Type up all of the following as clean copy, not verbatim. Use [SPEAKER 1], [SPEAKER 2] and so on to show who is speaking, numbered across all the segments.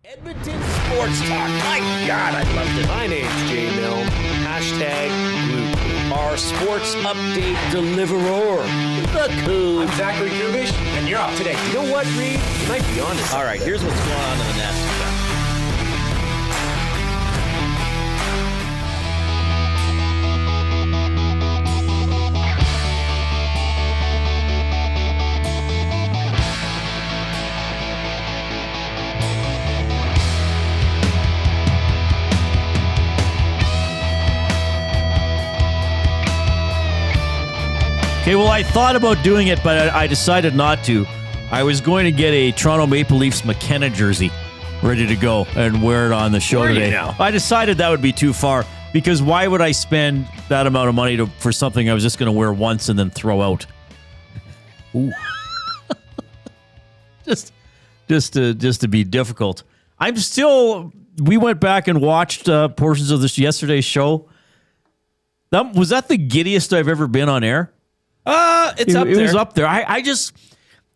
[SPEAKER 1] Edmonton Sports Talk. My God, I loved it.
[SPEAKER 2] My name's Jay Milne. #Blue.
[SPEAKER 1] Our sports update deliverer, the Coon.
[SPEAKER 2] I'm Zachary Kubish, and you're up today.
[SPEAKER 1] You know what, Reid?
[SPEAKER 2] You might be on this.
[SPEAKER 1] All right, here's what's going on in the nest.
[SPEAKER 3] Okay, well, I thought about doing it, but I decided not to. I was going to get a Toronto Maple Leafs McKenna jersey ready to go and wear it on the show today.
[SPEAKER 2] Now?
[SPEAKER 3] I decided that would be too far because why would I spend that amount of money for something I was just going to wear once and then throw out? Ooh. just to be difficult. We went back and watched portions of this yesterday's show. Was that the giddiest I've ever been on air?
[SPEAKER 2] It's up there.
[SPEAKER 3] It was up there.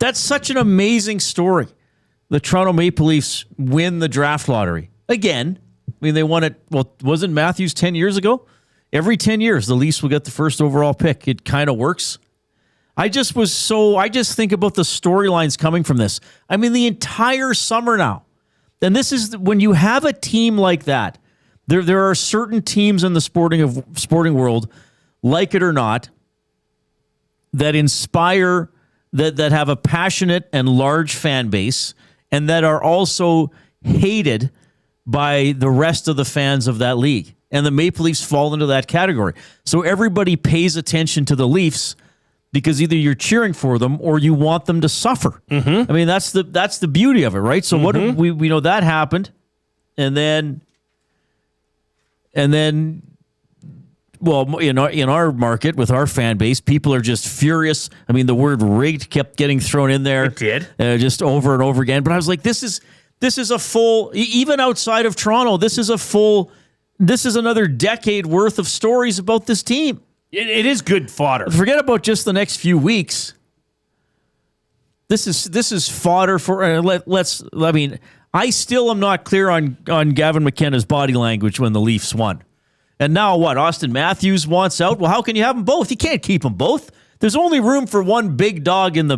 [SPEAKER 3] That's such an amazing story. The Toronto Maple Leafs win the draft lottery. Again, I mean, they won it, well, wasn't Matthews 10 years ago? Every 10 years, the Leafs will get the first overall pick. It kind of works. I just think about the storylines coming from this. I mean, the entire summer now. And this is, when you have a team like that, there are certain teams in the sporting world, like it or not, that inspire, that have a passionate and large fan base, and that are also hated by the rest of the fans of that league. And the Maple Leafs fall into that category. So everybody pays attention to the Leafs because either you're cheering for them or you want them to suffer. Mm-hmm. I mean, that's the beauty of it, right? So what we know that happened, and then. Well, in our market, with our fan base, people are just furious. I mean, the word rigged kept getting thrown in there.
[SPEAKER 2] It did.
[SPEAKER 3] Just over and over again. But I was like, this is a full, even outside of Toronto, this is another decade worth of stories about this team.
[SPEAKER 2] It is good fodder.
[SPEAKER 3] Forget about just the next few weeks. This is fodder for, I still am not clear on Gavin McKenna's body language when the Leafs won. And now what? Austin Matthews wants out. Well, how can you have them both? You can't keep them both. There's only room for one big dog in the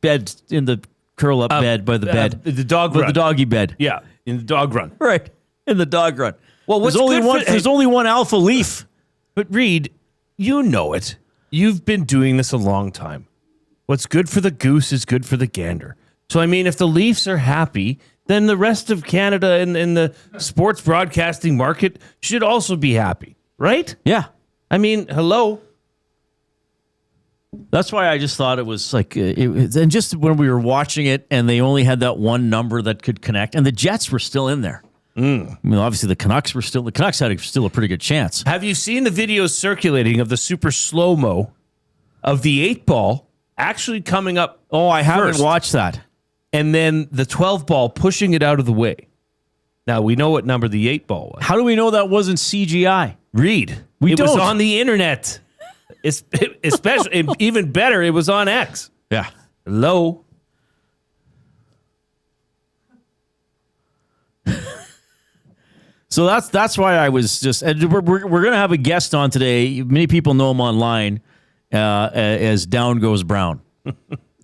[SPEAKER 3] bed, in the curl up bed by the bed.
[SPEAKER 2] The dog run.
[SPEAKER 3] The doggy bed.
[SPEAKER 2] Yeah, in the dog run.
[SPEAKER 3] Right. In the dog run.
[SPEAKER 2] Well,
[SPEAKER 3] there's only one alpha Leaf.
[SPEAKER 2] But Reid, you know it. You've been doing this a long time. What's good for the goose is good for the gander. So I mean, if the Leafs are happy, then the rest of Canada and the sports broadcasting market should also be happy, right?
[SPEAKER 3] Yeah.
[SPEAKER 2] I mean, hello.
[SPEAKER 3] That's why I just thought it was like, and just when we were watching it and they only had that one number that could connect, and the Jets were still in there. I mean, obviously the Canucks had still a pretty good chance.
[SPEAKER 2] Have you seen the videos circulating of the super slow-mo of the 8-ball actually coming up?
[SPEAKER 3] Oh, I haven't
[SPEAKER 2] first,
[SPEAKER 3] watched that.
[SPEAKER 2] and then the 12-ball pushing it out of the way. Now, we know what number the 8-ball was.
[SPEAKER 3] How do we know that wasn't CGI?
[SPEAKER 2] Reid. It was on the internet. Especially, even better, it was on X.
[SPEAKER 3] Yeah.
[SPEAKER 2] Hello.
[SPEAKER 3] So that's why I was just. We're going to have a guest on today. Many people know him online as Down Goes Brown.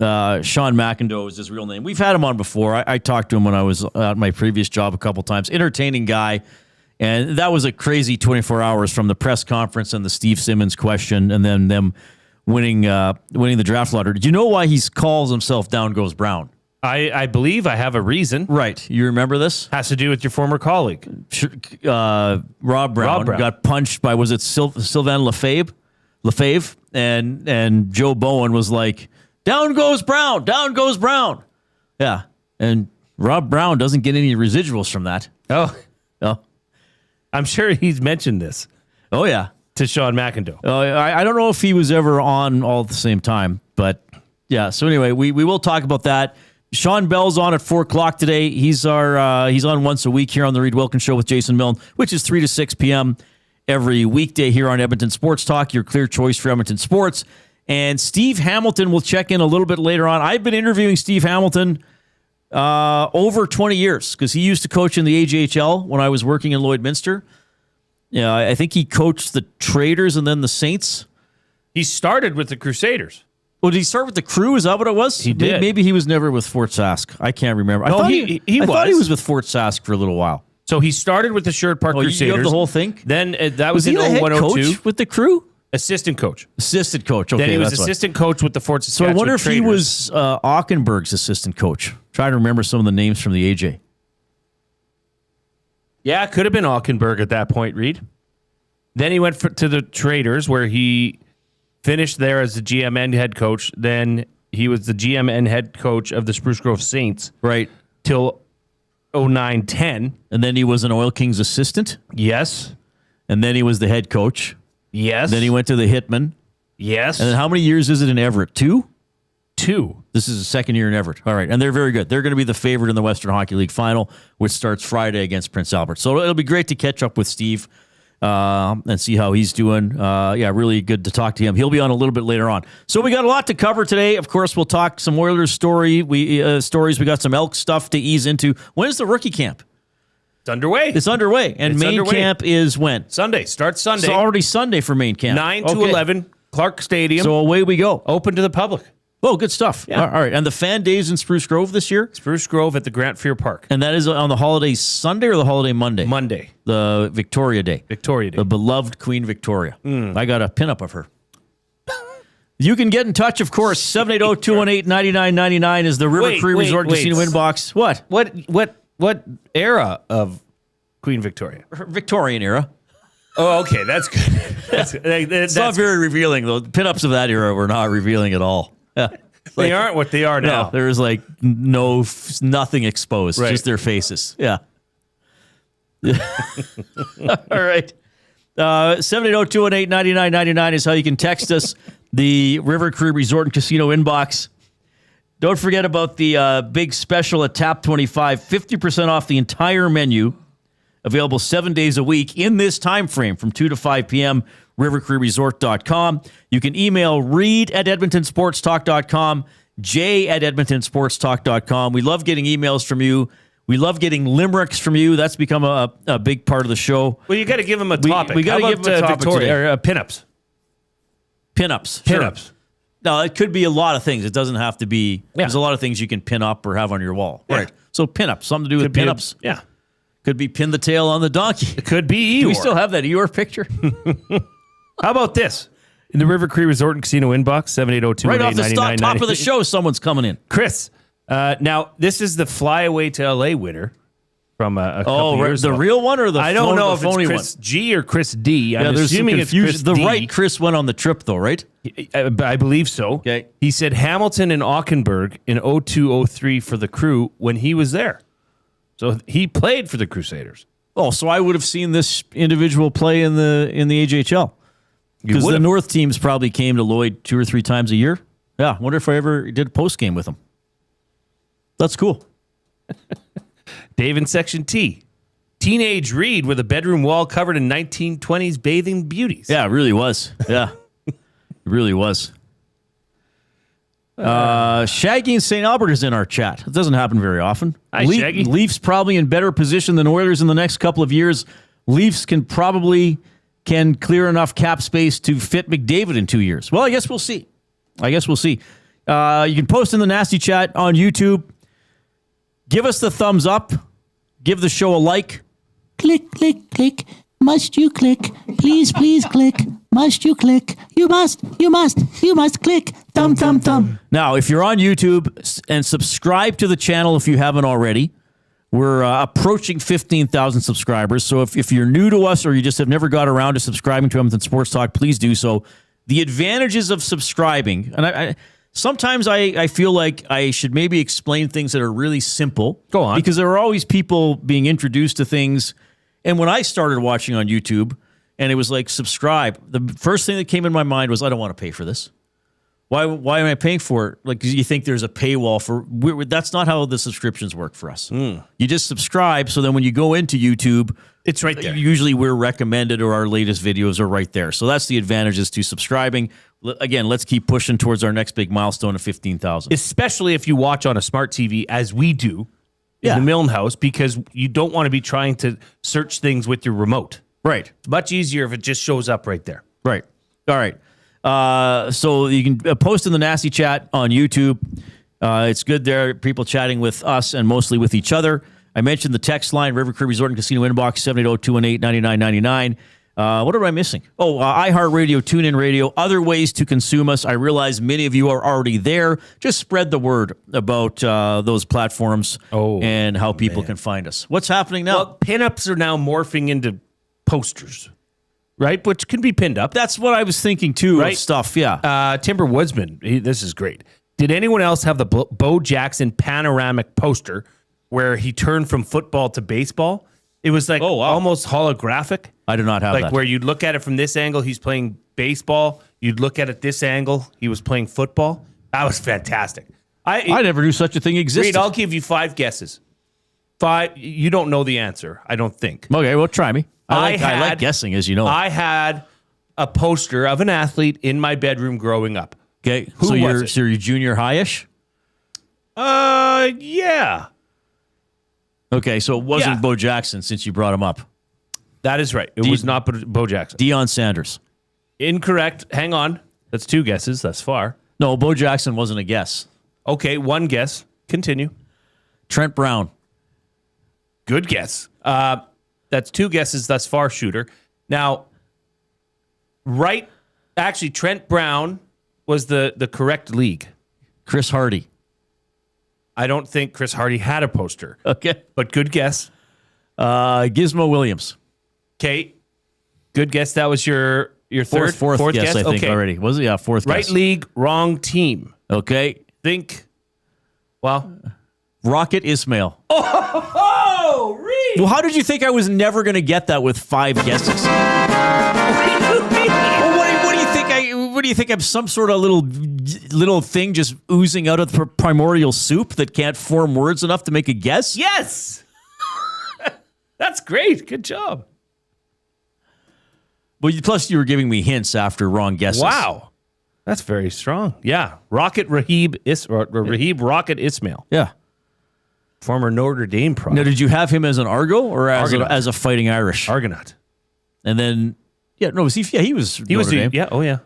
[SPEAKER 3] Sean McIndoe is his real name. We've had him on before. I talked to him when I was at my previous job a couple times. Entertaining guy. And that was a crazy 24 hours from the press conference and the Steve Simmons question and then them winning the draft lottery. Did you know why he calls himself Down Goes Brown?
[SPEAKER 2] I believe I have a reason.
[SPEAKER 3] Right. You remember this?
[SPEAKER 2] Has to do with your former colleague.
[SPEAKER 3] Rob Brown got punched by, was it Sylvain Lefebvre? And Joe Bowen was like, Down goes Brown, down goes Brown. Yeah. And Rob Brown doesn't get any residuals from that.
[SPEAKER 2] Oh.
[SPEAKER 3] Oh.
[SPEAKER 2] I'm sure he's mentioned this.
[SPEAKER 3] Oh, yeah.
[SPEAKER 2] To Sean McIndoe.
[SPEAKER 3] I don't know if he was ever on all at the same time, but yeah. So anyway, we will talk about that. Shawn Belle's on at 4 o'clock today. He's on once a week here on the Reid Wilkins Show with Jason Milne, which is 3 to 6 p.m. every weekday here on Edmonton Sports Talk, your clear choice for Edmonton sports. And Steve Hamilton will check in a little bit later on. I've been interviewing Steve Hamilton Over 20 years, because he used to coach in the AJHL when I was working in Lloydminster. Yeah, I think he coached the Traders and then the Saints.
[SPEAKER 2] He started with the Crusaders.
[SPEAKER 3] Well, did he start with the Crew? Is that what it was?
[SPEAKER 2] He did.
[SPEAKER 3] Maybe he was never with Fort Sask. I can't remember.
[SPEAKER 2] No,
[SPEAKER 3] I thought
[SPEAKER 2] he
[SPEAKER 3] I thought
[SPEAKER 2] was.
[SPEAKER 3] he was with Fort Sask for a little while.
[SPEAKER 2] So he started with the Sherwood Park Crusaders.
[SPEAKER 3] You have the whole thing?
[SPEAKER 2] Then that was
[SPEAKER 3] he
[SPEAKER 2] in
[SPEAKER 3] the head
[SPEAKER 2] 0102.
[SPEAKER 3] coach with the Crew?
[SPEAKER 2] Assistant coach.
[SPEAKER 3] Assistant coach. Okay,
[SPEAKER 2] Then he was
[SPEAKER 3] that's why.
[SPEAKER 2] assistant coach with the Fort
[SPEAKER 3] So
[SPEAKER 2] Saskatchewan
[SPEAKER 3] I wonder if he
[SPEAKER 2] Traders.
[SPEAKER 3] was Aukenberg's assistant coach. Trying to remember some of the names from the AJ.
[SPEAKER 2] Yeah, it could have been Aukenberg at that point, Reid. Then he went to the Traders, where he finished there as the GM and head coach. Then he was the GM and head coach of the Spruce Grove Saints.
[SPEAKER 3] Right.
[SPEAKER 2] Till 09-10.
[SPEAKER 3] And then he was an Oil Kings assistant.
[SPEAKER 2] Yes.
[SPEAKER 3] And then he was the head coach.
[SPEAKER 2] Yes.
[SPEAKER 3] Then he went to the Hitmen.
[SPEAKER 2] Yes.
[SPEAKER 3] And then how many years is it in Everett? 2?
[SPEAKER 2] 2.
[SPEAKER 3] This is the second year in Everett. All right. And they're very good. They're going to be the favorite in the Western Hockey League final, which starts Friday against Prince Albert. So it'll be great to catch up with Steve and see how he's doing. Yeah, really good to talk to him. He'll be on a little bit later on. So we got a lot to cover today. Of course, we'll talk some Oilers stories. We got some Elk stuff to ease into. When's the rookie camp?
[SPEAKER 2] It's underway.
[SPEAKER 3] It's underway. And
[SPEAKER 2] It's
[SPEAKER 3] main
[SPEAKER 2] underway.
[SPEAKER 3] camp is when?
[SPEAKER 2] Sunday. Starts Sunday.
[SPEAKER 3] It's already Sunday for main camp.
[SPEAKER 2] 9 to
[SPEAKER 3] Okay.
[SPEAKER 2] 11. Clark Stadium.
[SPEAKER 3] So away we go.
[SPEAKER 2] Open to the public.
[SPEAKER 3] Oh, good stuff.
[SPEAKER 2] Yeah.
[SPEAKER 3] All right. And the fan days in Spruce Grove this year?
[SPEAKER 2] Spruce Grove at the Grant Fear Park.
[SPEAKER 3] And that is on the holiday Sunday or the holiday Monday?
[SPEAKER 2] Monday.
[SPEAKER 3] The Victoria Day.
[SPEAKER 2] Victoria Day.
[SPEAKER 3] The beloved Queen Victoria. I got a pinup of her. You can get in touch, of course. 780-218-9999 is the River Cree Resort Casino inbox. What?
[SPEAKER 2] What era of Queen Victoria?
[SPEAKER 3] Victorian era.
[SPEAKER 2] Oh, okay. That's good.
[SPEAKER 3] It's not very revealing, though. The pinups of that era were not revealing at all. Yeah.
[SPEAKER 2] They aren't what they are now.
[SPEAKER 3] No, there was like nothing exposed,
[SPEAKER 2] Right.
[SPEAKER 3] just their faces. Yeah. All right. 780-218-9999 is how you can text us. The River Cree Resort and Casino inbox. Don't forget about the big special at Tap 25, 50% off the entire menu. Available 7 days a week in this time frame from 2 to 5 p.m. rivercreeresort.com. You can email reid@edmontonsportstalk.com, jay@edmontonsportstalk.com. We love getting emails from you. We love getting limericks from you. That's become a big part of the show.
[SPEAKER 2] Well, you got to give them a topic.
[SPEAKER 3] We got to
[SPEAKER 2] How
[SPEAKER 3] give
[SPEAKER 2] about,
[SPEAKER 3] them a topic
[SPEAKER 2] Victoria,
[SPEAKER 3] today.
[SPEAKER 2] or pinups.
[SPEAKER 3] Pinups. Sure.
[SPEAKER 2] Pinups.
[SPEAKER 3] No, it could be a lot of things. It doesn't have to be.
[SPEAKER 2] Yeah.
[SPEAKER 3] There's a lot of things you can pin up or have on your wall.
[SPEAKER 2] Yeah.
[SPEAKER 3] Right. So pinups, something to do with
[SPEAKER 2] Could be
[SPEAKER 3] pinups.
[SPEAKER 2] yeah.
[SPEAKER 3] Could be pin the tail on the donkey.
[SPEAKER 2] It could be Eeyore.
[SPEAKER 3] Do we still have that Eeyore picture?
[SPEAKER 2] How about this? In the River Cree Resort and Casino inbox, 780-218-9999.
[SPEAKER 3] Right off the top of the show, someone's coming in.
[SPEAKER 2] Chris. Now, this is the flyaway to LA winner from a couple years
[SPEAKER 3] the
[SPEAKER 2] ago.
[SPEAKER 3] real one or the
[SPEAKER 2] I don't know if
[SPEAKER 3] phony
[SPEAKER 2] it's Chris G or Chris D.
[SPEAKER 3] one?
[SPEAKER 2] I'm
[SPEAKER 3] There's some
[SPEAKER 2] assuming it's
[SPEAKER 3] confusion.
[SPEAKER 2] Chris
[SPEAKER 3] The
[SPEAKER 2] D.
[SPEAKER 3] right Chris went on the trip, though, right?
[SPEAKER 2] I believe so.
[SPEAKER 3] Okay.
[SPEAKER 2] He said Hamilton and Aukenberg in 02-03 for the Crew when he was there. So he played for the Crusaders.
[SPEAKER 3] Oh, so I would have seen this individual play in the AJHL. Because the
[SPEAKER 2] would've.
[SPEAKER 3] North teams probably came to Lloyd 2 or 3 times a year. Yeah, wonder if I ever did a post game with them. That's cool.
[SPEAKER 2] Dave in Section T. Teenage Reid with a bedroom wall covered in 1920s bathing beauties.
[SPEAKER 3] Yeah, it really was. Yeah, it really was. Shaggy and St. Albert is in our chat. It doesn't happen very often.
[SPEAKER 2] Hi, Shaggy.
[SPEAKER 3] Leafs probably in better position than Oilers in the next couple of years. Leafs can clear enough cap space to fit McDavid in 2 years. Well, I guess we'll see. You can post in the nasty chat on YouTube. Give us the thumbs up. Give the show a like.
[SPEAKER 4] Click, click, click. Must you click? Please, please click. Must you click? You must click. Thumb, thumb, thumb.
[SPEAKER 3] Now, if you're on YouTube and subscribe to the channel if you haven't already, we're approaching 15,000 subscribers. So if you're new to us or you just have never got around to subscribing to Edmonton Sports Talk, please do so. The advantages of subscribing, and I sometimes I feel like I should maybe explain things that are really simple.
[SPEAKER 2] Go on.
[SPEAKER 3] Because there are always people being introduced to things. And when I started watching on YouTube and it was like subscribe, the first thing that came in my mind was I don't want to pay for this. Why am I paying for it? Like, you think there's a paywall for... that's not how the subscriptions work for us. You just subscribe, so then when you go into YouTube...
[SPEAKER 2] It's right there.
[SPEAKER 3] Usually we're recommended or our latest videos are right there. So that's the advantages to subscribing. Again, let's keep pushing towards our next big milestone of 15,000.
[SPEAKER 2] Especially if you watch on a smart TV, as we do in the Milne house, because you don't want to be trying to search things with your remote.
[SPEAKER 3] Right.
[SPEAKER 2] It's much easier if it just shows up right there.
[SPEAKER 3] Right. All right. So you can post in the Nasty Chat on YouTube. It's good there. People chatting with us and mostly with each other. I mentioned the text line, River Creek Resort and Casino Inbox, 780-218-9999. What am I missing? Oh, iHeartRadio, TuneIn Radio, other ways to consume us. I realize many of you are already there. Just spread the word about those platforms and how people can find us. What's happening now?
[SPEAKER 2] Well, pinups are now morphing into posters, right? Which can be pinned up.
[SPEAKER 3] That's what I was thinking too,
[SPEAKER 2] Right.
[SPEAKER 3] of stuff, yeah.
[SPEAKER 2] Timber Woodsman, this is great. Did anyone else have the Bo Jackson panoramic poster where he turned from football to baseball? It was like almost holographic.
[SPEAKER 3] I do not have that.
[SPEAKER 2] Like where you'd look at it from this angle, he's playing baseball. You'd look at it this angle, he was playing football. That was fantastic.
[SPEAKER 3] I never knew such a thing existed.
[SPEAKER 2] Reid, I'll give you 5 guesses. 5. You don't know the answer, I don't think.
[SPEAKER 3] Okay, well, try me. I
[SPEAKER 2] had-
[SPEAKER 3] like guessing, as you know.
[SPEAKER 2] I had a poster of an athlete in my bedroom growing up.
[SPEAKER 3] Okay,
[SPEAKER 2] Who was it?
[SPEAKER 3] So you're junior high-ish?
[SPEAKER 2] Yeah.
[SPEAKER 3] Okay, so it wasn't
[SPEAKER 2] Yeah.
[SPEAKER 3] Bo Jackson since you brought him up.
[SPEAKER 2] That is right. It was not Bo Jackson.
[SPEAKER 3] Deion Sanders.
[SPEAKER 2] Incorrect. Hang on. That's 2 guesses thus far.
[SPEAKER 3] No, Bo Jackson wasn't a guess.
[SPEAKER 2] Okay, 1 guess. Continue.
[SPEAKER 3] Trent Brown.
[SPEAKER 2] Good guess. That's 2 guesses thus far, Shooter. Now, actually, Trent Brown was the correct league.
[SPEAKER 3] Chris Hardy.
[SPEAKER 2] I don't think Chris Hardy had a poster,
[SPEAKER 3] Okay.
[SPEAKER 2] but good guess.
[SPEAKER 3] Gizmo Williams.
[SPEAKER 2] Okay, good guess. That was your third,
[SPEAKER 3] Fourth guess, I think,
[SPEAKER 2] okay.
[SPEAKER 3] already. Was it? Yeah, fourth
[SPEAKER 2] Right
[SPEAKER 3] guess.
[SPEAKER 2] league, wrong team.
[SPEAKER 3] Okay.
[SPEAKER 2] Think, well,
[SPEAKER 3] Rocket Ismail.
[SPEAKER 2] oh, Reid.
[SPEAKER 3] Well, how did you think I was never going to get that with 5 guesses? Well, what do you think? What do you think? I'm some sort of little thing just oozing out of the primordial soup that can't form words enough to make a guess?
[SPEAKER 2] Yes, that's great. Good job.
[SPEAKER 3] Well, plus you were giving me hints after wrong guesses.
[SPEAKER 2] Wow, that's very strong. Yeah, Rahib Rocket Ismail,
[SPEAKER 3] Yeah.
[SPEAKER 2] former Notre Dame pro.
[SPEAKER 3] Now, did you have him as an Argo or
[SPEAKER 2] Argonaut.
[SPEAKER 3] as a Fighting Irish?
[SPEAKER 2] Argonaut.
[SPEAKER 3] And then, was he? Yeah, he was.
[SPEAKER 2] He was
[SPEAKER 3] Notre Dame.
[SPEAKER 2] yeah. Oh yeah.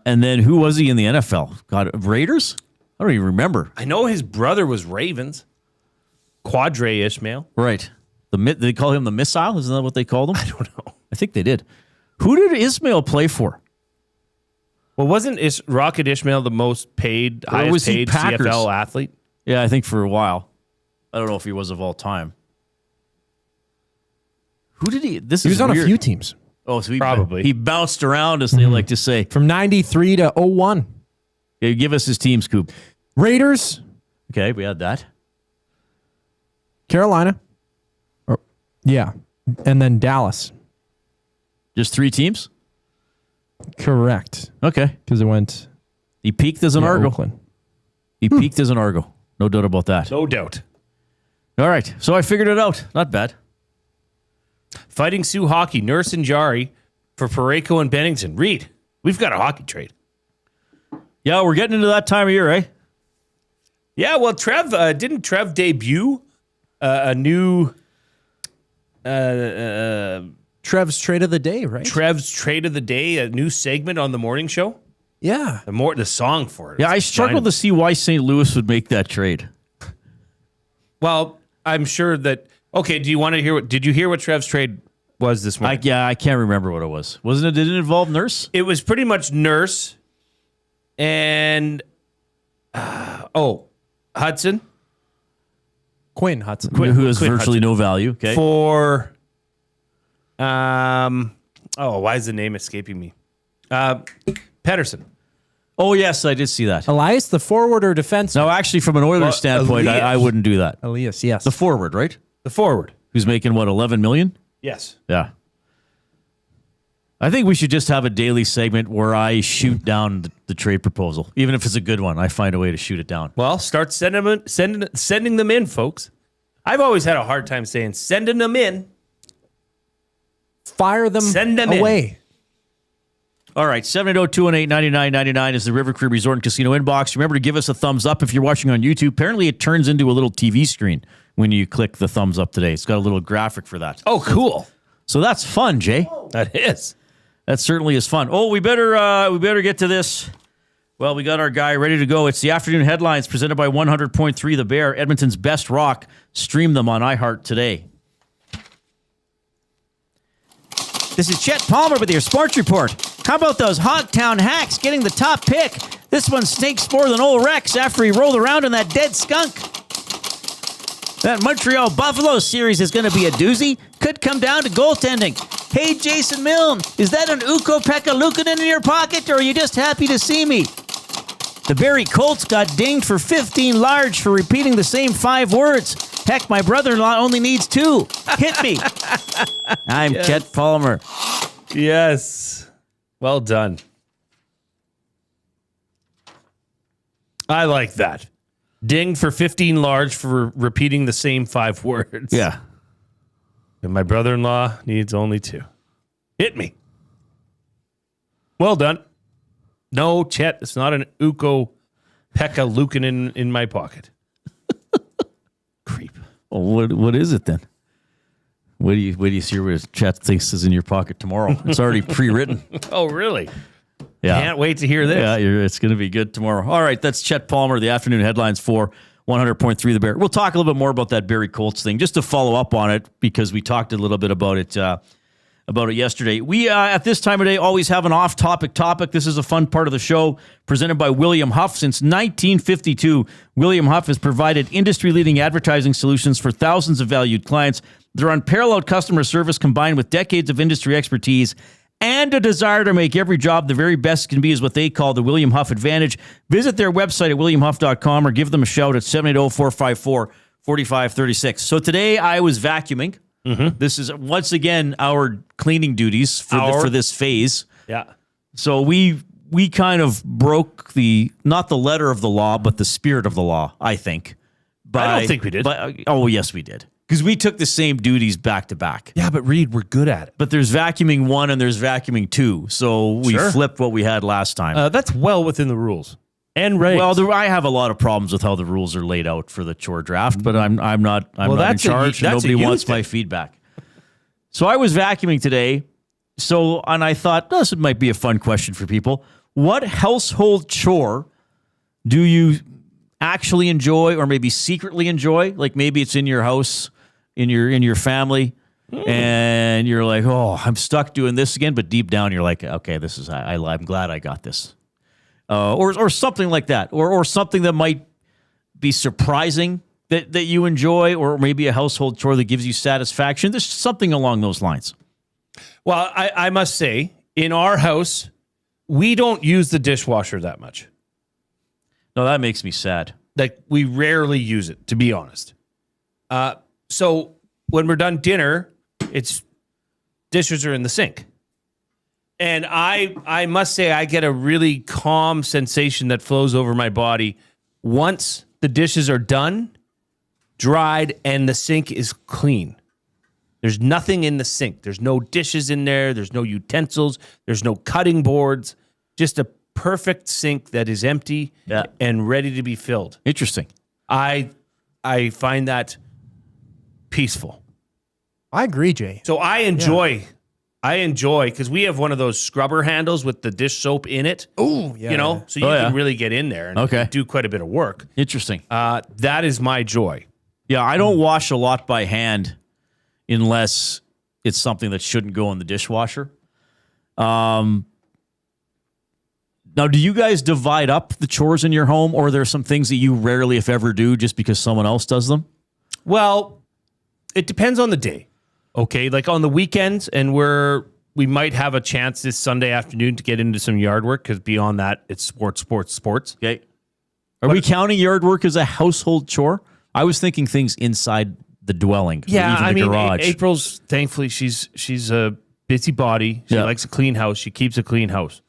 [SPEAKER 3] And then who was he in the NFL? God, Raiders? I don't even remember.
[SPEAKER 2] I know his brother was Ravens. Quadre Ishmael.
[SPEAKER 3] Right. They call him the Missile? Isn't that what they called him?
[SPEAKER 2] I don't know.
[SPEAKER 3] I think they did. Who did Ismail play for?
[SPEAKER 2] Well, wasn't Rocket Ishmael the most paid,
[SPEAKER 3] Or
[SPEAKER 2] highest
[SPEAKER 3] was he
[SPEAKER 2] paid
[SPEAKER 3] Packers?
[SPEAKER 2] CFL athlete?
[SPEAKER 3] Yeah, I think for a while. I don't know if he was of all time. Who did he?
[SPEAKER 5] He was on a few teams
[SPEAKER 3] Oh, so
[SPEAKER 2] Probably.
[SPEAKER 3] he bounced around, as they like to say.
[SPEAKER 5] from 93 to 01.
[SPEAKER 3] Yeah, give us his team scoop.
[SPEAKER 5] Raiders,
[SPEAKER 3] Okay, we had that.
[SPEAKER 5] Carolina. Yeah. And then Dallas.
[SPEAKER 3] Just 3 teams?
[SPEAKER 5] Correct.
[SPEAKER 3] Okay.
[SPEAKER 5] Because it went
[SPEAKER 3] He peaked as an Argo.
[SPEAKER 5] Oakland.
[SPEAKER 3] He peaked as an Argo. No doubt about that.
[SPEAKER 2] No doubt.
[SPEAKER 3] All right. So I figured it out. Not bad.
[SPEAKER 2] Fighting Sioux Hockey, Nurse and Jari for Parayko and Bennington. Reid, we've got a hockey trade.
[SPEAKER 3] Yeah, we're getting into that time of year, eh?
[SPEAKER 2] Yeah, well, didn't Trev debut a new
[SPEAKER 5] Trev's trade of the day, right?
[SPEAKER 2] Trev's Trade of the Day, a new segment on the morning show?
[SPEAKER 5] Yeah.
[SPEAKER 2] The song for it.
[SPEAKER 3] Yeah, I
[SPEAKER 2] It's
[SPEAKER 3] struggle to
[SPEAKER 2] giant.
[SPEAKER 3] see why St. Louis would make that trade.
[SPEAKER 2] Well, I'm sure that. Okay, do you want to hear did you hear what Trev's trade was this morning?
[SPEAKER 3] I can't remember what it was. Wasn't it? Did it involve Nurse?
[SPEAKER 2] It was pretty much Nurse and Hudson
[SPEAKER 5] Quinn Hudson.
[SPEAKER 3] Who has
[SPEAKER 2] Quinn
[SPEAKER 3] virtually no value. Okay.
[SPEAKER 2] for why is the name escaping me? Pedersen.
[SPEAKER 3] Oh, yes, I did see that.
[SPEAKER 5] Elias, the forward or defense?
[SPEAKER 3] Now, actually, from an Oilers
[SPEAKER 2] Well,
[SPEAKER 3] standpoint,
[SPEAKER 2] Elias.
[SPEAKER 3] I wouldn't do that.
[SPEAKER 5] Elias, yes.
[SPEAKER 3] The forward, right?
[SPEAKER 2] The forward.
[SPEAKER 3] Who's making, what, 11 million?
[SPEAKER 2] Yes.
[SPEAKER 3] Yeah. I think we should just have a daily segment where I shoot down the trade proposal. Even if it's a good one, I find a way to shoot it down.
[SPEAKER 2] Well, start sending them in, folks. I've always had a hard time saying sending them in.
[SPEAKER 5] Fire them
[SPEAKER 2] Send them in.
[SPEAKER 5] away.
[SPEAKER 3] All right, 780-218-9999 is the River Cree Resort and Casino inbox. Remember to give us a thumbs up if you're watching on YouTube. Apparently, it turns into a little TV screen when you click the thumbs up today. It's got a little graphic for that.
[SPEAKER 2] Oh, cool.
[SPEAKER 3] So that's fun, Jay.
[SPEAKER 2] That is.
[SPEAKER 3] That certainly is fun. Oh, we better get to this. Well, we got our guy ready to go. It's the afternoon headlines presented by 100.3 The Bear, Edmonton's best rock. Stream them on iHeart today. This is Chet Palmer with your sports report. How about those Hogtown Hacks getting the top pick? This one stinks more than old Rex after he rolled around in that dead skunk. That Montreal Buffalo series is going to be a doozy. Could come down to goaltending. Hey, Jason Milne, is that an Ukko-Pekka Luukkonen in your pocket, or are you just happy to see me? The Barrie Colts got dinged for 15 large for repeating the same 5 words. Heck, my brother-in-law only needs 2. Hit me. I'm Chet Palmer.
[SPEAKER 2] Yes. Well done. I like that. Dinged for 15 large for repeating the same 5 words.
[SPEAKER 3] Yeah.
[SPEAKER 2] And my brother-in-law needs only 2. Hit me. Well done. No, Chet, it's not an Ukko-Pekka Luukkonen in my pocket. Creep.
[SPEAKER 3] Well, what is it then? What do you see where Chet thinks is in your pocket tomorrow? It's already pre-written.
[SPEAKER 2] Oh, really?
[SPEAKER 3] Yeah.
[SPEAKER 2] Can't wait to hear this.
[SPEAKER 3] Yeah, it's going to be good tomorrow. All right, that's Chet Palmer, the afternoon headlines for 100.3 The Bear. We'll talk a little bit more about that Barrie Colts thing, just to follow up on it, because we talked a little bit about it yesterday. We, at this time of day, always have an off-topic topic. This is a fun part of the show, presented by William Huff. Since 1952, William Huff has provided industry-leading advertising solutions for thousands of valued clients. Their unparalleled customer service, combined with decades of industry expertise and a desire to make every job the very best can be, is what they call the William Huff Advantage. Visit their website at williamhuff.com or give them a shout at 780-454-4536. So today I was vacuuming. Mm-hmm. This is, once again, our cleaning duties for this phase.
[SPEAKER 2] Yeah.
[SPEAKER 3] So we kind of broke not the letter of the law, but the spirit of the law, I think.
[SPEAKER 2] I don't think we did.
[SPEAKER 3] Oh, yes, we did. Because we took the same duties back to back.
[SPEAKER 2] Yeah, but Reid, we're good at it.
[SPEAKER 3] But there's vacuuming 1 and there's vacuuming 2. So we flipped what we had last time.
[SPEAKER 2] That's well within the rules. And regs.
[SPEAKER 3] Well, I have a lot of problems with how the rules are laid out for the chore draft, but I'm not in charge. Nobody wants my feedback. So I was vacuuming today. And I thought, this might be a fun question for people. What household chore do you actually enjoy, or maybe secretly enjoy? Like maybe it's in your house, in your family, and you're like, oh, I'm stuck doing this again. But deep down, you're like, okay, this is I'm glad I got this, or something like that, or something that might be surprising that you enjoy, or maybe a household chore that gives you satisfaction. There's something along those lines.
[SPEAKER 2] Well, I must say, in our house, we don't use the dishwasher that much.
[SPEAKER 3] No, that makes me sad.
[SPEAKER 2] Like, we rarely use it, to be honest. So when we're done dinner, dishes are in the sink. And I must say, I get a really calm sensation that flows over my body once the dishes are done, dried, and the sink is clean. There's nothing in the sink. There's no dishes in there. There's no utensils. There's no cutting boards. Just a perfect sink that is empty and ready to be filled.
[SPEAKER 3] Interesting.
[SPEAKER 2] I find that peaceful.
[SPEAKER 5] I agree, Jay.
[SPEAKER 2] So I enjoy because we have one of those scrubber handles with the dish soap in it.
[SPEAKER 5] Oh, yeah.
[SPEAKER 2] So you can really get in there and do quite a bit of work.
[SPEAKER 3] Interesting.
[SPEAKER 2] That is my joy.
[SPEAKER 3] Yeah, I don't wash a lot by hand unless it's something that shouldn't go in the dishwasher. Now, do you guys divide up the chores in your home, or are there some things that you rarely, if ever, do just because someone else does them?
[SPEAKER 2] Well, it depends on the day. Okay, like on the weekends, and we might have a chance this Sunday afternoon to get into some yard work, because beyond that, it's sports.
[SPEAKER 3] Okay. Are we counting yard work as a household chore? I was thinking things inside the dwelling.
[SPEAKER 2] Yeah,
[SPEAKER 3] even the garage.
[SPEAKER 2] April's, thankfully, she's a busybody. She likes a clean house. She keeps a clean house.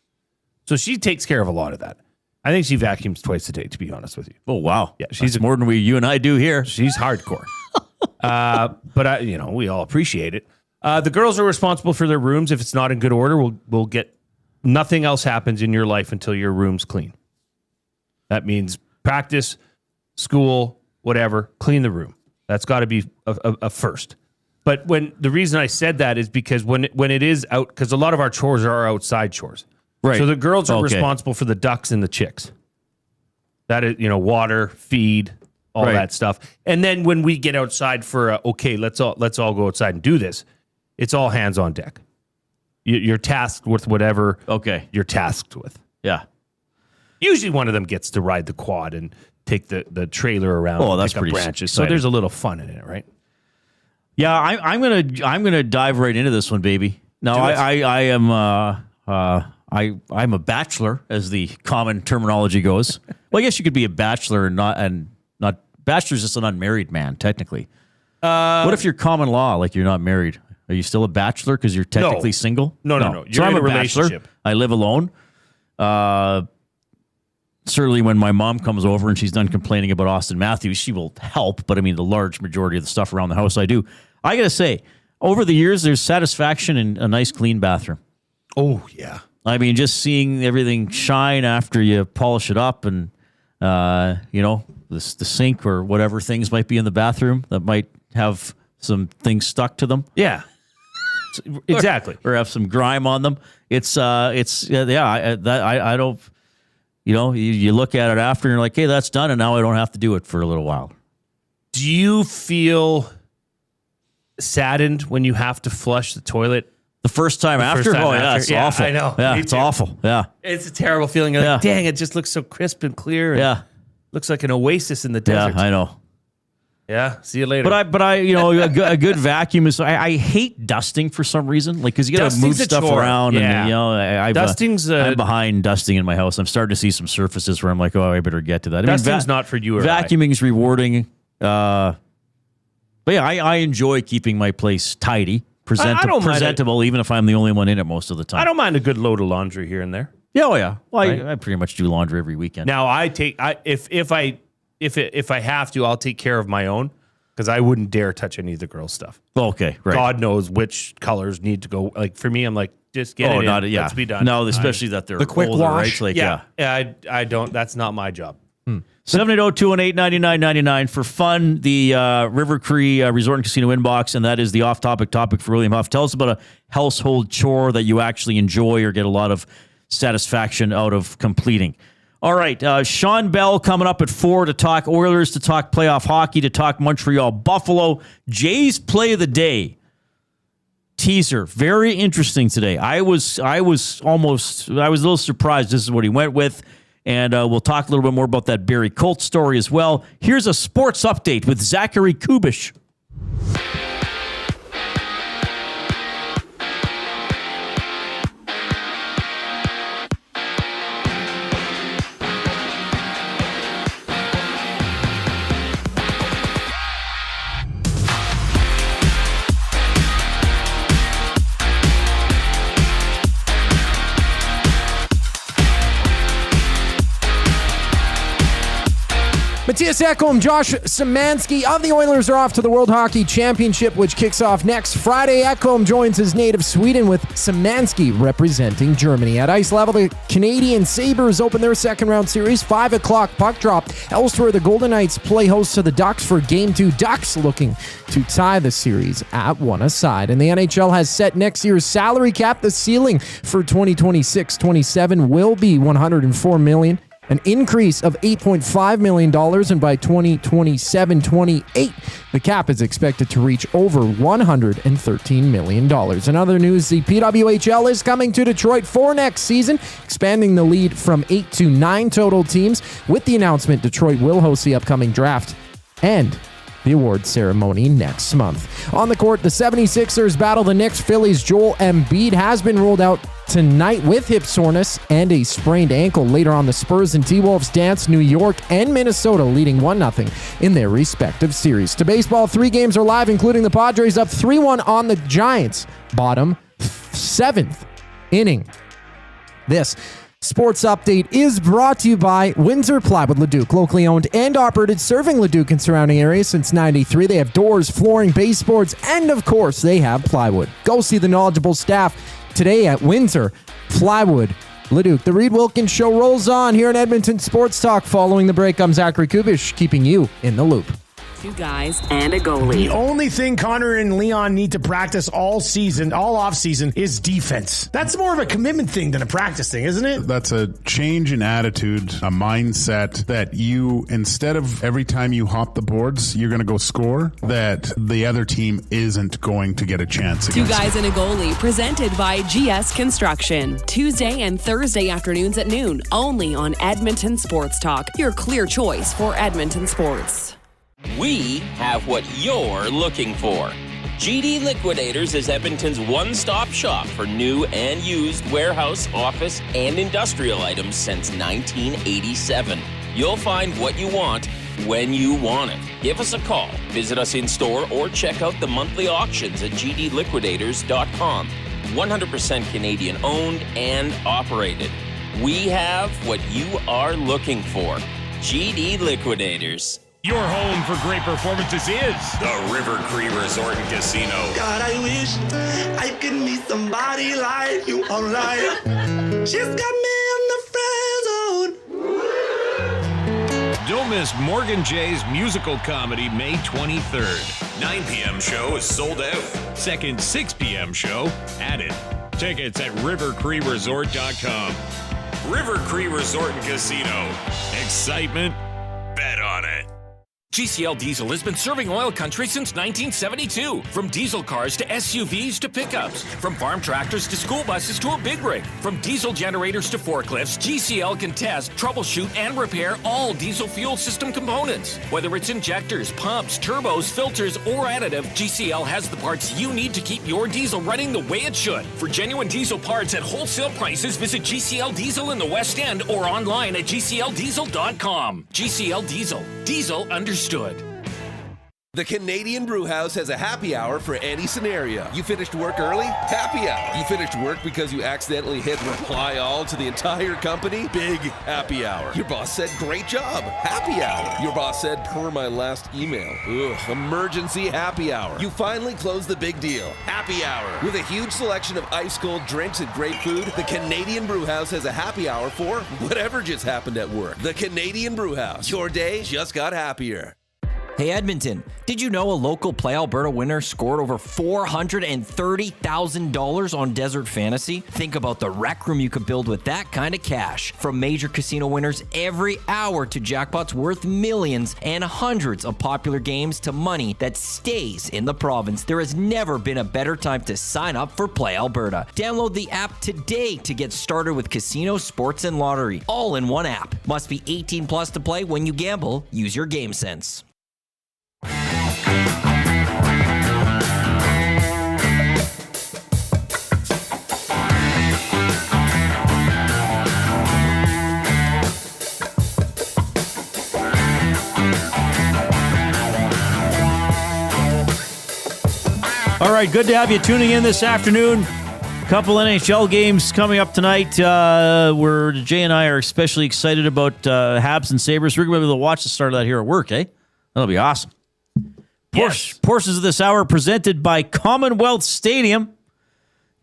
[SPEAKER 2] So she takes care of a lot of that. I think she vacuums twice a day, to be honest with you.
[SPEAKER 3] Oh, wow.
[SPEAKER 2] Yeah,
[SPEAKER 3] she's more than you and I do here.
[SPEAKER 2] She's hardcore. But we all appreciate it. The girls are responsible for their rooms. If it's not in good order, we'll get Nothing else happens in your life until your room's clean. That means practice, school, whatever, clean the room. That's got to be a first. But the reason I said that is because when it is out, because a lot of our chores are outside chores.
[SPEAKER 3] Right.
[SPEAKER 2] So the girls are responsible for the ducks and the chicks. That is, water, feed, all that stuff. And then when we get outside for let's all go outside and do this, it's all hands on deck. You're tasked with whatever you're tasked with.
[SPEAKER 3] Yeah.
[SPEAKER 2] Usually one of them gets to ride the quad and take the trailer around.
[SPEAKER 3] Oh,
[SPEAKER 2] and
[SPEAKER 3] that's
[SPEAKER 2] pick up
[SPEAKER 3] pretty
[SPEAKER 2] branches.
[SPEAKER 3] exciting.
[SPEAKER 2] So there's a little fun in it, right?
[SPEAKER 3] Yeah, I'm gonna dive right into this one, baby. Now I'm a bachelor, as the common terminology goes. Well, I guess you could be a bachelor and not bachelor's just an unmarried man, technically. What if you're common law, like you're not married? Are you still a bachelor because you're technically single?
[SPEAKER 2] No.
[SPEAKER 3] So I'm a relationship. Bachelor. I live alone. Certainly when my mom comes over and she's done complaining about Austin Matthews, she will help. But I mean, the large majority of the stuff around the house I do. I got to say, over the years, there's satisfaction in a nice, clean bathroom.
[SPEAKER 2] Oh, yeah.
[SPEAKER 3] I mean, just seeing everything shine after you polish it up and, the sink or whatever things might be in the bathroom that might have some things stuck to them.
[SPEAKER 2] Yeah. Exactly.
[SPEAKER 3] Or have some grime on them. I don't, you look at it after and you're like, hey, that's done. And now I don't have to do it for a little while.
[SPEAKER 2] Do you feel saddened when you have to flush the toilet?
[SPEAKER 3] The first time after? It's awful.
[SPEAKER 2] I know.
[SPEAKER 3] Yeah, it's awful. Yeah.
[SPEAKER 2] It's a terrible feeling. You're like, dang, it just looks so crisp and clear. And looks like an oasis in the desert.
[SPEAKER 3] Yeah, I know.
[SPEAKER 2] Yeah, see you later.
[SPEAKER 3] But I a good vacuum is. I hate dusting for some reason, like because you got to move stuff around, and
[SPEAKER 2] dusting's.
[SPEAKER 3] I'm behind dusting in my house. I'm starting to see some surfaces where I'm like, oh, I better get to that.
[SPEAKER 2] Dusting's not for you. Or
[SPEAKER 3] vacuuming's rewarding. But yeah, I enjoy keeping my place tidy, presentable, even if I'm the only one in it most of the time.
[SPEAKER 2] I don't mind a good load of laundry here and there.
[SPEAKER 3] Yeah, Well, I pretty much do laundry every weekend.
[SPEAKER 2] Now if I have to, I'll take care of my own because I wouldn't dare touch any of the girls' stuff.
[SPEAKER 3] Okay, right.
[SPEAKER 2] God knows which colors need to go. Like for me, I'm like, just get it in. Let's be done.
[SPEAKER 3] No, especially that they're
[SPEAKER 5] the quick
[SPEAKER 3] older,
[SPEAKER 5] wash.
[SPEAKER 3] Right? Like,
[SPEAKER 2] I don't. That's not my job.
[SPEAKER 3] 780-218-9999 for fun. The River Cree Resort and Casino inbox, and that is the off-topic topic for William Huff. Tell us about a household chore that you actually enjoy or get a lot of satisfaction out of completing. All right, Shawn Belle coming up at 4 to talk Oilers, to talk playoff hockey, to talk Montreal Buffalo. Jay's play of the day. Teaser, very interesting today. I was a little surprised this is what he went with. And we'll talk a little bit more about that Barrie Colts story as well. Here's a sports update with Zachary Kubish.
[SPEAKER 5] Matthias Ekholm, Josh Szymanski of the Oilers are off to the World Hockey Championship, which kicks off next Friday. Ekholm joins his native Sweden with Szymanski representing Germany. At ice level, the Canadian Sabres open their second-round series. 5 o'clock puck drop. Elsewhere, the Golden Knights play host to the Ducks for Game 2. Ducks looking to tie the series at 1-1. And the NHL has set next year's salary cap. The ceiling for 2026-27 will be $104 million. An increase of $8.5 million, and by 2027-28, the cap is expected to reach over $113 million. In other news, the PWHL is coming to Detroit for next season, expanding the lead from 8 to 9 total teams. With the announcement, Detroit will host the upcoming draft and the awards ceremony next month. On the court, the 76ers battle the Knicks. Phillies' Joel Embiid has been ruled out tonight with hip soreness and a sprained ankle. Later on, the Spurs and T-Wolves dance. New York and Minnesota leading 1-0 in their respective series. To baseball, 3 games are live, including the Padres up 3-1 on the Giants. Bottom 7th inning. This sports update is brought to you by Windsor Plywood Leduc, locally owned and operated, serving Leduc and surrounding areas since '93. They have doors, flooring, baseboards, and of course, they have plywood. Go see the knowledgeable staff today at Windsor, Plywood, Leduc. The Reid Wilkins Show rolls on here in Edmonton Sports Talk. Following the break, I'm Zachary Kubish, keeping you in the loop.
[SPEAKER 6] Two guys and a goalie.
[SPEAKER 7] The only thing Connor and Leon need to practice all off season, is defense. That's more of a commitment thing than a practice thing, isn't it?
[SPEAKER 8] That's a change in attitude, a mindset that you, instead of every time you hop the boards, you're going to go score, that the other team isn't going to get a chance
[SPEAKER 6] Two
[SPEAKER 8] against
[SPEAKER 6] guys and a goalie, presented by GS Construction. Tuesday and Thursday afternoons at noon, only on Edmonton Sports Talk, your clear choice for Edmonton sports.
[SPEAKER 1] We have what you're looking for. GD Liquidators is Edmonton's one-stop shop for new and used warehouse, office, and industrial items since 1987. You'll find what you want when you want it. Give us a call, visit us in store, or check out the monthly auctions at gdliquidators.com. 100% Canadian owned and operated. We have what you are looking for. GD Liquidators.
[SPEAKER 9] Your home for great performances is the River Cree Resort and Casino.
[SPEAKER 10] God, I wish I could meet somebody like you online. She's got me in the friend zone.
[SPEAKER 9] Don't miss Morgan Jay's musical comedy May 23rd. 9 p.m. show is sold out. Second 6 p.m. show added. Tickets at rivercreeresort.com. River Cree Resort and Casino. Excitement? Bet on it.
[SPEAKER 11] GCL Diesel has been serving oil country since 1972. From diesel cars to SUVs to pickups. From farm tractors to school buses to a big rig. From diesel generators to forklifts, GCL can test, troubleshoot, and repair all diesel fuel system components. Whether it's injectors, pumps, turbos, filters, or additive, GCL has the parts you need to keep your diesel running the way it should. For genuine diesel parts at wholesale prices, visit GCL Diesel in the West End or online at gcldiesel.com. GCL Diesel. Diesel understood.
[SPEAKER 12] The Canadian Brewhouse has a happy hour for any scenario. You finished work early? Happy hour. You finished work because you accidentally hit reply all to the entire company? Big happy hour. Your boss said great job? Happy hour. Your boss said per my last email. Ugh, emergency happy hour. You finally closed the big deal. Happy hour. With a huge selection of ice cold drinks and great food, the Canadian Brewhouse has a happy hour for whatever just happened at work. The Canadian Brewhouse. Your day just got happier.
[SPEAKER 13] Hey Edmonton, did you know a local Play Alberta winner scored over $430,000 on Desert Fantasy? Think about the rec room you could build with that kind of cash. From major casino winners every hour to jackpots worth millions and hundreds of popular games to money that stays in the province, there has never been a better time to sign up for Play Alberta. Download the app today to get started with casino, sports, and lottery, all in one app. Must be 18 plus to play. When you gamble, use your game sense.
[SPEAKER 3] All right, good to have you tuning in this afternoon. Couple NHL games coming up tonight where Jay and I are especially excited about Habs and Sabres. We're going to be able to watch the start of that here at work, eh? That'll be awesome. Portions of this hour presented by Commonwealth Stadium.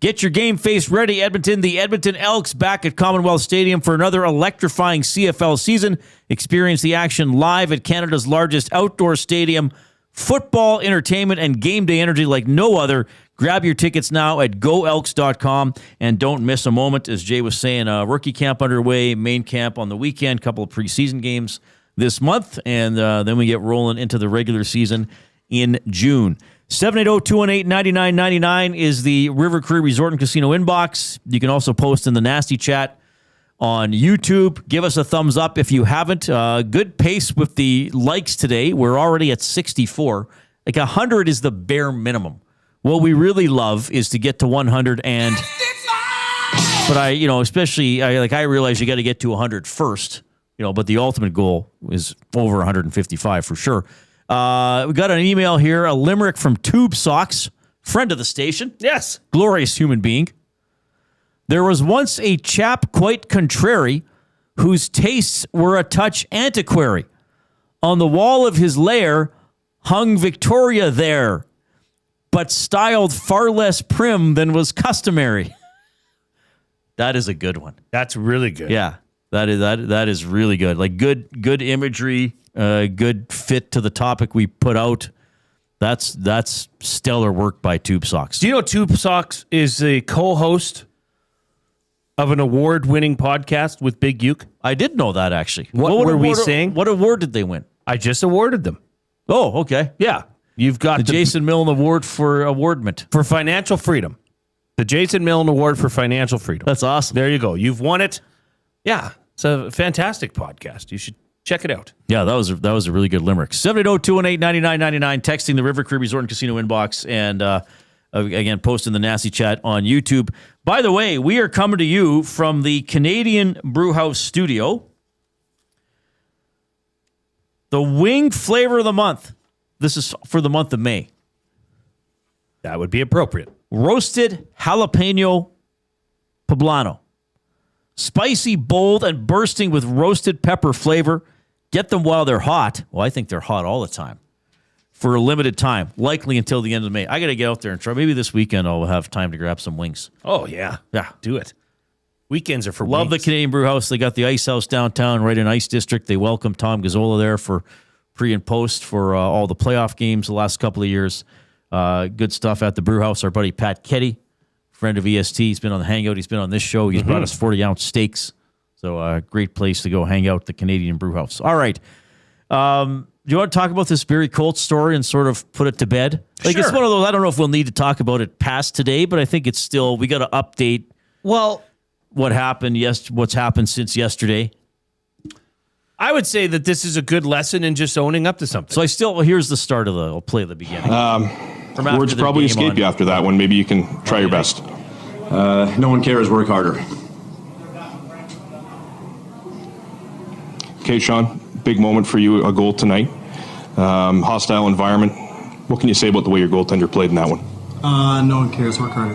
[SPEAKER 3] Get your game face ready, Edmonton. The Edmonton Elks back at Commonwealth Stadium for another electrifying CFL season. Experience the action live at Canada's largest outdoor stadium. Football, entertainment, and game day energy like no other. Grab your tickets now at goelks.com and don't miss a moment. As Jay was saying, rookie camp underway, main camp on the weekend, couple of preseason games this month, and then we get rolling into the regular season in June. 780-218-9999 is the River Cree Resort and Casino inbox. You can also post in the Nasty Chat on YouTube. Give us a thumbs up if you haven't. Good pace with the likes today. We're already at 64. Like 100 is the bare minimum. What we really love is to get to 100 and... But I realize you got to get to 100 first, but the ultimate goal is over 155 for sure. We got an email here, a limerick from Tube Socks, friend of the station.
[SPEAKER 2] Yes.
[SPEAKER 3] Glorious human being. There was once a chap quite contrary whose tastes were a touch antiquary. On the wall of his lair hung Victoria there, but styled far less prim than was customary. That is a good one.
[SPEAKER 2] That's really good.
[SPEAKER 3] Yeah, that is really good. Like good imagery, good fit to the topic we put out. That's stellar work by Tube Socks.
[SPEAKER 2] Do you know Tube Socks is a co-host of an award-winning podcast with Big Uke?
[SPEAKER 3] I did know that, actually.
[SPEAKER 2] What were we saying?
[SPEAKER 3] What award did they win?
[SPEAKER 2] I just awarded them.
[SPEAKER 3] Oh, okay.
[SPEAKER 2] Yeah. You've got
[SPEAKER 3] the Jason Milne Award for awardment.
[SPEAKER 2] For financial freedom. The Jason Milne Award for financial freedom.
[SPEAKER 3] That's awesome.
[SPEAKER 2] There you go. You've won it. Yeah. It's a fantastic podcast. You should check it out.
[SPEAKER 3] Yeah, that was a really good limerick. 780-218-9999. Texting the River Cree Resort and Casino inbox. And again, posting the nasty chat on YouTube. By the way, we are coming to you from the Canadian Brewhouse studio. The wing flavor of the month. This is for the month of May.
[SPEAKER 2] That would be appropriate.
[SPEAKER 3] Roasted jalapeno poblano. Spicy, bold, and bursting with roasted pepper flavor. Get them while they're hot. Well, I think they're hot all the time. For a limited time, likely until the end of May. I got to get out there and try. Maybe this weekend I'll have time to grab some wings.
[SPEAKER 2] Oh, yeah.
[SPEAKER 3] Yeah.
[SPEAKER 2] Do it. Weekends are for
[SPEAKER 3] Love
[SPEAKER 2] wings.
[SPEAKER 3] the Canadian Brew House. They got the Ice House downtown, right in Ice District. They welcome Tom Gazzola there for pre and post for all the playoff games the last couple of years. Good stuff at the Brew House. Our buddy Pat Ketty, friend of EST. He's been on the Hangout. He's been on this show. He's brought us 40-ounce steaks. So great place to go hang out at the Canadian Brew House. All right. Do you want to talk about this Barrie Colts story and sort of put it to bed? Like, It's one of those, I don't know if we'll need to talk about it past today, but I think it's still, we got to update what happened, what's happened since yesterday.
[SPEAKER 2] I would say that this is a good lesson in just owning up to something.
[SPEAKER 3] So here's the start of I'll play the beginning.
[SPEAKER 14] Words probably escape you after that one. Maybe you can try your best. No one cares, work harder. Okay, Shawn, big moment for you, a goal tonight. Hostile environment. What can you say about the way your goaltender played in that one?
[SPEAKER 15] No one cares, work harder.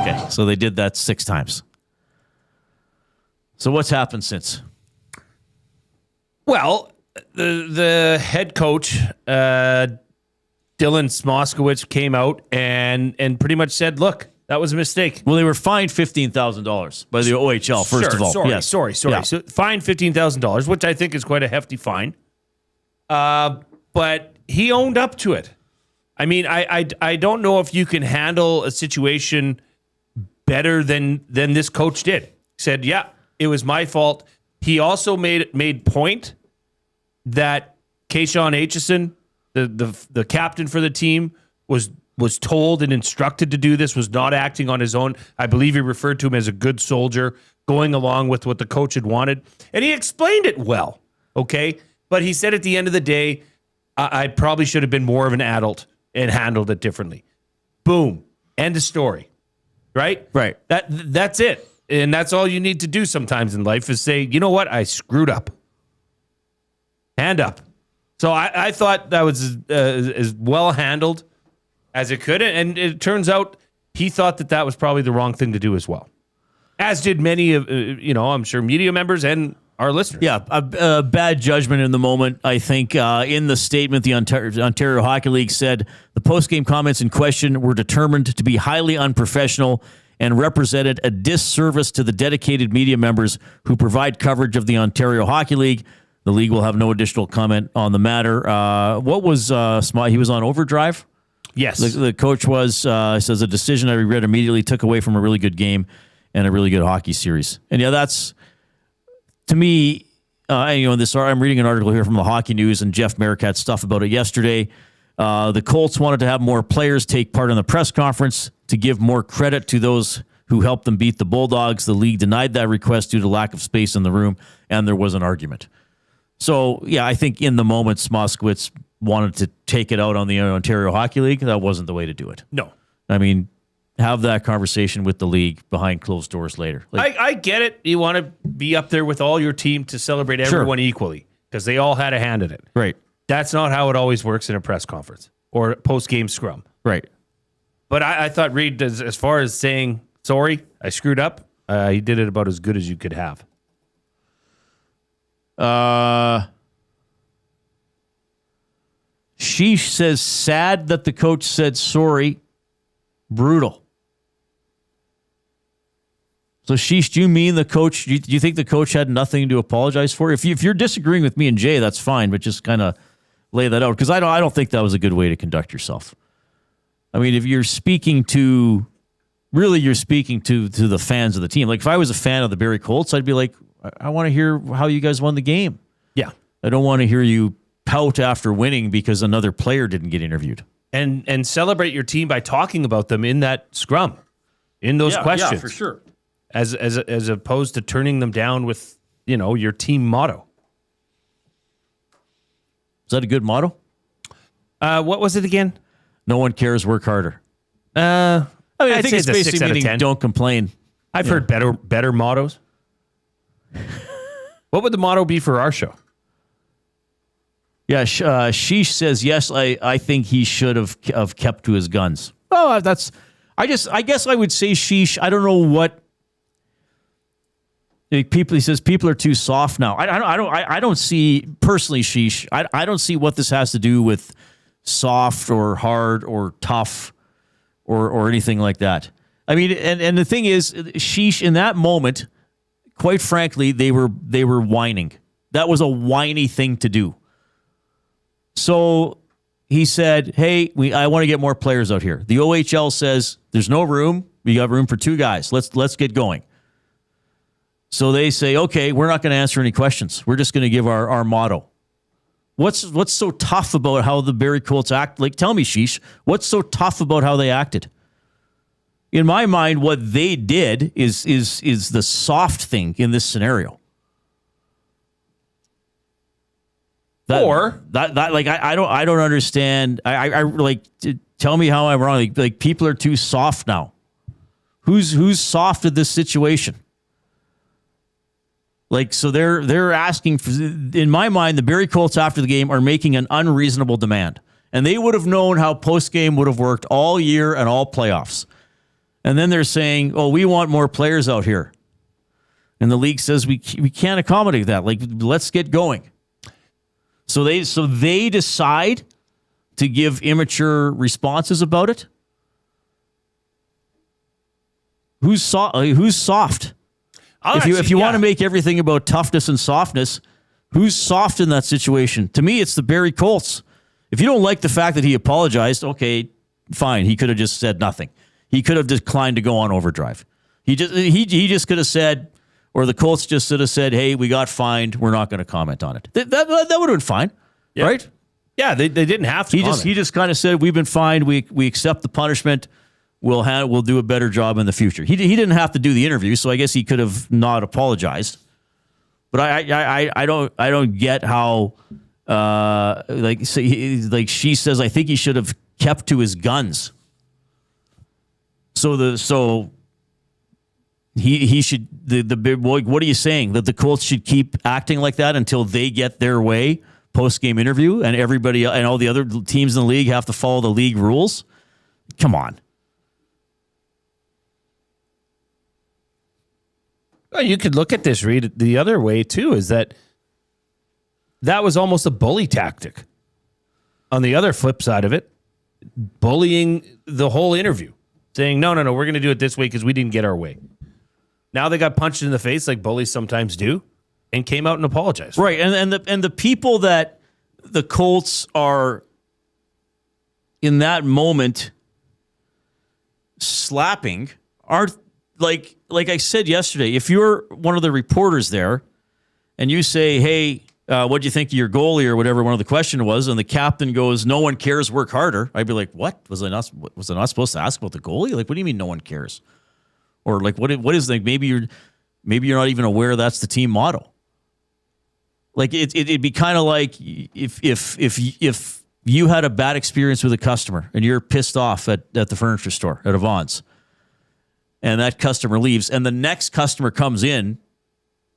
[SPEAKER 3] Okay, so they did that 6 times. So what's happened since?
[SPEAKER 2] Well, the head coach, Dylan Smoskowitz, came out and pretty much said, look, that was a mistake.
[SPEAKER 3] Well, they were fined $15,000 by the OHL, first of all.
[SPEAKER 2] Sorry.
[SPEAKER 3] Yeah.
[SPEAKER 2] So fined $15,000, which I think is quite a hefty fine. But he owned up to it. I mean, I don't know if you can handle a situation better than this coach did. He said, yeah, it was my fault. He also made point that Keyshawn Aitchison, the captain for the team, was told and instructed to do this, was not acting on his own. I believe he referred to him as a good soldier, going along with what the coach had wanted. And he explained it well, okay? But he said at the end of the day, I probably should have been more of an adult and handled it differently. Boom. End of story. Right?
[SPEAKER 3] Right.
[SPEAKER 2] That's it. And that's all you need to do sometimes in life is say, you know what? I screwed up. Hand up. So I thought that was as well handled as it could. And it turns out he thought that was probably the wrong thing to do as well. As did many of, I'm sure media members and our listeners.
[SPEAKER 3] Yeah, a bad judgment in the moment. I think in the statement, the Ontario Hockey League said the post-game comments in question were determined to be highly unprofessional and represented a disservice to the dedicated media members who provide coverage of the Ontario Hockey League. The league will have no additional comment on the matter. What was he was on overdrive?
[SPEAKER 2] Yes.
[SPEAKER 3] The coach says a decision I regret immediately, took away from a really good game and a really good hockey series. And yeah, that's, to me, I'm reading an article here from the Hockey News, and Jeff Merrick had stuff about it yesterday. The Colts wanted to have more players take part in the press conference to give more credit to those who helped them beat the Bulldogs. The league denied that request due to lack of space in the room, and there was an argument. So, yeah, I think in the moment, Smoskowitz wanted to take it out on the Ontario Hockey League. That wasn't the way to do it.
[SPEAKER 2] No.
[SPEAKER 3] I mean, have that conversation with the league behind closed doors later.
[SPEAKER 2] I get it. You want to be up there with all your team to celebrate everyone equally because they all had a hand in it.
[SPEAKER 3] Right.
[SPEAKER 2] That's not how it always works in a press conference or post-game scrum.
[SPEAKER 3] Right.
[SPEAKER 2] But I thought Reid, as far as saying, sorry, I screwed up, he did it about as good as you could have.
[SPEAKER 3] She says, sad that the coach said sorry. Brutal. So, Sheesh, do you mean the coach? Do you think the coach had nothing to apologize for? If you're disagreeing with me and Jay, that's fine, but just kind of lay that out, because I don't think that was a good way to conduct yourself. I mean, if you're speaking to the fans of the team. Like, if I was a fan of the Barrie Colts, I'd be like, I want to hear how you guys won the game.
[SPEAKER 2] Yeah.
[SPEAKER 3] I don't want to hear you pout after winning because another player didn't get interviewed.
[SPEAKER 2] And celebrate your team by talking about them in that scrum, in those questions.
[SPEAKER 3] Yeah, for sure.
[SPEAKER 2] As opposed to turning them down with, your team motto.
[SPEAKER 3] Is that a good motto?
[SPEAKER 2] What was it again?
[SPEAKER 3] No one cares, work harder.
[SPEAKER 2] I
[SPEAKER 3] think it's basically meaning don't complain.
[SPEAKER 2] I've heard better mottos. What would the motto be for our show?
[SPEAKER 3] Yeah, Sheesh says, yes, I think he should have kept to his guns. Oh, I guess I would say Sheesh. I don't know what he says people are too soft now. I don't see, personally, Sheesh, I don't see what this has to do with soft or hard or tough or anything like that. I mean, and the thing is, Sheesh, in that moment, quite frankly, they were whining. That was a whiny thing to do. So he said, hey, I want to get more players out here. The OHL says there's no room. We got room for 2 guys. Let's get going. So they say, okay, we're not going to answer any questions. We're just going to give our motto. What's so tough about how the Barrie Colts act? Like, tell me, Sheesh, what's so tough about how they acted? In my mind, what they did is the soft thing in this scenario. I don't understand. I like, tell me how I'm wrong. Like people are too soft now. Who's soft in this situation? Like, so they're asking for, in my mind, the Barrie Colts after the game are making an unreasonable demand. And they would have known how post-game would have worked all year and all playoffs. And then they're saying, oh, we want more players out here. And the league says we can't accommodate that. Like, let's get going. So they decide to give immature responses about it. Who's soft? If you want to make everything about toughness and softness, who's soft in that situation? To me, it's the Barrie Colts. If you don't like the fact that he apologized, okay, fine. He could have just said nothing. He could have declined to go on overdrive. He just could have said, or the Colts just should have said, hey, we got fined. We're not going to comment on it. That would have been fine, right?
[SPEAKER 2] Yeah, they didn't have to comment.
[SPEAKER 3] He just kind of said, we've been fined. We accept the punishment. We'll do a better job in the future. He didn't have to do the interview, so I guess he could have not apologized. But I don't get how she says, I think he should have kept to his guns. So he should what are you saying, that the Colts should keep acting like that until they get their way post-game interview and everybody and all the other teams in the league have to follow the league rules? Come on.
[SPEAKER 2] Well, you could look at this, Reid, the other way too, is that was almost a bully tactic. On the other flip side of it, bullying the whole interview, saying, no, we're going to do it this way because we didn't get our way. Now they got punched in the face like bullies sometimes do and came out and apologized.
[SPEAKER 3] Right, and the people that the Colts are in that moment slapping are like I said yesterday, if you're one of the reporters there and you say, hey, what do you think of your goalie or whatever one of the question was, and the captain goes, no one cares, work harder, I'd be like, what? Was I not supposed to ask about the goalie? Like, what do you mean no one cares? Or like, what is like, maybe you're not even aware that's the team motto. Like it'd be kind of like if you had a bad experience with a customer and you're pissed off at the furniture store at Avance, and that customer leaves, and the next customer comes in,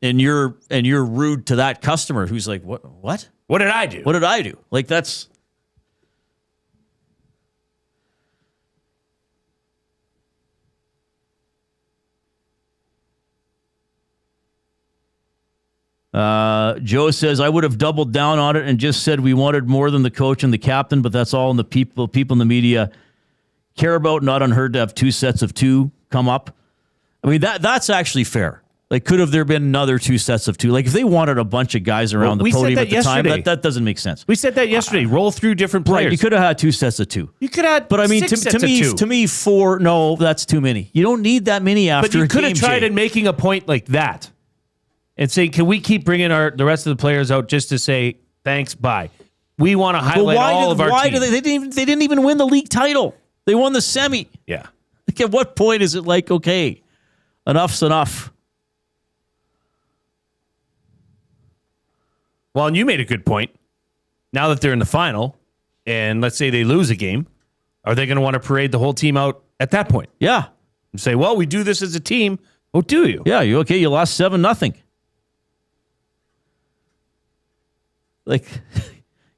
[SPEAKER 3] and you're rude to that customer who's like, what?
[SPEAKER 2] What did I do?
[SPEAKER 3] What did I do? Like, that's. Joe says, I would have doubled down on it and just said we wanted more than the coach and the captain, but that's all in the people in the media care about. Not unheard to have 2 sets of 2 come up. I mean, that's actually fair. Like, could have there been another 2 sets of 2? Like, if they wanted a bunch of guys around the podium at the time, that doesn't make sense.
[SPEAKER 2] We said that yesterday. Roll through different players.
[SPEAKER 3] Right, you could have had 2 sets of 2.
[SPEAKER 2] You could have,
[SPEAKER 3] but I mean,
[SPEAKER 2] 6 sets of 2.
[SPEAKER 3] To me, 4. No, that's too many. You don't need that many after.
[SPEAKER 2] But you
[SPEAKER 3] a
[SPEAKER 2] could have
[SPEAKER 3] game,
[SPEAKER 2] tried
[SPEAKER 3] Jay.
[SPEAKER 2] in making a point like that, and saying, "Can we keep bringing the rest of the players out just to say thanks, bye? We want to highlight all of our
[SPEAKER 3] Why
[SPEAKER 2] team."
[SPEAKER 3] do they didn't even win the league title? They won the semi.
[SPEAKER 2] Yeah.
[SPEAKER 3] Like, at what point is it like, okay, enough's enough?
[SPEAKER 2] Well, and you made a good point. Now that they're in the final, and let's say they lose a game, are they going to want to parade the whole team out at that point?
[SPEAKER 3] Yeah.
[SPEAKER 2] And say, well, we do this as a team. Oh, do you?
[SPEAKER 3] Yeah, you okay? You lost 7-0. Like,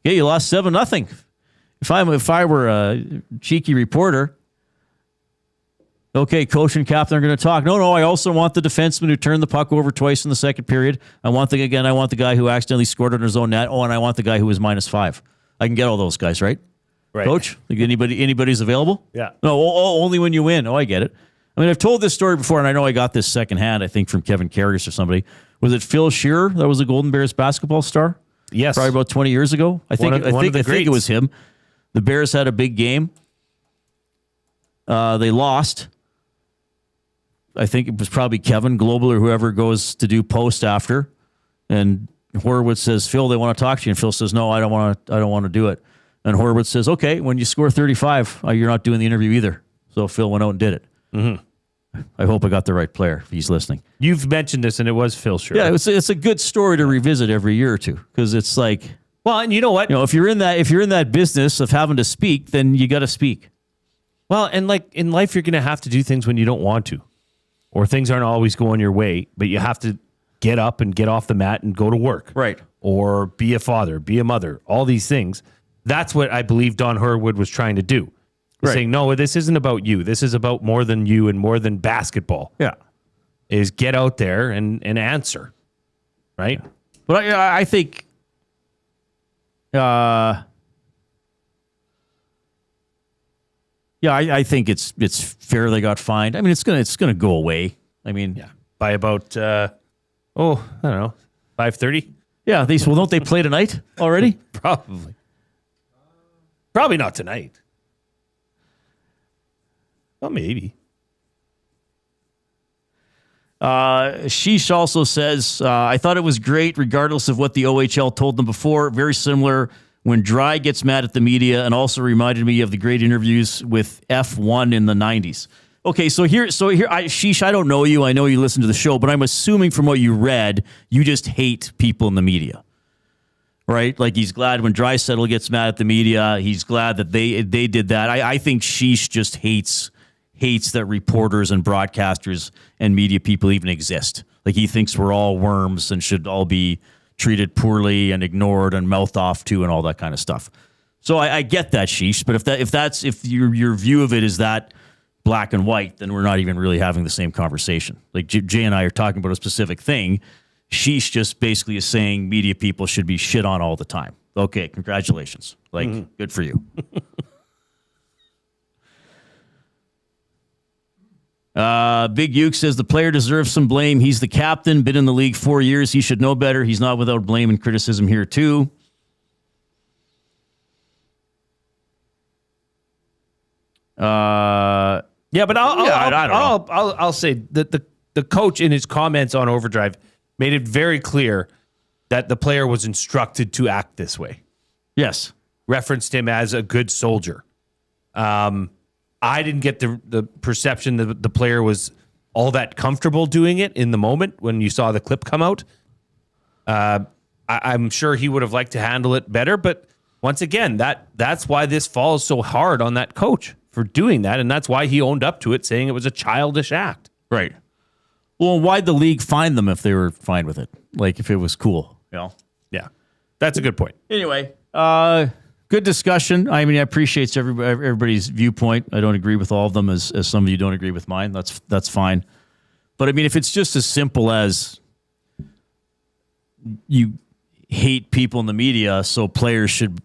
[SPEAKER 3] yeah, you lost 7-0. If I were a cheeky reporter, okay, coach and captain are going to talk. No, I also want the defenseman who turned the puck over twice in the second period. I want the guy who accidentally scored on his own net. Oh, and I want the guy who was -5. I can get all those guys, right?
[SPEAKER 2] Right.
[SPEAKER 3] Coach, like anybody's available?
[SPEAKER 2] Yeah.
[SPEAKER 3] No, only when you win. Oh, I get it. I mean, I've told this story before, and I know I got this secondhand, I think, from Kevin Karras or somebody. Was it Phil Shearer that was a Golden Bears basketball star?
[SPEAKER 2] Yes.
[SPEAKER 3] Probably about 20 years ago. I think it was him. The Bears had a big game. They lost. I think it was probably Kevin Global or whoever goes to do post after. And Horowitz says, Phil, they want to talk to you. And Phil says, no, I don't want to do it. And Horowitz says, okay, when you score 35, you're not doing the interview either. So Phil went out and did it. Mm-hmm. I hope I got the right player if he's listening.
[SPEAKER 2] You've mentioned this, and it was Phil Shearer.
[SPEAKER 3] Yeah, it's a good story to revisit every year or two, because it's like,
[SPEAKER 2] well, and you know what?
[SPEAKER 3] If you're in that business of having to speak, then you got to speak.
[SPEAKER 2] Well, and like in life, you're going to have to do things when you don't want to, or things aren't always going your way, but you have to get up and get off the mat and go to work.
[SPEAKER 3] Right.
[SPEAKER 2] Or be a father, be a mother, all these things. That's what I believe Don Herwood was trying to do. Right. Saying, no, this isn't about you. This is about more than you and more than basketball.
[SPEAKER 3] Yeah.
[SPEAKER 2] Is get out there and answer. Right?
[SPEAKER 3] Yeah. But I think I think it's fair they got fined. I mean, it's gonna go away. I mean,
[SPEAKER 2] yeah, by about I don't know, 5:30.
[SPEAKER 3] Yeah, don't they play tonight already?
[SPEAKER 2] Probably not tonight. Well, maybe.
[SPEAKER 3] Sheesh also says, I thought it was great regardless of what the OHL told them before. Very similar when Dry gets mad at the media, and also reminded me of the great interviews with F1 in the 90s. Okay, so here, Sheesh, I don't know you. I know you listen to the show, but I'm assuming from what you read, you just hate people in the media. Right? Like, he's glad when Draisaitl gets mad at the media. He's glad that they did that. I think Sheesh just hates that reporters and broadcasters and media people even exist. Like, he thinks we're all worms and should all be treated poorly and ignored and mouthed off to and all that kind of stuff. So I get that, Sheesh, but if your view of it is that black and white, then we're not even really having the same conversation. Like, Jay and I are talking about a specific thing. Sheesh just basically is saying media people should be shit on all the time. Okay, congratulations. Like, good for you. Big Uke says the player deserves some blame. He's the captain, been in the league 4 years. He should know better. He's not without blame and criticism here too.
[SPEAKER 2] Yeah, but I'll say that the coach in his comments on Overdrive made it very clear that the player was instructed to act this way.
[SPEAKER 3] Yes.
[SPEAKER 2] Referenced him as a good soldier. I didn't get the perception that the player was all that comfortable doing it in the moment when you saw the clip come out. I'm sure he would have liked to handle it better, but once again, that's why this falls so hard on that coach for doing that, and that's why he owned up to it, saying it was a childish act.
[SPEAKER 3] Right. Well, why'd the league fine them if they were fine with it? Like, if it was cool, you know?
[SPEAKER 2] Yeah, that's a good point.
[SPEAKER 3] Anyway, good discussion. I mean, I appreciate everybody's viewpoint. I don't agree with all of them, as some of you don't agree with mine. That's fine. But I mean, if it's just as simple as you hate people in the media, so players should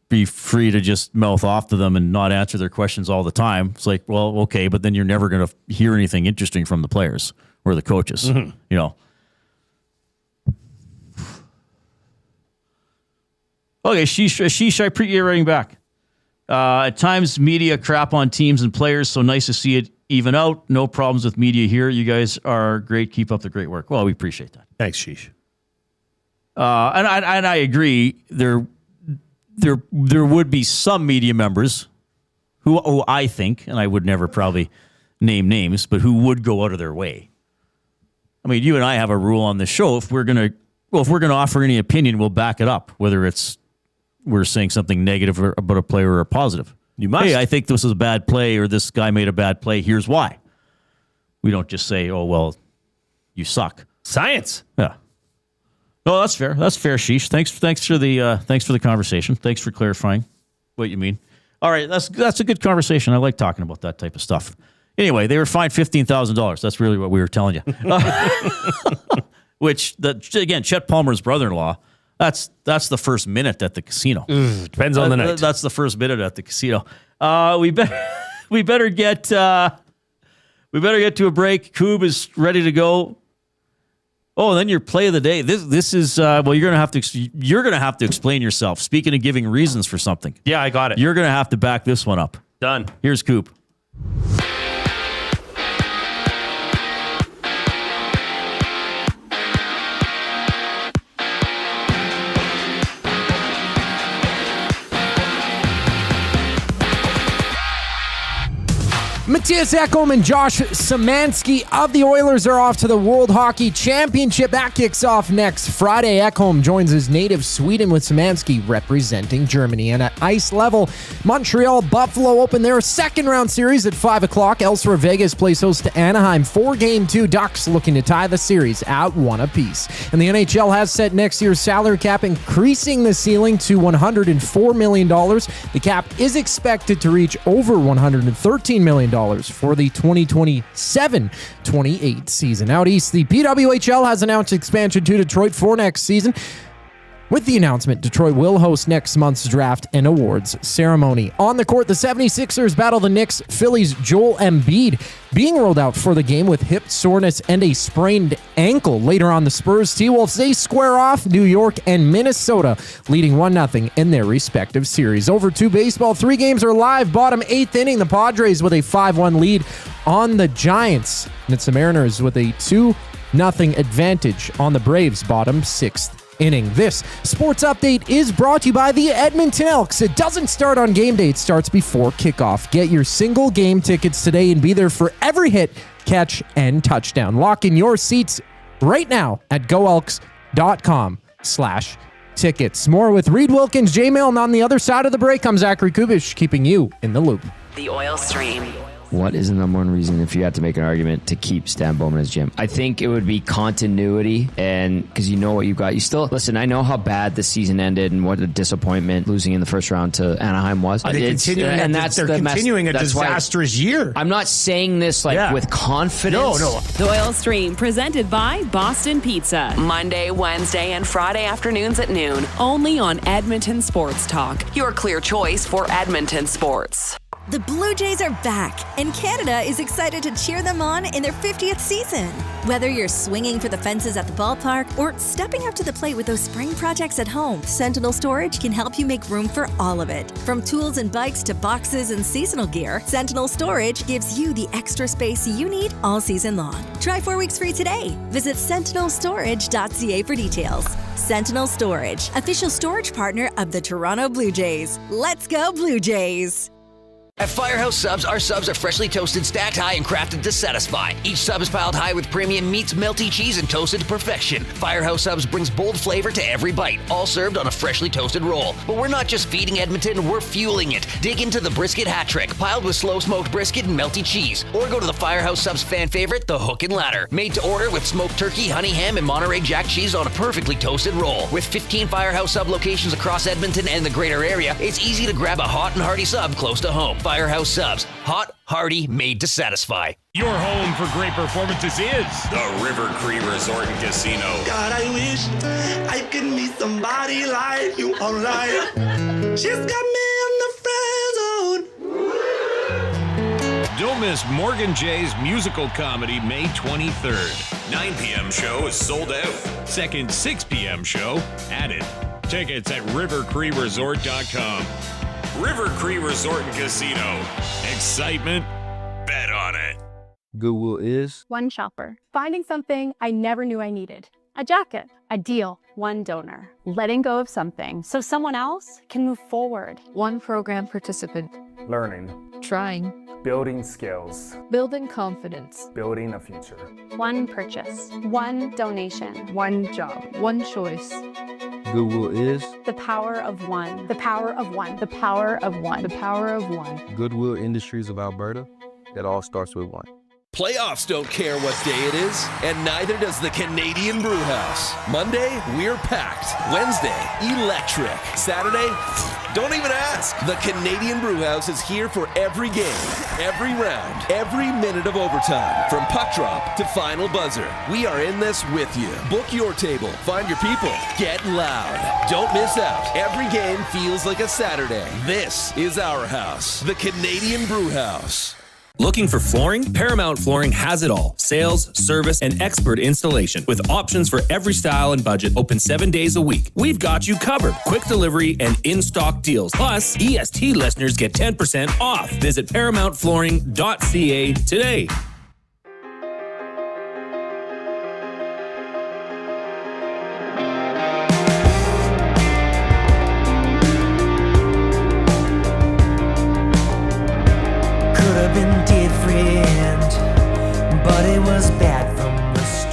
[SPEAKER 3] be free to just mouth off to them and not answer their questions all the time. It's like, well, okay, but then you're never going to hear anything interesting from the players or the coaches, you know. Okay, Sheesh, I appreciate you writing back. At times, media crap on teams and players, so nice to see it even out. No problems with media here. You guys are great. Keep up the great work. Well, we appreciate that.
[SPEAKER 2] Thanks, Sheesh.
[SPEAKER 3] And I agree. There would be some media members who I think, and I would never probably name names, but who would go out of their way. I mean, you and I have a rule on this show. If we're gonna offer any opinion, we'll back it up, whether it's we're saying something negative about a player or a positive.
[SPEAKER 2] You must.
[SPEAKER 3] Hey, I think this is a bad play, or this guy made a bad play. Here's why. We don't just say, "Oh well, you suck."
[SPEAKER 2] Science.
[SPEAKER 3] Yeah. No, that's fair. That's fair, Sheesh. Thanks for the conversation. Thanks for clarifying what you mean. All right, that's a good conversation. I like talking about that type of stuff. Anyway, they were fined $15,000. That's really what we were telling you. Which, again, Chet Palmer's brother-in-law. That's the first minute at the casino.
[SPEAKER 2] Depends on the night.
[SPEAKER 3] That's the first minute at the casino. We better get to a break. Coob is ready to go. Oh, and then your play of the day. This is you're gonna have to explain yourself. Speaking of giving reasons for something.
[SPEAKER 2] Yeah, I got it.
[SPEAKER 3] You're gonna have to back this one up.
[SPEAKER 2] Done.
[SPEAKER 3] Here's Coop.
[SPEAKER 5] Mattias Ekholm and Josh Szymanski of the Oilers are off to the World Hockey Championship. That kicks off next Friday. Ekholm joins his native Sweden with Szymanski representing Germany. And at ice level, Montreal Buffalo open their second-round series at 5 o'clock. Elsewhere, Vegas plays host to Anaheim. 4-game 2 Ducks looking to tie the series at 1 apiece. And the NHL has set next year's salary cap, increasing the ceiling to $104 million. The cap is expected to reach over $113 million for the 2027-28 season. Out east, the PWHL has announced expansion to Detroit for next season. With the announcement, Detroit will host next month's draft and awards ceremony. On the court, the 76ers battle the Knicks. Phillies' Joel Embiid being rolled out for the game with hip soreness and a sprained ankle. Later on, the Spurs T-Wolves, they square off New York and Minnesota, leading 1-0 in their respective series. Over to baseball, 3 games are live. Bottom 8th inning, the Padres with a 5-1 lead on the Giants. And it's the Mariners with a 2-0 advantage on the Braves, bottom 6th inning. This sports update is brought to you by the Edmonton Elks. It doesn't start on game day, it starts before kickoff. Get your single game tickets today and be there for every hit, catch, and touchdown. Lock in your seats right now at goelks.com/tickets. More with Reid Wilkins, J Milne. On the other side of the break comes Zachary Kubish, keeping you in the loop.
[SPEAKER 6] The Oil Stream.
[SPEAKER 16] What is the number one reason, if you had to make an argument, to keep Stan Bowman as GM? I think it would be continuity, and because you know what you got. You still, listen, I know how bad the season ended and what a disappointment losing in the first round to Anaheim was.
[SPEAKER 7] They're continuing a disastrous year.
[SPEAKER 16] I'm not saying this with confidence.
[SPEAKER 7] No.
[SPEAKER 6] The Oil Stream, presented by Boston Pizza. Monday, Wednesday, and Friday afternoons at noon. Only on Edmonton Sports Talk. Your clear choice for Edmonton sports.
[SPEAKER 17] The Blue Jays are back, and Canada is excited to cheer them on in their 50th season. Whether you're swinging for the fences at the ballpark or stepping up to the plate with those spring projects at home, Sentinel Storage can help you make room for all of it. From tools and bikes to boxes and seasonal gear, Sentinel Storage gives you the extra space you need all season long. Try 4 weeks free today. Visit sentinelstorage.ca for details. Sentinel Storage, official storage partner of the Toronto Blue Jays. Let's go Blue Jays!
[SPEAKER 18] At Firehouse Subs, our subs are freshly toasted, stacked high, and crafted to satisfy. Each sub is piled high with premium meats, melty cheese, and toasted to perfection. Firehouse Subs brings bold flavor to every bite, all served on a freshly toasted roll. But we're not just feeding Edmonton, we're fueling it. Dig into the brisket hat trick, piled with slow-smoked brisket and melty cheese. Or go to the Firehouse Subs fan favorite, the Hook and Ladder. Made to order with smoked turkey, honey ham, and Monterey Jack cheese on a perfectly toasted roll. With 15 Firehouse Sub locations across Edmonton and the greater area, it's easy to grab a hot and hearty sub close to home. Firehouse Subs. Hot, hearty, made to satisfy.
[SPEAKER 9] Your home for great performances is the River Cree Resort and Casino.
[SPEAKER 10] God, I wish I could meet somebody like you online. She's got me in the friend zone.
[SPEAKER 9] Don't miss Morgan Jay's musical comedy May 23rd. 9 p.m. show is sold out. Second 6 p.m. show added. Tickets at rivercreeresort.com. River Cree Resort and Casino. Excitement? Bet on it.
[SPEAKER 19] Goodwill is
[SPEAKER 20] one shopper, finding something I never knew I needed. A jacket, a deal, one donor, letting go of something so someone else can move forward.
[SPEAKER 21] One program participant,
[SPEAKER 22] learning,
[SPEAKER 21] trying,
[SPEAKER 22] building skills,
[SPEAKER 21] building confidence,
[SPEAKER 22] building a future.
[SPEAKER 20] One purchase, one donation,
[SPEAKER 21] one job, one choice.
[SPEAKER 19] Goodwill is
[SPEAKER 20] the power of one, the power of one, the power of one, the power of one.
[SPEAKER 19] Goodwill Industries of Alberta. It all starts with one.
[SPEAKER 12] Playoffs don't care what day it is, and neither does the Canadian Brewhouse. Monday, we're packed. Wednesday, electric. Saturday, don't even ask. The Canadian Brewhouse is here for every game, every round, every minute of overtime, from puck drop to final buzzer. We are in this with you. Book your table, find your people, get loud. Don't miss out. Every game feels like a Saturday. This is our house, the Canadian Brewhouse.
[SPEAKER 23] Looking for flooring? Paramount Flooring has it all. Sales, service, and expert installation. With options for every style and budget, open 7 days a week. We've got you covered. Quick delivery and in-stock deals. Plus, EST listeners get 10% off. Visit ParamountFlooring.ca today.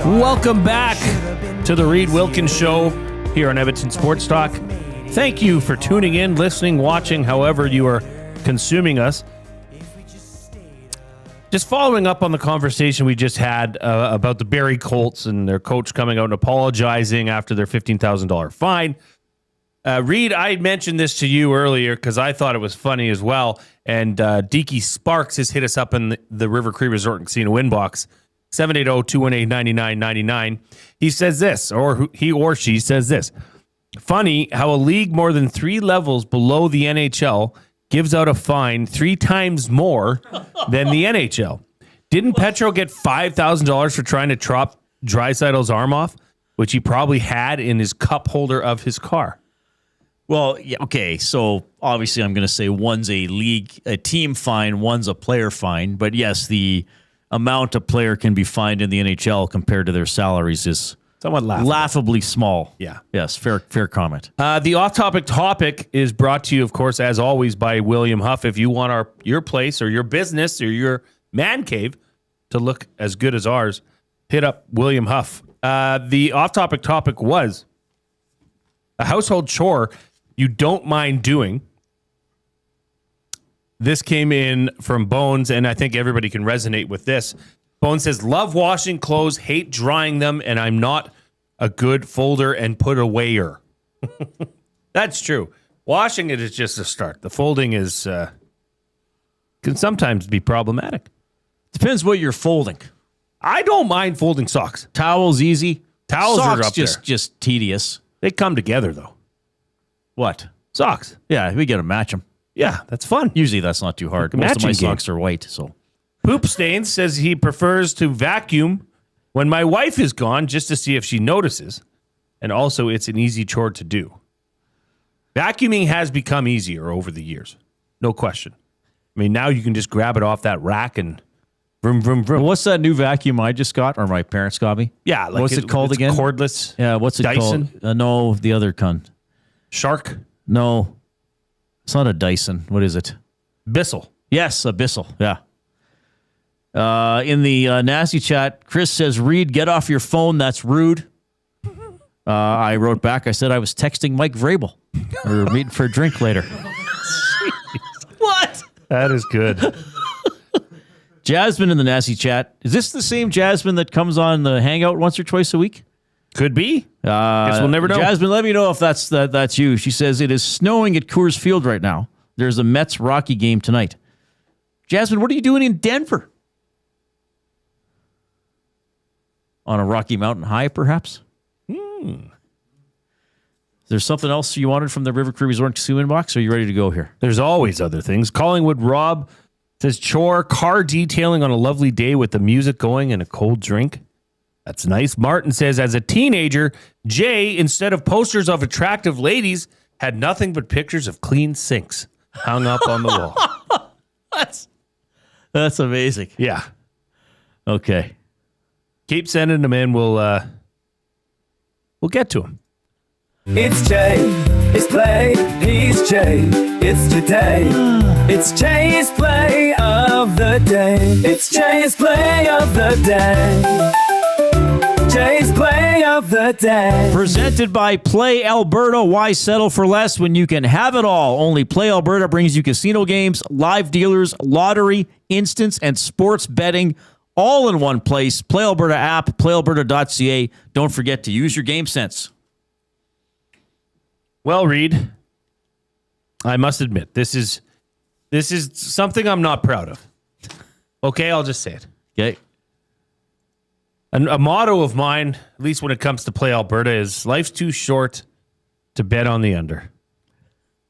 [SPEAKER 2] Welcome back to the Reid Wilkins Show here on Edmonton Sports Talk. Thank you for tuning in, listening, watching, however you are consuming us. Just following up on the conversation we just had about the Barrie Colts and their coach coming out and apologizing after their $15,000 fine. Reid, I mentioned this to you earlier because I thought it was funny as well. And Deaky Sparks has hit us up in the River Cree Resort and Casino inbox. 780-218-9999. He says this, or he or she says this. Funny how a league more than 3 levels below the NHL gives out a fine 3 times more than the NHL. Didn't Petro get $5,000 for trying to chop Draisaitl's arm off, which he probably had in his cup holder of his car?
[SPEAKER 3] Well, yeah, okay, so obviously I'm going to say one's a team fine, one's a player fine, but yes, the amount a player can be fined in the NHL compared to their salaries is
[SPEAKER 2] somewhat
[SPEAKER 3] laughably small.
[SPEAKER 2] Yeah.
[SPEAKER 3] Yes, fair comment.
[SPEAKER 2] The off-topic topic is brought to you, of course, as always, by William Huff. If you want your place or your business or your man cave to look as good as ours, hit up William Huff. The off-topic topic was a household chore you don't mind doing. This came in from Bones, and I think everybody can resonate with this. Bones says, love washing clothes, hate drying them, and I'm not a good folder and put awayer. That's true. Washing it is just a start. The folding is can sometimes be problematic.
[SPEAKER 3] Depends what you're folding.
[SPEAKER 2] I don't mind folding socks.
[SPEAKER 3] Towels easy.
[SPEAKER 2] Towels
[SPEAKER 3] socks
[SPEAKER 2] are up there.
[SPEAKER 3] Just tedious.
[SPEAKER 2] They come together, though.
[SPEAKER 3] What?
[SPEAKER 2] Socks.
[SPEAKER 3] Yeah, we got to match them.
[SPEAKER 2] Yeah, that's fun.
[SPEAKER 3] Usually that's not too hard. Most of my socks are white, so.
[SPEAKER 2] Poop Stains says he prefers to vacuum when my wife is gone just to see if she notices. And also, it's an easy chore to do. Vacuuming has become easier over the years. No question. I mean, now you can just grab it off that rack and vroom, vroom, vroom.
[SPEAKER 3] What's that new vacuum I just got, or my parents got me?
[SPEAKER 2] Yeah.
[SPEAKER 3] What's it called again?
[SPEAKER 2] Cordless.
[SPEAKER 3] Yeah, what's it
[SPEAKER 2] Dyson?
[SPEAKER 3] called? No, the other cunt.
[SPEAKER 2] Shark?
[SPEAKER 3] No. It's not a Dyson. What is it?
[SPEAKER 2] Bissell.
[SPEAKER 3] Yes, a Bissell. Yeah. In the nasty chat, Chris says, Reid, get off your phone. That's rude. I wrote back. I said I was texting Mike Vrabel. We're meeting for a drink later.
[SPEAKER 2] What? That is good.
[SPEAKER 3] Jasmine in the nasty chat. Is this the same Jasmine that comes on the Hangout once or twice a week?
[SPEAKER 2] Could be. Guess we'll never know.
[SPEAKER 3] Jasmine, let me know if that's you. She says, it is snowing at Coors Field right now. There's a Mets-Rocky game tonight. Jasmine, what are you doing in Denver? On a Rocky Mountain high, perhaps? Is there something else you wanted from the River Cree Resort Casino inbox, or are you ready to go here?
[SPEAKER 2] There's always other things. Collingwood Rob says, chore, car detailing on a lovely day with the music going and a cold drink. That's nice. Martin says, as a teenager, Jay, instead of posters of attractive ladies, had nothing but pictures of clean sinks hung up on the wall.
[SPEAKER 3] That's amazing.
[SPEAKER 2] Yeah.
[SPEAKER 3] Okay.
[SPEAKER 2] Keep sending them in. We'll get to them.
[SPEAKER 1] It's Jay, it's play, he's Jay, it's today. It's Jay's play of the day. It's Jay's play of the day. Jay's play of the day.
[SPEAKER 3] Presented by Play Alberta. Why settle for less when you can have it all? Only Play Alberta brings you casino games, live dealers, lottery, instants, and sports betting all in one place. Play Alberta app, playalberta.ca. Don't forget to use your game sense.
[SPEAKER 2] Well, Reid, I must admit, this is something I'm not proud of. Okay, I'll just say it.
[SPEAKER 3] Okay.
[SPEAKER 2] A motto of mine, at least when it comes to Play Alberta, is life's too short to bet on the under.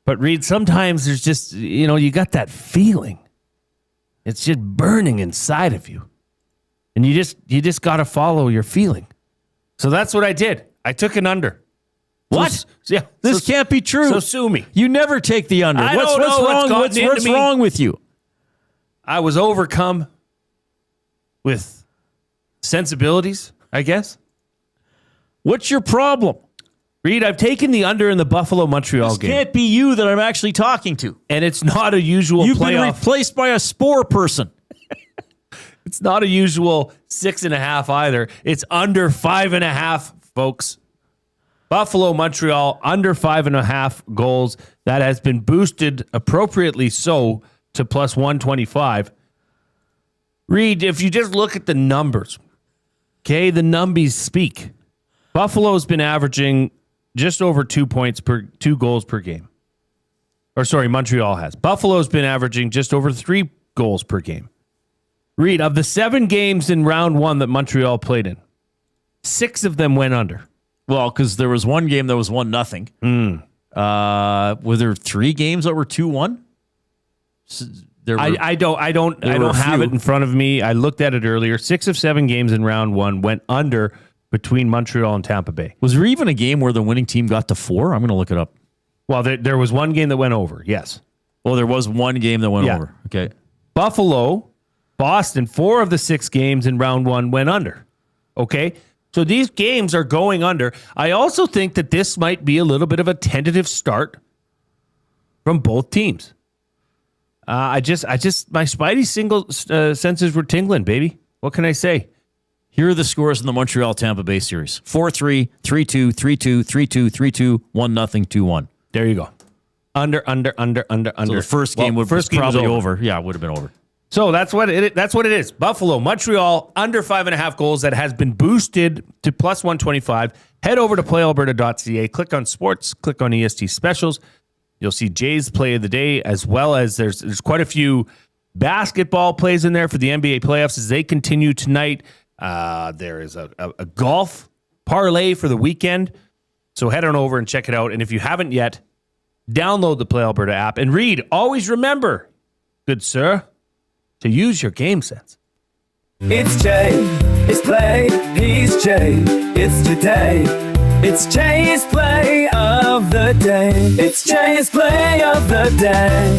[SPEAKER 2] But Reid, sometimes there's just, you got that feeling. It's just burning inside of you. And you just got to follow your feeling. So that's what I did. I took an under.
[SPEAKER 3] What?
[SPEAKER 2] Yeah.
[SPEAKER 3] This can't be true.
[SPEAKER 2] So sue me.
[SPEAKER 3] You never take the under. What's wrong with you?
[SPEAKER 2] I was overcome with sensibilities, I guess.
[SPEAKER 3] What's your problem?
[SPEAKER 2] Reid, I've taken the under in the Buffalo-Montreal game.
[SPEAKER 3] It can't be you that I'm actually talking to.
[SPEAKER 2] And it's not a usual
[SPEAKER 3] You've
[SPEAKER 2] playoff.
[SPEAKER 3] been replaced by a spore person.
[SPEAKER 2] It's not a usual 6.5 either. It's under 5.5, folks. Buffalo, Montreal, under 5.5 goals. That has been boosted appropriately so to plus 125. Reid, if you just look at the numbers, okay, the numbies speak. Buffalo's been averaging just over 2 goals per game. Or sorry, Montreal has. Buffalo's been averaging just over 3 goals per game. Reid, of the 7 games in round 1 that Montreal played in, 6 of them went under.
[SPEAKER 3] Well, because there was one game that was 1-0. Were there 3 games that were 2-1?
[SPEAKER 2] I don't have it in front of me. I looked at it earlier. 6 of 7 games in round 1 went under between Montreal and Tampa Bay.
[SPEAKER 3] Was there even a game where the winning team got to 4? I'm going to look it up.
[SPEAKER 2] Well, there was one game that went over. Yes.
[SPEAKER 3] Well, there was one game that went over. Okay.
[SPEAKER 2] Buffalo, Boston, 4 of the 6 games in round 1 went under. Okay. So these games are going under. I also think that this might be a little bit of a tentative start from both teams. My Spidey senses were tingling, baby. What can I say?
[SPEAKER 3] Here are the scores in the Montreal-Tampa Bay series. 4-3, 3-2, 3-2, 3-2, 3-2, 1-0, 2-1.
[SPEAKER 2] There you go. Under.
[SPEAKER 3] So the first game was probably over. Yeah, it would have been over.
[SPEAKER 2] So that's what it is. Buffalo, Montreal, under 5.5 goals. That has been boosted to plus 125. Head over to playalberta.ca. Click on sports. Click on EST specials. You'll see Jay's play of the day, as well as there's quite a few basketball plays in there for the NBA playoffs as they continue tonight. There is a golf parlay for the weekend. So head on over and check it out. And if you haven't yet, download the Play Alberta app. And Reid, always remember, good sir, to use your game sense.
[SPEAKER 1] It's Jay, it's play, he's Jay, it's today. It's Jay's play of the day. It's Jay's play of the day.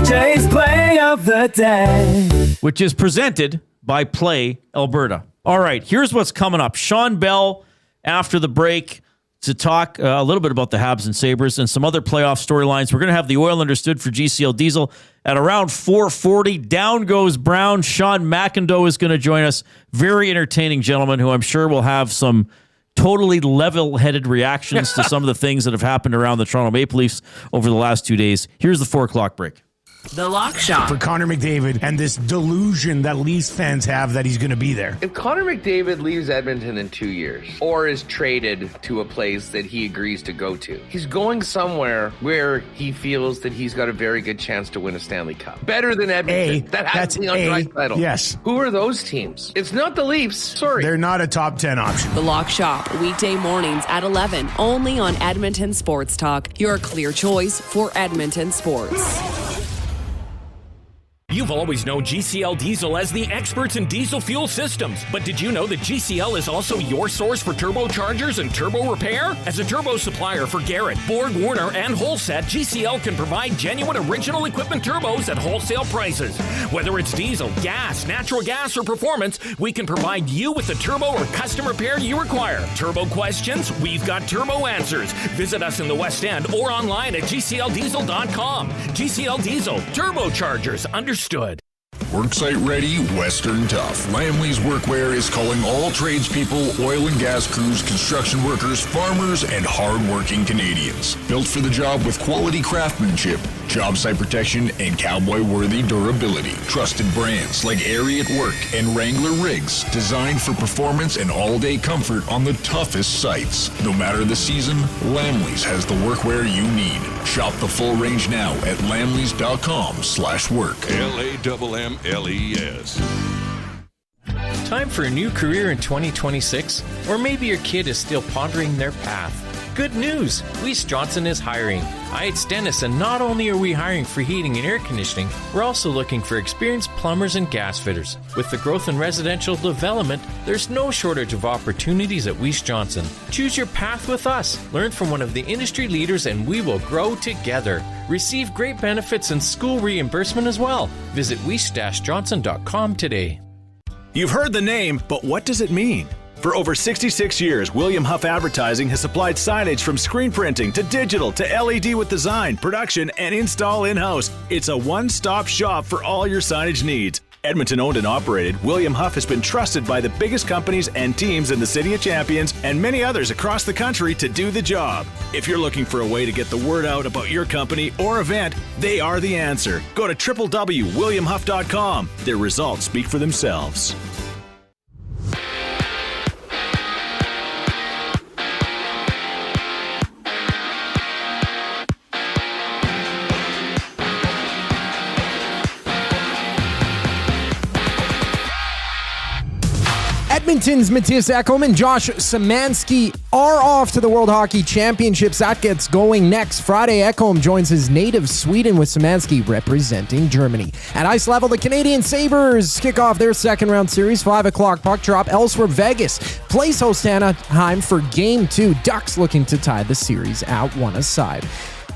[SPEAKER 1] Jay's play of the day.
[SPEAKER 3] Which is presented by Play Alberta. All right, here's what's coming up. Shawn Belle, after the break, to talk a little bit about the Habs and Sabres and some other playoff storylines. We're going to have the Oil Understood for GCL Diesel at around 4:40. Down goes Brown. Sean McIndoe is going to join us. Very entertaining gentleman who I'm sure will have some totally level-headed reactions to some of the things that have happened around the Toronto Maple Leafs over the last 2 days. Here's the 4 o'clock break.
[SPEAKER 6] The Lock Shop.
[SPEAKER 7] For Connor McDavid and this delusion that Leafs fans have that he's going to be there.
[SPEAKER 4] If Connor McDavid leaves Edmonton in 2 years or is traded to a place that he agrees to go to, he's going somewhere where he feels that he's got a very good chance to win a Stanley Cup. Better than Edmonton. That's the title.
[SPEAKER 7] Yes.
[SPEAKER 4] Who are those teams? It's not the Leafs. Sorry.
[SPEAKER 7] They're not a top 10 option.
[SPEAKER 6] The Lock Shop, weekday mornings at 11, only on Edmonton Sports Talk, your clear choice for Edmonton sports.
[SPEAKER 8] You've always known GCL Diesel as the experts in diesel fuel systems, but did you know that GCL is also your source for turbochargers and turbo repair? As a turbo supplier for Garrett, Borg Warner, and Holset, GCL can provide genuine original equipment turbos at wholesale prices. Whether it's diesel, gas, natural gas, or performance, we can provide you with the turbo or custom repair you require. Turbo questions? We've got turbo answers. Visit us in the West End or online at GCLDiesel.com. GCL Diesel, turbochargers, understood.
[SPEAKER 11] Worksite ready, Western tough. Lamley's Workwear is calling all tradespeople, oil and gas crews, construction workers, farmers, and hard-working Canadians. Built for the job with quality craftsmanship, job site protection, and cowboy-worthy durability. Trusted brands like Airy at Work and Wrangler Rigs, designed for performance and all-day comfort on the toughest sites. No matter the season, Lamley's has the workwear you need. Shop the full range now at lamleys.com/work.
[SPEAKER 9] LAMMLES.
[SPEAKER 24] Time for a new career in 2026? Or maybe your kid is still pondering their path. Good news! Weiss Johnson is hiring. It's Dennis, and not only are we hiring for heating and air conditioning, we're also looking for experienced plumbers and gas fitters. With the growth in residential development, there's no shortage of opportunities at Weiss Johnson. Choose your path with us. Learn from one of the industry leaders, and we will grow together. Receive great benefits and school reimbursement as well. Visit weiss-johnson.com today.
[SPEAKER 25] You've heard the name, but what does it mean? For over 66 years, William Huff Advertising has supplied signage from screen printing to digital to LED with design, production, and install in-house. It's a one-stop shop for all your signage needs. Edmonton owned and operated, William Huff has been trusted by the biggest companies and teams in the City of Champions and many others across the country to do the job. If you're looking for a way to get the word out about your company or event, they are the answer. Go to www.williamhuff.com. Their results speak for themselves.
[SPEAKER 5] Edmonton's Matthias Ekholm and Josh Szymanski are off to the World Hockey Championships. That gets going next Friday. Ekholm joins his native Sweden with Szymanski representing Germany. At ice level, the Canadian Sabres kick off their second round series. 5 o'clock puck drop elsewhere. Vegas plays host Anaheim for Game 2. Ducks looking to tie the series at 1-1.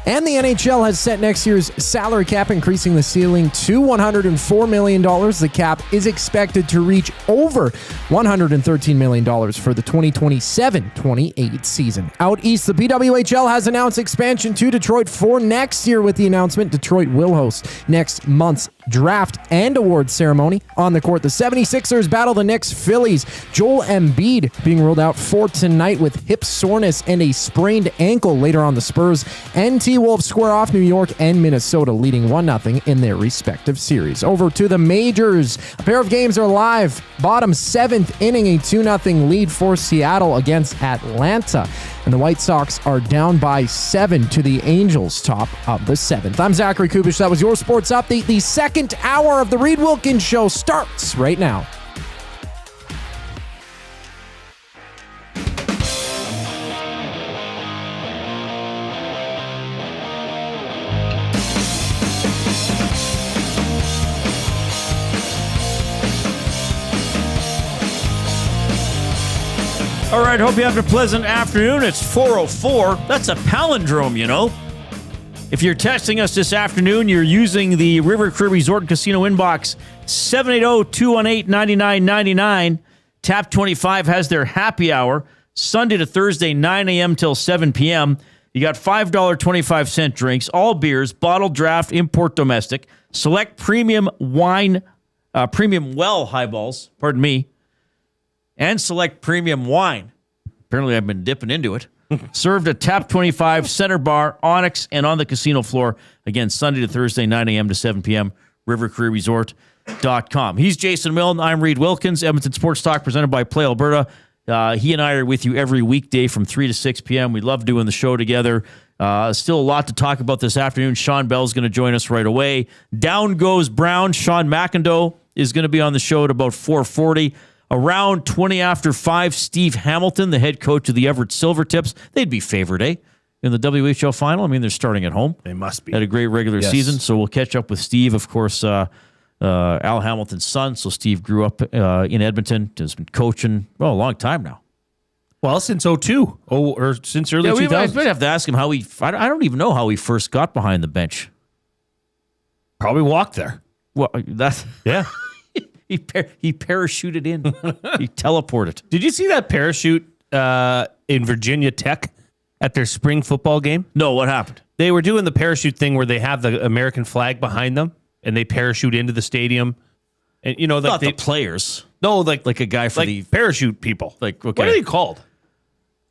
[SPEAKER 5] And the NHL has set next year's salary cap, increasing the ceiling to $104 million. The cap is expected to reach over $113 million for the 2027-28 season. Out east, the PWHL has announced expansion to Detroit for next year. With the announcement, Detroit will host next month's draft and awards ceremony. On the court, the 76ers battle the Knicks. Phillies. Joel Embiid being ruled out for tonight with hip soreness and a sprained ankle. Later on, the Spurs and T-Wolves square off. New York and Minnesota leading 1-0 in their respective series. Over to the majors. A pair of games are live. Bottom 7th inning, a 2-0 lead for Seattle against Atlanta. And the White Sox are down by 7 to the Angels, top of the 7th. I'm Zachary Kubish. That was your sports update. The second hour of the Reid Wilkins Show starts right now.
[SPEAKER 3] All right, hope you have a pleasant afternoon. It's 4:04. That's a palindrome, you know. If you're texting us this afternoon, you're using the River Cree Resort and Casino inbox 780-218-9999. Tap 25 has their happy hour Sunday to Thursday, 9 a.m. till 7 p.m. You got $5.25 drinks, all beers, bottled draft, import, domestic, select premium wine, premium well highballs, pardon me, and select premium wine. Apparently, I've been dipping into it. Served at Tap 25, Center Bar, Onyx, and on the casino floor. Again, Sunday to Thursday, 9 a.m. to 7 p.m., rivercreekresort.com. He's Jason Milne. I'm Reid Wilkins. Edmonton Sports Talk presented by Play Alberta. He and I are with you every weekday from 3 to 6 p.m. We love doing the show together. Still a lot to talk about this afternoon. Shawn Belle is going to join us right away. Down goes Brown. Sean McIndoe is going to be on the show at about 4:40. Around 20 after 5, Steve Hamilton, the head coach of the Everett Silvertips. They'd be favored, in the WHL final. I mean, they're starting at home.
[SPEAKER 2] They must be.
[SPEAKER 3] Had a great regular season, so we'll catch up with Steve. Of course, Al Hamilton's son. So Steve grew up in Edmonton, has been coaching a long time now.
[SPEAKER 2] Well, since 2002, or since early 2000s.
[SPEAKER 3] We might have to ask him how he. I don't even know how he first got behind the bench.
[SPEAKER 2] Probably walked there.
[SPEAKER 3] Well, that's
[SPEAKER 2] yeah.
[SPEAKER 3] He parachuted in. He teleported.
[SPEAKER 2] Did you see that parachute in Virginia Tech at their spring football game?
[SPEAKER 3] No, what happened?
[SPEAKER 2] They were doing the parachute thing where they have the American flag behind them and they parachute into the stadium. And like
[SPEAKER 3] not the players.
[SPEAKER 2] No, like
[SPEAKER 3] a guy for the
[SPEAKER 2] parachute people.
[SPEAKER 3] Like
[SPEAKER 2] what are they called?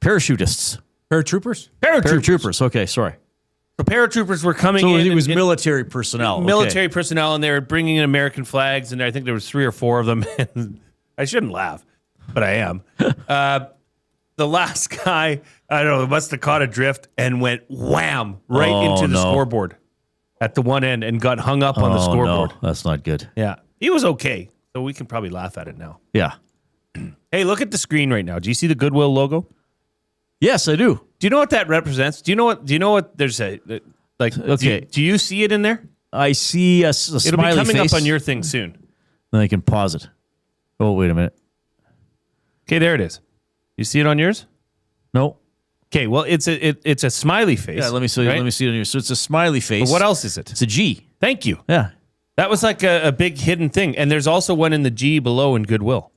[SPEAKER 3] Parachutists.
[SPEAKER 5] Paratroopers?
[SPEAKER 3] Paratroopers. Okay, sorry.
[SPEAKER 2] The paratroopers were coming in.
[SPEAKER 3] So it was military personnel.
[SPEAKER 2] Military personnel, and they were bringing in American flags, and I think there was 3 or 4 of them. I shouldn't laugh, but I am. The last guy, I don't know, must have caught a drift and went wham right into the scoreboard at the one end and got hung up on the scoreboard.
[SPEAKER 3] No, that's not good.
[SPEAKER 2] Yeah. He was okay, so we can probably laugh at it now.
[SPEAKER 3] Yeah.
[SPEAKER 2] Hey, look at the screen right now. Do you see the Goodwill logo?
[SPEAKER 3] Yes, I do.
[SPEAKER 2] Do you know what that represents? Do you know what there's a like?
[SPEAKER 3] Okay.
[SPEAKER 2] Do you see it in there?
[SPEAKER 3] I see a smiley face.
[SPEAKER 2] It'll be coming up on your thing soon.
[SPEAKER 3] Then I can pause it. Oh, wait a minute.
[SPEAKER 2] Okay, there it is. You see it on yours?
[SPEAKER 3] No.
[SPEAKER 2] Okay, well it's a smiley face.
[SPEAKER 3] Yeah, let me see.
[SPEAKER 2] Right?
[SPEAKER 3] Let me see it on yours. So it's a smiley face.
[SPEAKER 2] But what else is it?
[SPEAKER 3] It's a G.
[SPEAKER 2] Thank you.
[SPEAKER 3] Yeah.
[SPEAKER 2] That was like a big hidden thing, and there's also one in the G below in Goodwill.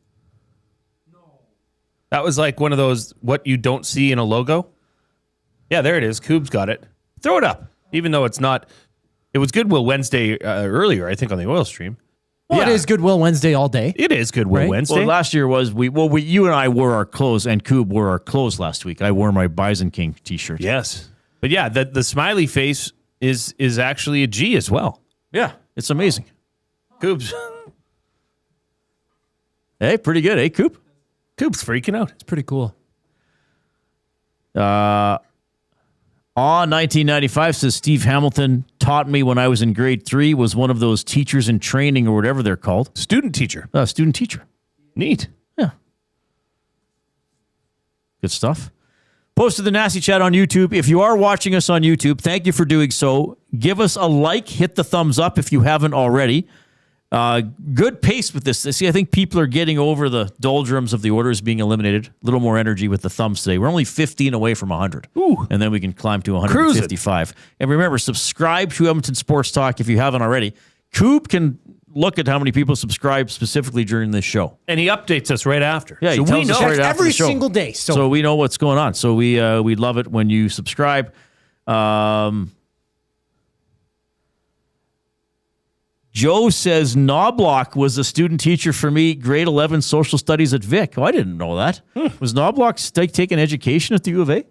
[SPEAKER 2] That was like one of those what you don't see in a logo. Yeah, there it is. Coob's got it. Throw it up, even though it's not. It was Goodwill Wednesday earlier, I think, on the oil stream.
[SPEAKER 5] Well, it is Goodwill Wednesday all day.
[SPEAKER 2] It is Goodwill Wednesday.
[SPEAKER 3] Well, last year was you and I wore our clothes, and Coob wore our clothes last week. I wore my Bison King t-shirt.
[SPEAKER 2] Yes, but yeah, the smiley face is actually a G as well.
[SPEAKER 3] Yeah, it's amazing.
[SPEAKER 2] Coob's.
[SPEAKER 3] Hey, pretty good, Coop?
[SPEAKER 2] Coop's freaking out.
[SPEAKER 5] It's pretty cool.
[SPEAKER 3] 1995 says Steve Hamilton taught me when I was in grade 3, was one of those teachers in training or whatever they're called.
[SPEAKER 2] Student teacher.
[SPEAKER 3] Student teacher.
[SPEAKER 2] Neat.
[SPEAKER 3] Yeah. Good stuff. Posted the Nasty Chat on YouTube. If you are watching us on YouTube, thank you for doing so. Give us a like, hit the thumbs up if you haven't already. Good pace with this. See, I think people are getting over the doldrums of the orders being eliminated. A little more energy with the thumbs today. We're only 15 away from 100.
[SPEAKER 2] Ooh.
[SPEAKER 3] And then we can climb to 155. And remember, subscribe to Edmonton Sports Talk if you haven't already. Coop can look at how many people subscribe specifically during this show.
[SPEAKER 2] And he updates us right after.
[SPEAKER 3] Yeah,
[SPEAKER 2] so
[SPEAKER 3] he tells us right after
[SPEAKER 5] every
[SPEAKER 3] the show.
[SPEAKER 5] single day.
[SPEAKER 3] So we know what's going on. So we love it when you subscribe. Joe says Knobloch was a student teacher for me, grade 11 social studies at Vic. Oh, I didn't know that. Was Knobloch taking education at the U of A?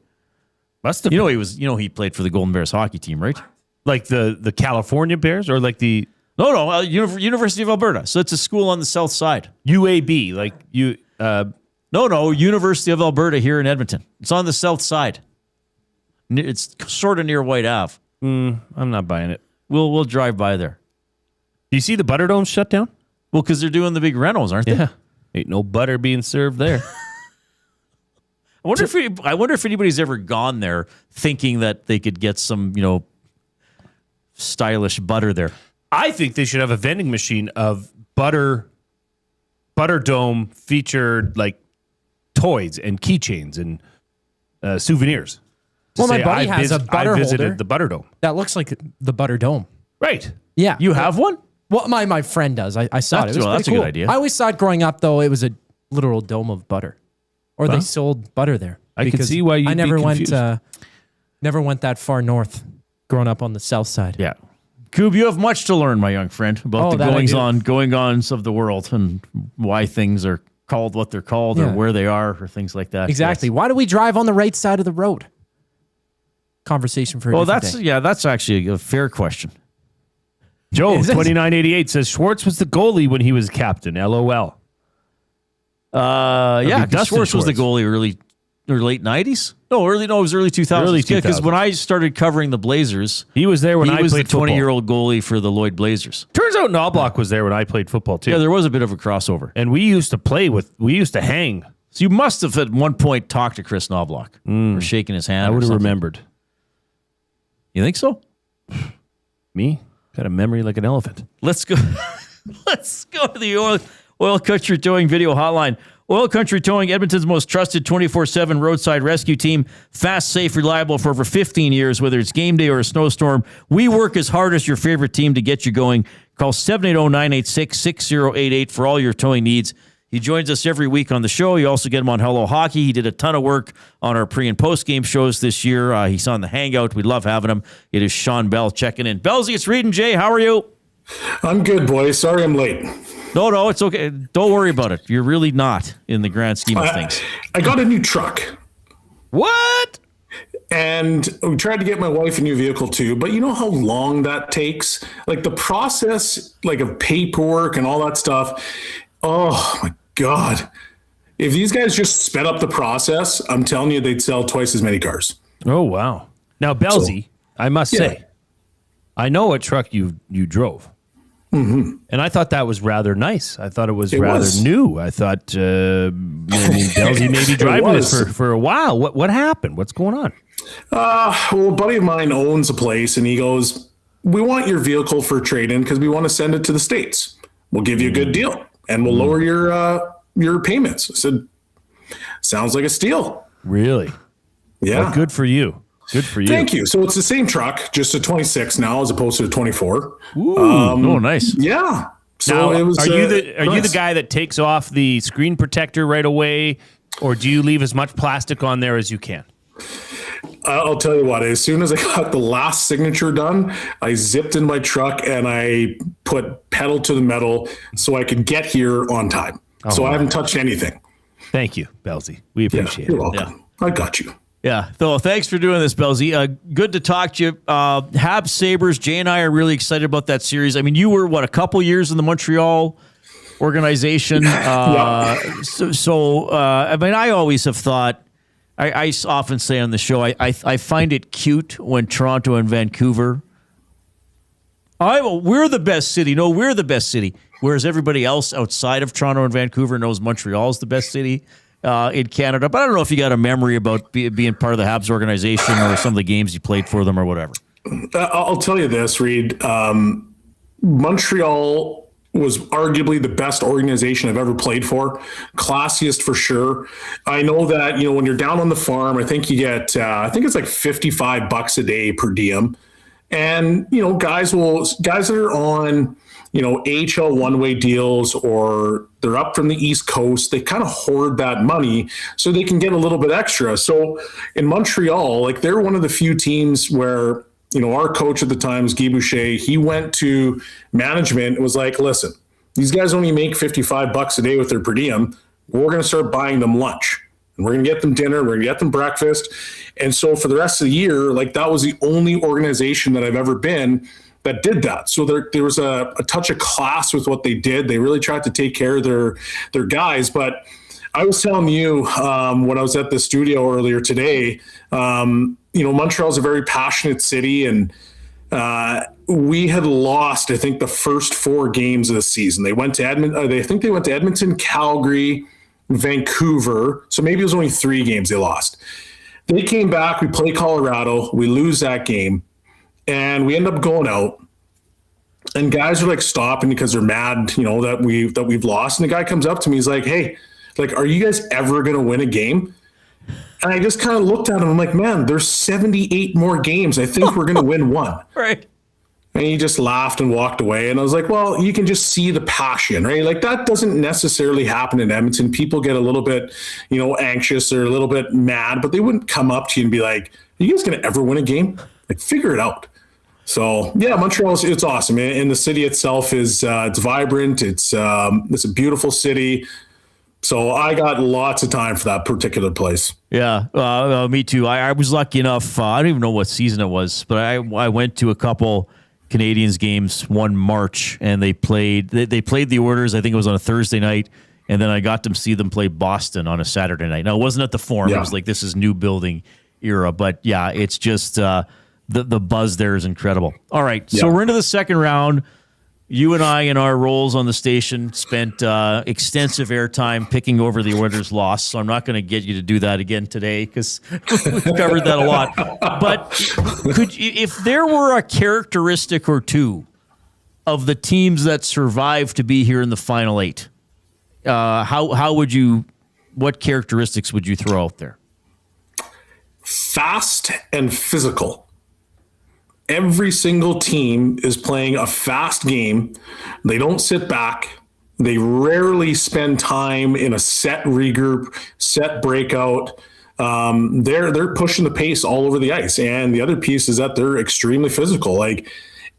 [SPEAKER 2] Must have.
[SPEAKER 3] He played for the Golden Bears hockey team, right?
[SPEAKER 2] Like the California Bears or like the
[SPEAKER 3] No, University of Alberta. So it's a school on the south side.
[SPEAKER 2] UAB, like you.
[SPEAKER 3] No, University of Alberta here in Edmonton. It's on the south side. It's sort of near White Ave.
[SPEAKER 2] I'm not buying it.
[SPEAKER 3] We'll drive by there.
[SPEAKER 2] Do you see the Butterdome shut down?
[SPEAKER 3] Well, because they're doing the big renos, aren't they?
[SPEAKER 2] Yeah. Ain't no butter being served there.
[SPEAKER 3] I wonder if anybody's ever gone there thinking that they could get some, stylish butter there.
[SPEAKER 2] I think they should have a vending machine of Butterdome featured like toys and keychains and souvenirs.
[SPEAKER 5] Well, my buddy has a butter
[SPEAKER 2] I visited
[SPEAKER 5] holder
[SPEAKER 2] the Butterdome.
[SPEAKER 5] that looks like the Butterdome.
[SPEAKER 2] Right.
[SPEAKER 5] Yeah.
[SPEAKER 3] You have one?
[SPEAKER 5] Well, my friend does. I saw it. It was
[SPEAKER 3] that's
[SPEAKER 5] pretty
[SPEAKER 3] a
[SPEAKER 5] cool.
[SPEAKER 3] good idea.
[SPEAKER 5] I always thought growing up, though, it was a literal dome of butter. Or they sold butter there.
[SPEAKER 2] I can see why you'd
[SPEAKER 5] I never
[SPEAKER 2] be
[SPEAKER 5] went
[SPEAKER 2] confused.
[SPEAKER 5] never went that far north growing up on the south side.
[SPEAKER 3] Yeah. Coob, you have much to learn, my young friend, about the
[SPEAKER 5] that I do.
[SPEAKER 3] goings-ons of the world and why things are called what they're called or where they are or things like that.
[SPEAKER 5] Exactly. Why do we drive on the right side of the road? Conversation for a different day.
[SPEAKER 3] That's actually a fair question.
[SPEAKER 2] Joe, 2988 says Schwartz was the goalie when he was captain. LOL.
[SPEAKER 3] Because Schwartz was the goalie early or late 90s? No, it was early 2000s.
[SPEAKER 2] Early
[SPEAKER 3] Because when I started covering the Blazers,
[SPEAKER 2] he was there when I played football.
[SPEAKER 3] He was the 20-year-old goalie for the Lloyd Blazers.
[SPEAKER 2] Turns out Knobloch was there when I played football too.
[SPEAKER 3] Yeah, there was a bit of a crossover.
[SPEAKER 2] And we used to hang.
[SPEAKER 3] So you must have at one point talked to Chris Knobloch or shaken his hand.
[SPEAKER 2] I would have remembered.
[SPEAKER 3] You think so?
[SPEAKER 2] Me? Got a memory like an elephant.
[SPEAKER 3] Let's go. Let's go to the Oil Country Towing Video Hotline. Oil Country Towing, Edmonton's most trusted 24/7 roadside rescue team. Fast, safe, reliable for over 15 years, whether it's game day or a snowstorm. We work as hard as your favorite team to get you going. Call 780-986-6088 for all your towing needs. He joins us every week on the show. You also get him on Hello Hockey. He did a ton of work on our pre- and post-game shows this year. He's on the Hangout. We love having him. It is Shawn Belle checking in. Bellsy, it's Reid and Jay. How are you?
[SPEAKER 13] I'm good, boys. Sorry I'm late.
[SPEAKER 3] No, it's okay. Don't worry about it. You're really not in the grand scheme of things.
[SPEAKER 13] I got a new truck.
[SPEAKER 3] What?
[SPEAKER 13] And we tried to get my wife a new vehicle too, but you know how long that takes? Like the process, like of paperwork and all that stuff. Oh my God. If these guys just sped up the process, I'm telling you, they'd sell twice as many cars.
[SPEAKER 2] Oh, wow. Now, Bellsy, I must say, I know what truck you drove.
[SPEAKER 13] Mm-hmm.
[SPEAKER 2] And I thought that was rather nice. I thought it was rather new. I thought, Bellsy may be driving this for a while. What happened? What's going on?
[SPEAKER 13] Well, a buddy of mine owns a place, and he goes, we want your vehicle for trade-in because we want to send it to the States. We'll give you a good deal, and we'll lower your payments. I said, sounds like a steal.
[SPEAKER 2] Really?
[SPEAKER 13] Yeah.
[SPEAKER 2] Well, good for you. Good for you.
[SPEAKER 13] Thank you. So it's the same truck, just a 26 now as opposed to a 24.
[SPEAKER 3] Ooh,
[SPEAKER 2] nice.
[SPEAKER 13] Yeah. So
[SPEAKER 2] now,
[SPEAKER 13] it was.
[SPEAKER 2] Are you the guy that takes off the screen protector right away, or do you leave as much plastic on there as you can?
[SPEAKER 13] I'll tell you what. As soon as I got the last signature done, I zipped in my truck and I put pedal to the metal so I could get here on time. So I haven't touched anything.
[SPEAKER 2] Thank you, Bellsy. We appreciate
[SPEAKER 13] it.
[SPEAKER 2] You're
[SPEAKER 13] welcome. Yeah. I got you.
[SPEAKER 3] Yeah. So thanks for doing this, Bellsy. Good to talk to you. Habs Sabres. Jay and I are really excited about that series. I mean, you were a couple years in the Montreal organization. I mean, I always have thought. I often say on the show, I find it cute when Toronto and Vancouver. We're the best city. No, we're the best city. Whereas everybody else outside of Toronto and Vancouver knows Montreal's the best city in Canada. But I don't know if you got a memory about being part of the Habs organization or some of the games you played for them or whatever.
[SPEAKER 13] I'll tell you this, Reid. Montreal was arguably the best organization I've ever played for. Classiest for sure. I know that, when you're down on the farm, I think you get, I think it's like $55 a day per diem. And, guys that are on, AHL one-way deals or they're up from the East Coast, they kind of hoard that money so they can get a little bit extra. So in Montreal, like they're one of the few teams where, our coach at the time was Guy Boucher. He went to management and was like, listen, these guys only make $55 a day with their per diem. We're going to start buying them lunch. And we're going to get them dinner. We're going to get them breakfast. And so for the rest of the year, like that was the only organization that I've ever been that did that. So there was a touch of class with what they did. They really tried to take care of their guys. But I was telling you when I was at the studio earlier today, Montreal's a very passionate city, and we had lost, I think, the first 4 games of the season. They went to Edmonton, Calgary, Vancouver. So maybe it was only 3 games they lost. They came back. We play Colorado. We lose that game, and we end up going out. And guys are like stopping because they're mad, that we've lost. And the guy comes up to me. He's like, "Hey, like, are you guys ever going to win a game?" And I just kind of looked at him. I'm like, man, there's 78 more games. I think we're going to win one.
[SPEAKER 3] Right.
[SPEAKER 13] And he just laughed and walked away. And I was like, well, you can just see the passion, right? Like that doesn't necessarily happen in Edmonton. People get a little bit, anxious or a little bit mad, but they wouldn't come up to you and be like, are you guys going to ever win a game? Like, figure it out. So yeah, Montreal, it's awesome. And the city itself is, it's vibrant. It's a beautiful city. So I got lots of time for that particular place.
[SPEAKER 3] Yeah, me too. I was lucky enough. I don't even know what season it was, but I went to a couple Canadiens games one March, and they played the Oilers. I think it was on a Thursday night, and then I got to see them play Boston on a Saturday night. Now, it wasn't at the Forum. Yeah. It was like, this is new building era. But yeah, it's just the buzz there is incredible. All right, so we're into the second round. You and I, in our roles on the station, spent extensive airtime picking over the Oilers' loss, so I'm not going to get you to do that again today because we've covered that a lot. But if there were a characteristic or two of the teams that survived to be here in the Final Eight, what characteristics would you throw out there?
[SPEAKER 13] Fast and physical. Every single team is playing a fast game. They don't sit back. They rarely spend time in a set regroup, set breakout. They're pushing the pace all over the ice. And the other piece is that they're extremely physical. Like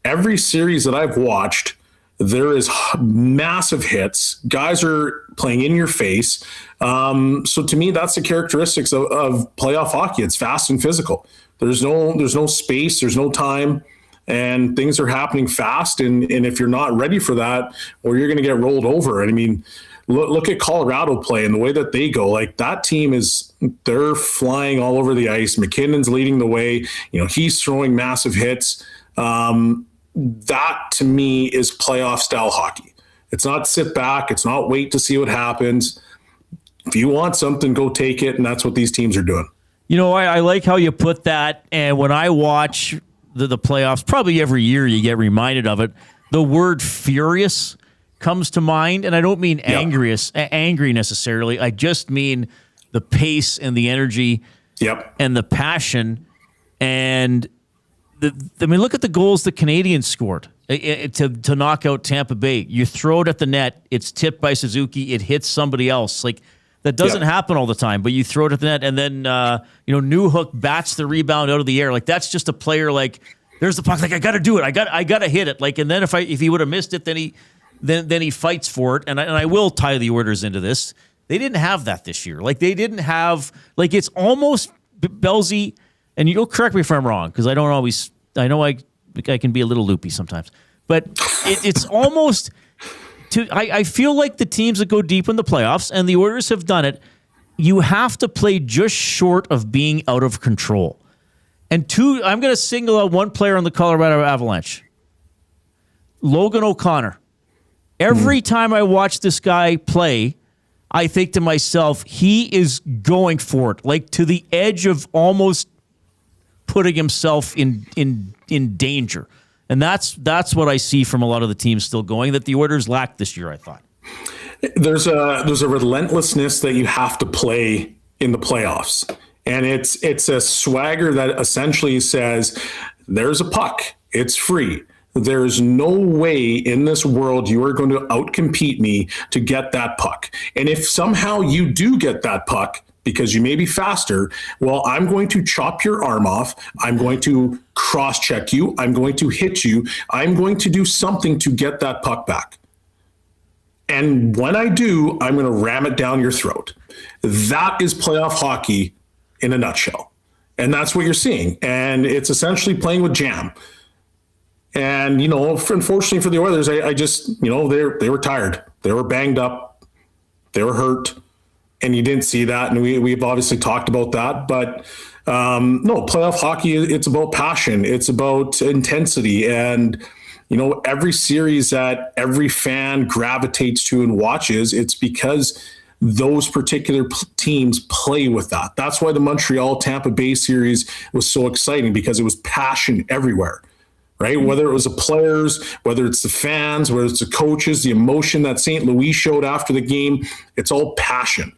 [SPEAKER 13] every series that I've watched, there is massive hits. Guys are playing in your face. So to me, that's the characteristics of playoff hockey. It's fast and physical. There's no space, there's no time, and things are happening fast. And if you're not ready for that, or you're going to get rolled over. And I mean, look at Colorado play and the way that they go. Like that team they're flying all over the ice. McKinnon's leading the way. He's throwing massive hits. That to me is playoff style hockey. It's not sit back. It's not wait to see what happens. If you want something, go take it. And that's what these teams are doing.
[SPEAKER 3] I like how you put that. And when I watch the playoffs, probably every year you get reminded of it, the word furious comes to mind. And I don't mean angry necessarily. I just mean the pace and the energy and the passion. And look at the goals the Canadiens scored to knock out Tampa Bay. You throw it at the net, it's tipped by Suzuki, it hits somebody else. Like, that doesn't happen all the time, but you throw it at the net, and then Newhook bats the rebound out of the air. Like, that's just a player. Like, there's the puck. Like, I got to do it. I got to hit it. Like, and then if he would have missed it, then he fights for it. And I will tie the Oilers into this. They didn't have that this year. Like, they didn't have it's almost Bellsy. And you'll correct me if I'm wrong, because I don't always. I know I can be a little loopy sometimes, but it's almost. I feel like the teams that go deep in the playoffs, and the Oilers have done it, you have to play just short of being out of control. And I'm going to single out one player on the Colorado Avalanche, Logan O'Connor. Every time I watch this guy play, I think to myself, he is going for it, like to the edge of almost putting himself in danger. And that's what I see from a lot of the teams still going that the Oilers lacked this year, I thought.
[SPEAKER 13] There's a relentlessness that you have to play in the playoffs. And it's a swagger that essentially says, there's a puck. It's free. There's no way in this world you are going to outcompete me to get that puck. And if somehow you do get that puck, because you may be faster, well, I'm going to chop your arm off. I'm going to cross-check you. I'm going to hit you. I'm going to do something to get that puck back. And when I do, I'm going to ram it down your throat. That is playoff hockey in a nutshell. And that's what you're seeing. And it's essentially playing with jam. And, unfortunately for the Oilers, I just, they were tired. They were banged up. They were hurt. And you didn't see that, and we've obviously talked about that. But no, playoff hockey, it's about passion. It's about intensity. And, every series that every fan gravitates to and watches, it's because those particular teams play with that. That's why the Montreal-Tampa Bay series was so exciting, because it was passion everywhere. Right? Whether it was the players, whether it's the fans, whether it's the coaches, the emotion that St. Louis showed after the game, it's all passion.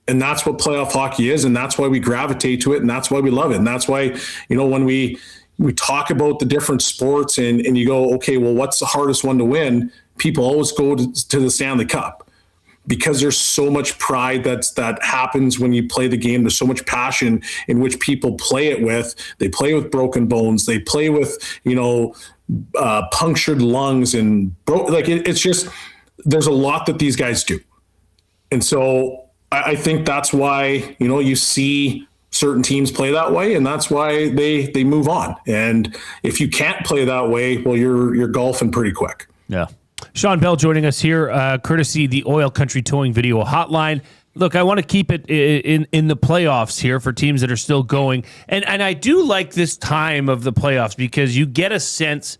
[SPEAKER 13] And that's what playoff hockey is, and that's why we gravitate to it, and that's why we love it. And that's why, when we talk about the different sports and you go, okay, well, what's the hardest one to win? People always go to the Stanley Cup, because there's so much pride that happens when you play the game. There's so much passion in which people play it with. They play with broken bones. They play with, punctured lungs and it's just, there's a lot that these guys do. And so I think that's why, you see certain teams play that way, and that's why they move on. And if you can't play that way, well, you're golfing pretty quick.
[SPEAKER 3] Yeah.
[SPEAKER 2] Shawn Belle joining us here, courtesy the Oil Country Towing Video Hotline. Look, I want to keep it in the playoffs here for teams that are still going. And I do like this time of the playoffs because you get a sense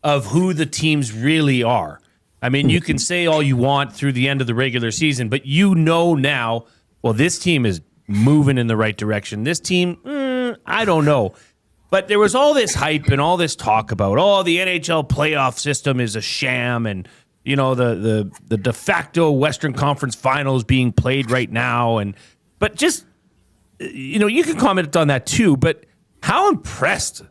[SPEAKER 2] of who the teams really are. I mean, you can say all you want through the end of the regular season, but now, well, this team is moving in the right direction. This team, I don't know. But there was all this hype and all this talk about, the NHL playoff system is a sham, and the de facto Western Conference Finals being played right now. But just, you can comment on that too, but how impressed?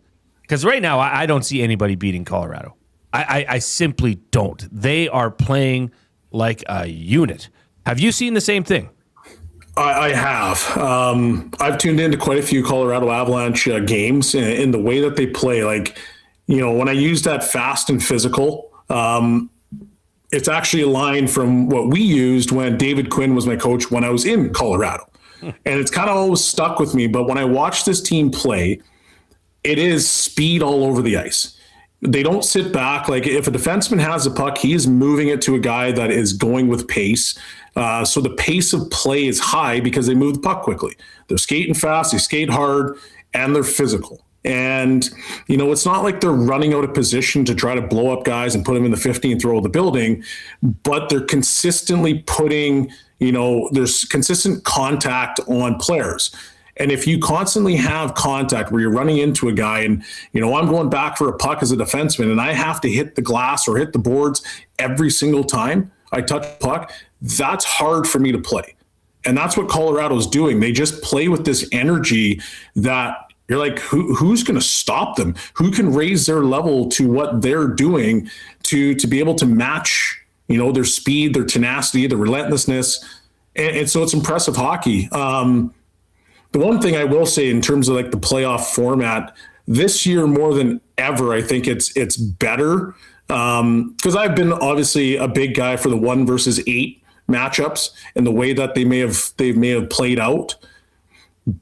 [SPEAKER 2] Because right now I don't see anybody beating Colorado. I simply don't. They are playing like a unit. Have you seen the same thing?
[SPEAKER 13] I have. I've tuned into quite a few Colorado Avalanche games, and in the way that they play, when I use that fast and physical, it's actually a line from what we used when David Quinn was my coach when I was in Colorado. And it's kind of always stuck with me. But when I watch this team play, it is speed all over the ice. They don't sit back. Like if a defenseman has a puck, he's moving it to a guy that is going with pace. So the pace of play is high because they move the puck quickly. They're skating fast, they skate hard, and they're physical. And, it's not like they're running out of position to try to blow up guys and put them in the 15th row of the building, but they're consistently putting, there's consistent contact on players. And if you constantly have contact where you're running into a guy and, I'm going back for a puck as a defenseman and I have to hit the glass or hit the boards every single time I touch the puck, that's hard for me to play. And that's what Colorado's doing. They just play with this energy that you're like, who's going to stop them? Who can raise their level to what they're doing to be able to match, their speed, their tenacity, their relentlessness. And so it's impressive hockey. The one thing I will say in terms of the playoff format this year more than ever, I think it's better because I've been obviously a big guy for the 1 versus 8 matchups and the way that they may have played out.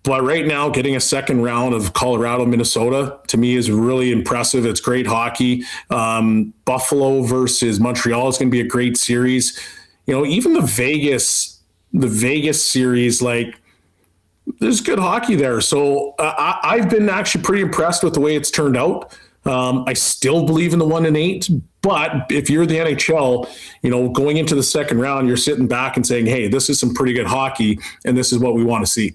[SPEAKER 13] But right now, getting a second round of Colorado, Minnesota, to me is really impressive. It's great hockey. Buffalo versus Montreal is going to be a great series. Even the Vegas series, there's good hockey there. So I've been actually pretty impressed with the way it's turned out. I still believe in the 1 and 8, but if you're the NHL, going into the second round, you're sitting back and saying, hey, this is some pretty good hockey, and this is what we want to see.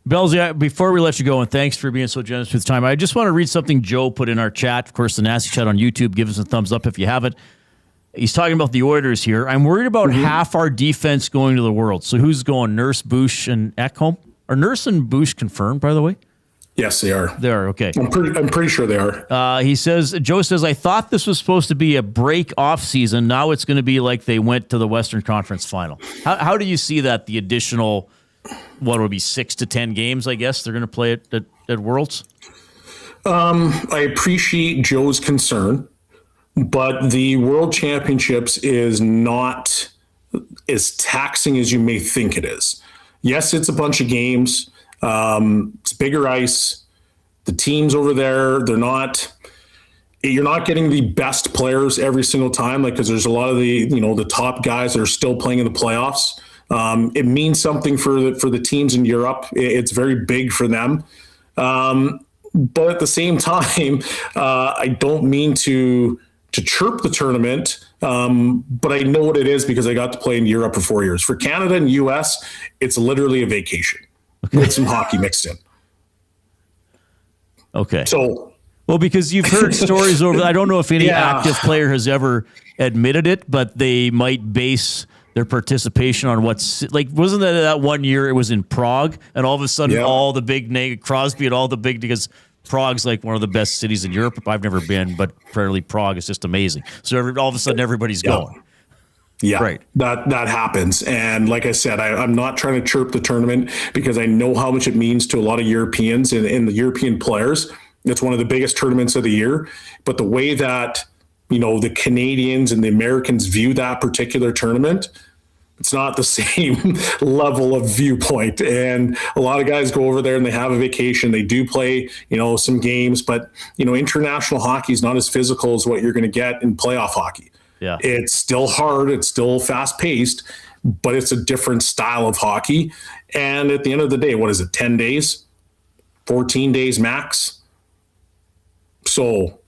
[SPEAKER 3] Bells, before we let you go, and thanks for being so generous with time, I just want to read something Joe put in our chat. Of course, the Nasty Chat on YouTube. Give us a thumbs up if you have it. He's talking about the Oilers here. I'm worried about half our defense going to the World. So who's going? Nurse, Bush, and Ekholm? Are Nurse and Bush confirmed, by the way?
[SPEAKER 13] Yes, they are.
[SPEAKER 3] They are, okay.
[SPEAKER 13] I'm pretty sure they are.
[SPEAKER 3] Joe says, I thought this was supposed to be a break off season. Now it's going to be like they went to the Western Conference Final. How do you see that, the additional, what would be 6 to 10 games, I guess, they're going to play at Worlds?
[SPEAKER 13] I appreciate Joe's concern, but the World Championships is not as taxing as you may think it is. Yes, it's a bunch of games. It's bigger ice. The teams over there, you're not getting the best players every single time, because there's a lot of the top guys that are still playing in the playoffs. It means something for the teams in Europe. It's very big for them. But at the same time, I don't mean to chirp the tournament, but I know what it is because I got to play in Europe for 4 years. For Canada and US, it's literally a vacation with some hockey mixed in.
[SPEAKER 3] Okay.
[SPEAKER 13] So,
[SPEAKER 3] well, because you've heard stories over, I don't know if any active player has ever admitted it, but they might base their participation on wasn't that 1 year it was in Prague, and all of a sudden all the big Crosby and all the big, because Prague's one of the best cities in Europe. I've never been, but apparently Prague is just amazing. So all of a sudden everybody's going.
[SPEAKER 13] Yeah,
[SPEAKER 3] right.
[SPEAKER 13] That happens. And like I said, I'm not trying to chirp the tournament because I know how much it means to a lot of Europeans and the European players. It's one of the biggest tournaments of the year. But the way that, the Canadians and the Americans view that particular tournament, It's not the same level of viewpoint. And a lot of guys go over there and they have a vacation. They do play, some games, but, international hockey is not as physical as what you're going to get in playoff hockey.
[SPEAKER 3] Yeah.
[SPEAKER 13] It's still hard. It's still fast paced, but it's a different style of hockey. And at the end of the day, what is it? 10 days, 14 days max. So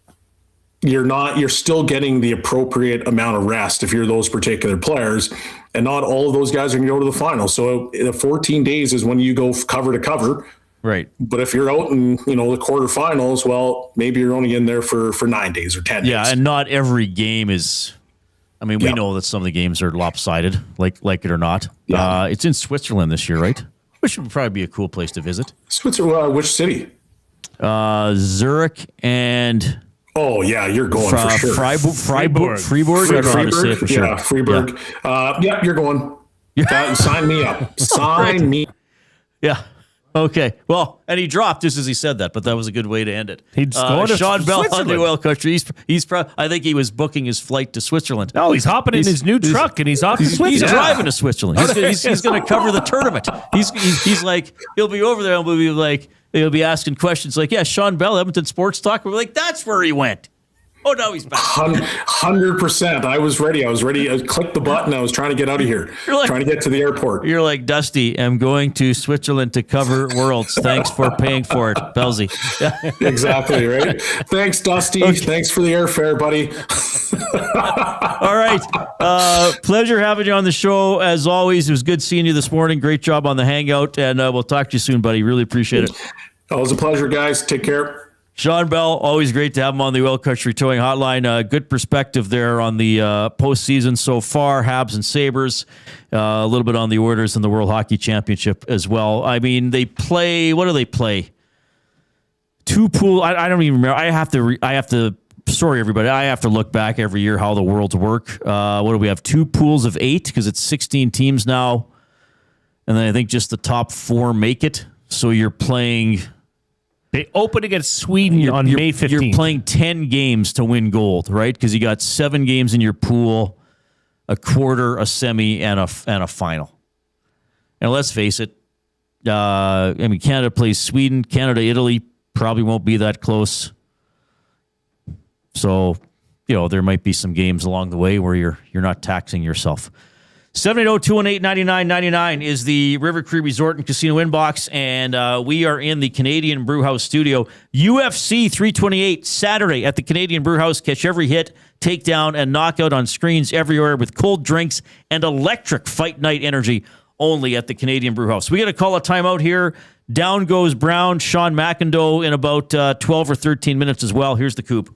[SPEAKER 13] you're still getting the appropriate amount of rest if you're those particular players, and not all of those guys are going to go to the final. So the 14 days is when you go cover to cover.
[SPEAKER 3] Right.
[SPEAKER 13] But if you're out in, the quarterfinals, well, maybe you're only in there for 9 days or 10 days.
[SPEAKER 3] Yeah, and not every game is. I mean, we know that some of the games are lopsided, like it or not. Yeah. It's in Switzerland this year, right? Which would probably be a cool place to visit.
[SPEAKER 13] Switzerland, which city?
[SPEAKER 3] Zurich and.
[SPEAKER 13] Oh, yeah, you're going for sure.
[SPEAKER 3] Freiburg. I don't know how to say it for sure.
[SPEAKER 13] Yeah, Freiburg. Yeah, you're going. Sign me up. Sign me.
[SPEAKER 3] Yeah. Okay. Well, and he dropped just as he said that, but that was a good way to end it.
[SPEAKER 2] He's going to
[SPEAKER 3] Shawn Belle on the
[SPEAKER 2] Switzerland.
[SPEAKER 3] oil country. I think he was booking his flight to Switzerland.
[SPEAKER 2] No, he's hopping in his new truck and he's off to Switzerland.
[SPEAKER 3] He's driving to Switzerland. He's going to cover the tournament. He's like, he'll be over there and we'll be like, he'll be asking questions like, yeah, Shawn Belle, Edmonton Sports Talk. We're like, that's where he went. Oh, no, he's back.
[SPEAKER 13] 100%. I was ready. I clicked the button. I was trying to get out of here. Trying to get to the airport.
[SPEAKER 3] You're like, Dusty, I'm going to Switzerland to cover Worlds. Thanks for paying for it, Belsey.
[SPEAKER 13] Exactly, right? Thanks, Dusty. Okay. Thanks for the airfare, buddy.
[SPEAKER 3] All right. Pleasure having you on the show. As always, it was good seeing you this morning. Great job on the hangout, and we'll talk to you soon, buddy. Really appreciate it.
[SPEAKER 13] It was a pleasure, guys. Take care.
[SPEAKER 3] Shawn Belle, always great to have him on the Oil Country Towing Hotline. Good perspective there on the postseason so far, Habs and Sabres. A little bit on the Oilers and the World Hockey Championship as well. I mean, they play. What do they play? Two pool. I don't even remember. I have to. Sorry, everybody. I have to look back every year how the worlds work. What do we have? 2 pools of 8 because it's 16 teams now, and then I think just the top 4 make it. So you're playing.
[SPEAKER 2] They open against Sweden on May 15th.
[SPEAKER 3] You're playing 10 games to win gold, right? Because you got 7 games in your pool, a quarter, a semi, and a final. And let's face it, Canada plays Sweden. Canada, Italy probably won't be that close. So, there might be some games along the way where you're not taxing yourself. 780-218-9999 is the River Cree Resort and Casino inbox, and we are in the Canadian Brewhouse studio. UFC 328 Saturday at the Canadian Brewhouse. Catch every hit, takedown, and knockout on screens everywhere with cold drinks and electric fight night energy only at the Canadian Brewhouse. We got to call a timeout here. Down goes Brown, Sean McIndoe in about 12 or 13 minutes as well. Here's the Coop.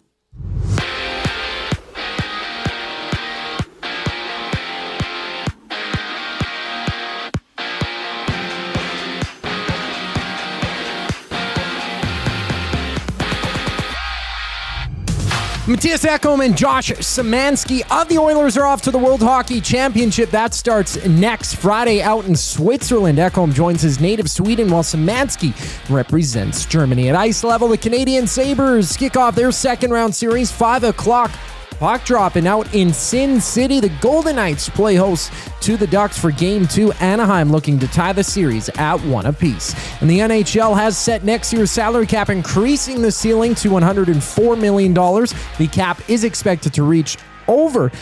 [SPEAKER 5] Matthias Ekholm and Josh Szymanski of the Oilers are off to the World Hockey Championship. That starts next Friday out in Switzerland. Ekholm joins his native Sweden while Szymanski represents Germany. At ice level, the Canadian Sabres kick off their second round series, 5 o'clock. Puck dropping out in Sin City. The Golden Knights play host to the Ducks for Game 2. Anaheim looking to tie the series at 1 apiece. And the NHL has set next year's salary cap, increasing the ceiling to $104 million. The cap is expected to reach over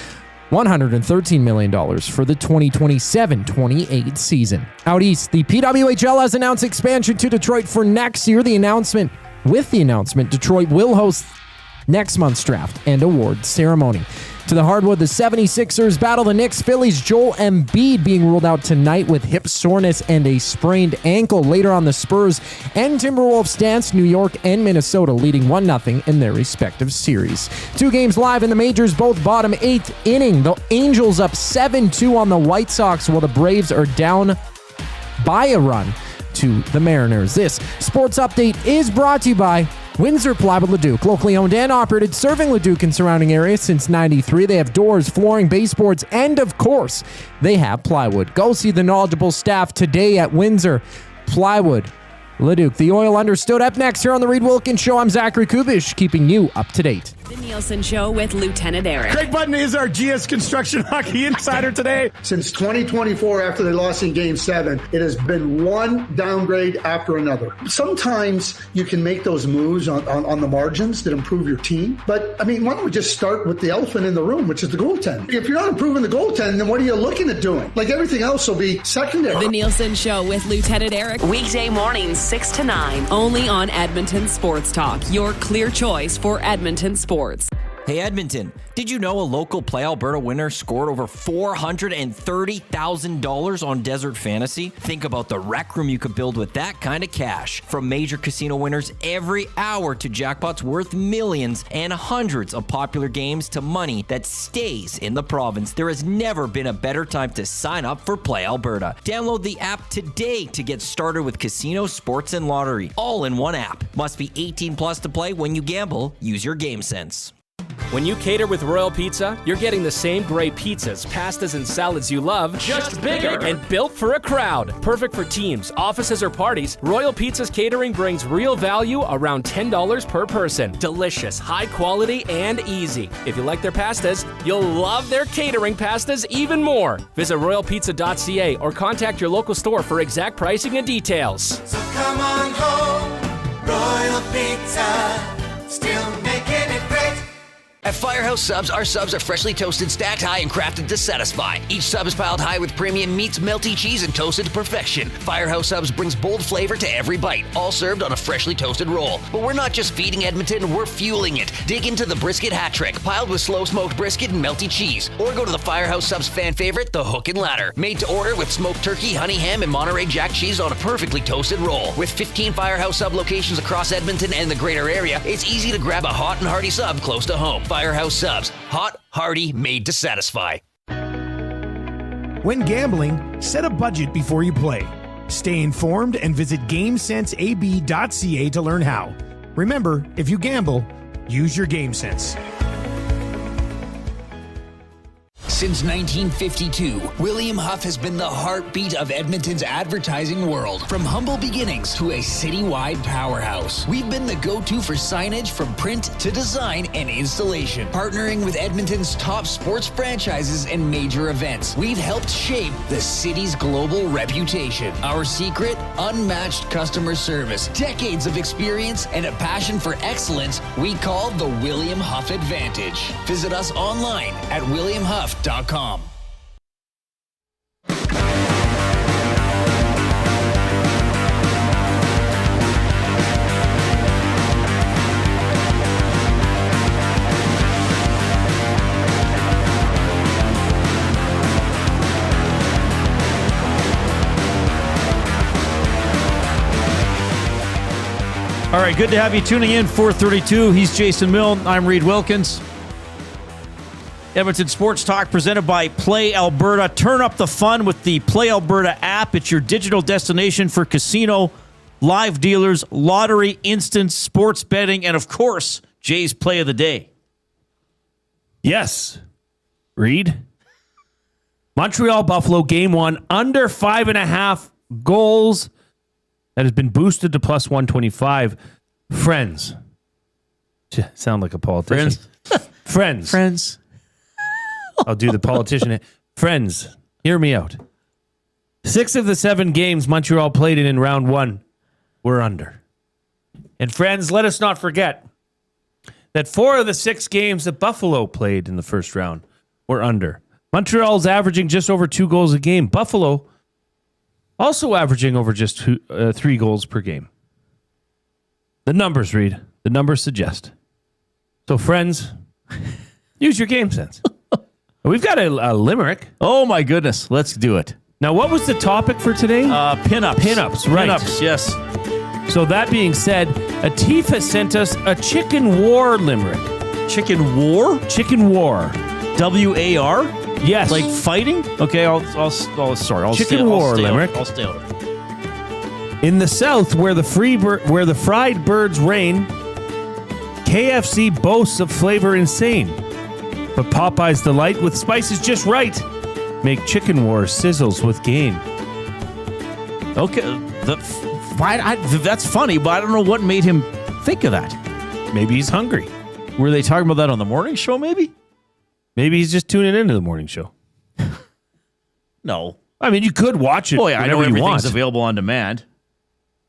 [SPEAKER 5] $113 million for the 2027-28 season. Out east, the PWHL has announced expansion to Detroit for next year. With the announcement, Detroit will host next month's draft and award ceremony. To the hardwood, the 76ers battle the Knicks. Phillies' Joel Embiid being ruled out tonight with hip soreness and a sprained ankle. Later on, the Spurs and Timberwolves dance. New York and Minnesota leading 1-0 in their respective series. 2 games live in the majors, both bottom 8th inning. The Angels up 7-2 on the White Sox, while the Braves are down by a run to the Mariners. This sports update is brought to you by Windsor Plywood Leduc, locally owned and operated, serving Leduc and surrounding areas since '93. They have doors, flooring, baseboards, and of course, they have plywood. Go see the knowledgeable staff today at Windsor Plywood Leduc. The Oil Understood up next here on the Reid Wilkins Show. I'm Zachary Kubish, keeping you up to date.
[SPEAKER 6] The Nielsen Show with Lieutenant Eric.
[SPEAKER 7] Craig Button is our GS Construction Hockey Insider today.
[SPEAKER 14] Since 2024, after they lost in Game 7, it has been one downgrade after another. Sometimes you can make those moves on the margins that improve your team. But, I mean, why don't we just start with the elephant in the room, which is the goaltend? If you're not improving the goaltend, then what are you looking at doing? Like, everything else will be secondary.
[SPEAKER 6] The Nielsen Show with Lieutenant Eric. Weekday mornings 6 to 9. Only on Edmonton Sports Talk. Your clear choice for Edmonton sports.
[SPEAKER 15] Hey Edmonton, did you know a local Play Alberta winner scored over $430,000 on Desert Fantasy? Think about the rec room you could build with that kind of cash. From major casino winners every hour to jackpots worth millions and hundreds of popular games to money that stays in the province, there has never been a better time to sign up for Play Alberta. Download the app today to get started with casino, sports, and lottery, all in one app. Must be 18 plus to play. When you gamble, use your game sense.
[SPEAKER 8] When you cater with Royal Pizza, you're getting the same great pizzas, pastas, and salads you love, just bigger and built for a crowd. Perfect for teams, offices, or parties, Royal Pizza's catering brings real value around $10 per person. Delicious, high quality, and easy. If you like their pastas, you'll love their catering pastas even more. Visit royalpizza.ca or contact your local store for exact pricing and details.
[SPEAKER 10] So come on home, Royal Pizza, still making it great.
[SPEAKER 16] At Firehouse Subs, our subs are freshly toasted, stacked high, and crafted to satisfy. Each sub is piled high with premium meats, melty cheese, and toasted to perfection. Firehouse Subs brings bold flavor to every bite, all served on a freshly toasted roll. But we're not just feeding Edmonton, we're fueling it. Dig into the brisket hat trick, piled with slow-smoked brisket and melty cheese. Or go to the Firehouse Subs fan favorite, the Hook and Ladder. Made to order with smoked turkey, honey ham, and Monterey Jack cheese on a perfectly toasted roll. With 15 Firehouse Sub locations across Edmonton and the greater area, it's easy to grab a hot and hearty sub close to home. Firehouse Subs. Hot, hearty, made to satisfy.
[SPEAKER 7] When gambling, set a budget before you play. Stay informed and visit GameSenseAB.ca to learn how. Remember, if you gamble, use your game sense.
[SPEAKER 16] Since 1952, William Huff has been the heartbeat of Edmonton's advertising world. From humble beginnings to a citywide powerhouse, we've been the go-to for signage from print to design and installation. Partnering with Edmonton's top sports franchises and major events, we've helped shape the city's global reputation. Our secret? Unmatched customer service, decades of experience, and a passion for excellence we call the William Huff Advantage. Visit us online at williamhuff.com.
[SPEAKER 3] All right, good to have you tuning in. 432. He's Jason Milne. I'm Reid Wilkins. Edmonton Sports Talk presented by Play Alberta. Turn up the fun with the Play Alberta app. It's your digital destination for casino, live dealers, lottery, instant sports betting, and of course, Jay's play of the day.
[SPEAKER 2] Yes. Reid. Montreal Buffalo game 1 under 5.5 goals. That has been boosted to plus 125. Friends. Sound like a politician. Friends. I'll do the politician. Friends, hear me out. 6 of the 7 games Montreal played in round 1 were under. And friends, let us not forget that 4 of the 6 games that Buffalo played in the first round were under. Montreal's averaging just over 2 goals a game. Buffalo also averaging over just 3 goals per game. The numbers, Reid. The numbers suggest. So, friends, use your game sense. We've got a limerick.
[SPEAKER 3] Oh, my goodness. Let's do it.
[SPEAKER 2] Now, what was the topic for today?
[SPEAKER 3] Pinups.
[SPEAKER 2] Pinups, right.
[SPEAKER 3] Pinups, yes.
[SPEAKER 2] So that being said, Atif has sent us a chicken war limerick.
[SPEAKER 3] Chicken war?
[SPEAKER 2] Chicken war.
[SPEAKER 3] W-A-R?
[SPEAKER 2] Yes.
[SPEAKER 3] Like fighting? Okay, I'll
[SPEAKER 2] Chicken war limerick.
[SPEAKER 3] I'll stay on it.
[SPEAKER 2] In the South, where the fried birds reign, KFC boasts of flavor insane. But Popeye's delight with spices just right make chicken war sizzles with gain.
[SPEAKER 3] Okay, that's funny, but I don't know what made him think of that.
[SPEAKER 2] Maybe he's hungry.
[SPEAKER 3] Were they talking about that on the morning show, maybe?
[SPEAKER 2] Maybe he's just tuning into the morning show.
[SPEAKER 3] No.
[SPEAKER 2] I mean, you could watch it.
[SPEAKER 3] Oh, yeah, I know everything's
[SPEAKER 2] want.
[SPEAKER 3] available on demand.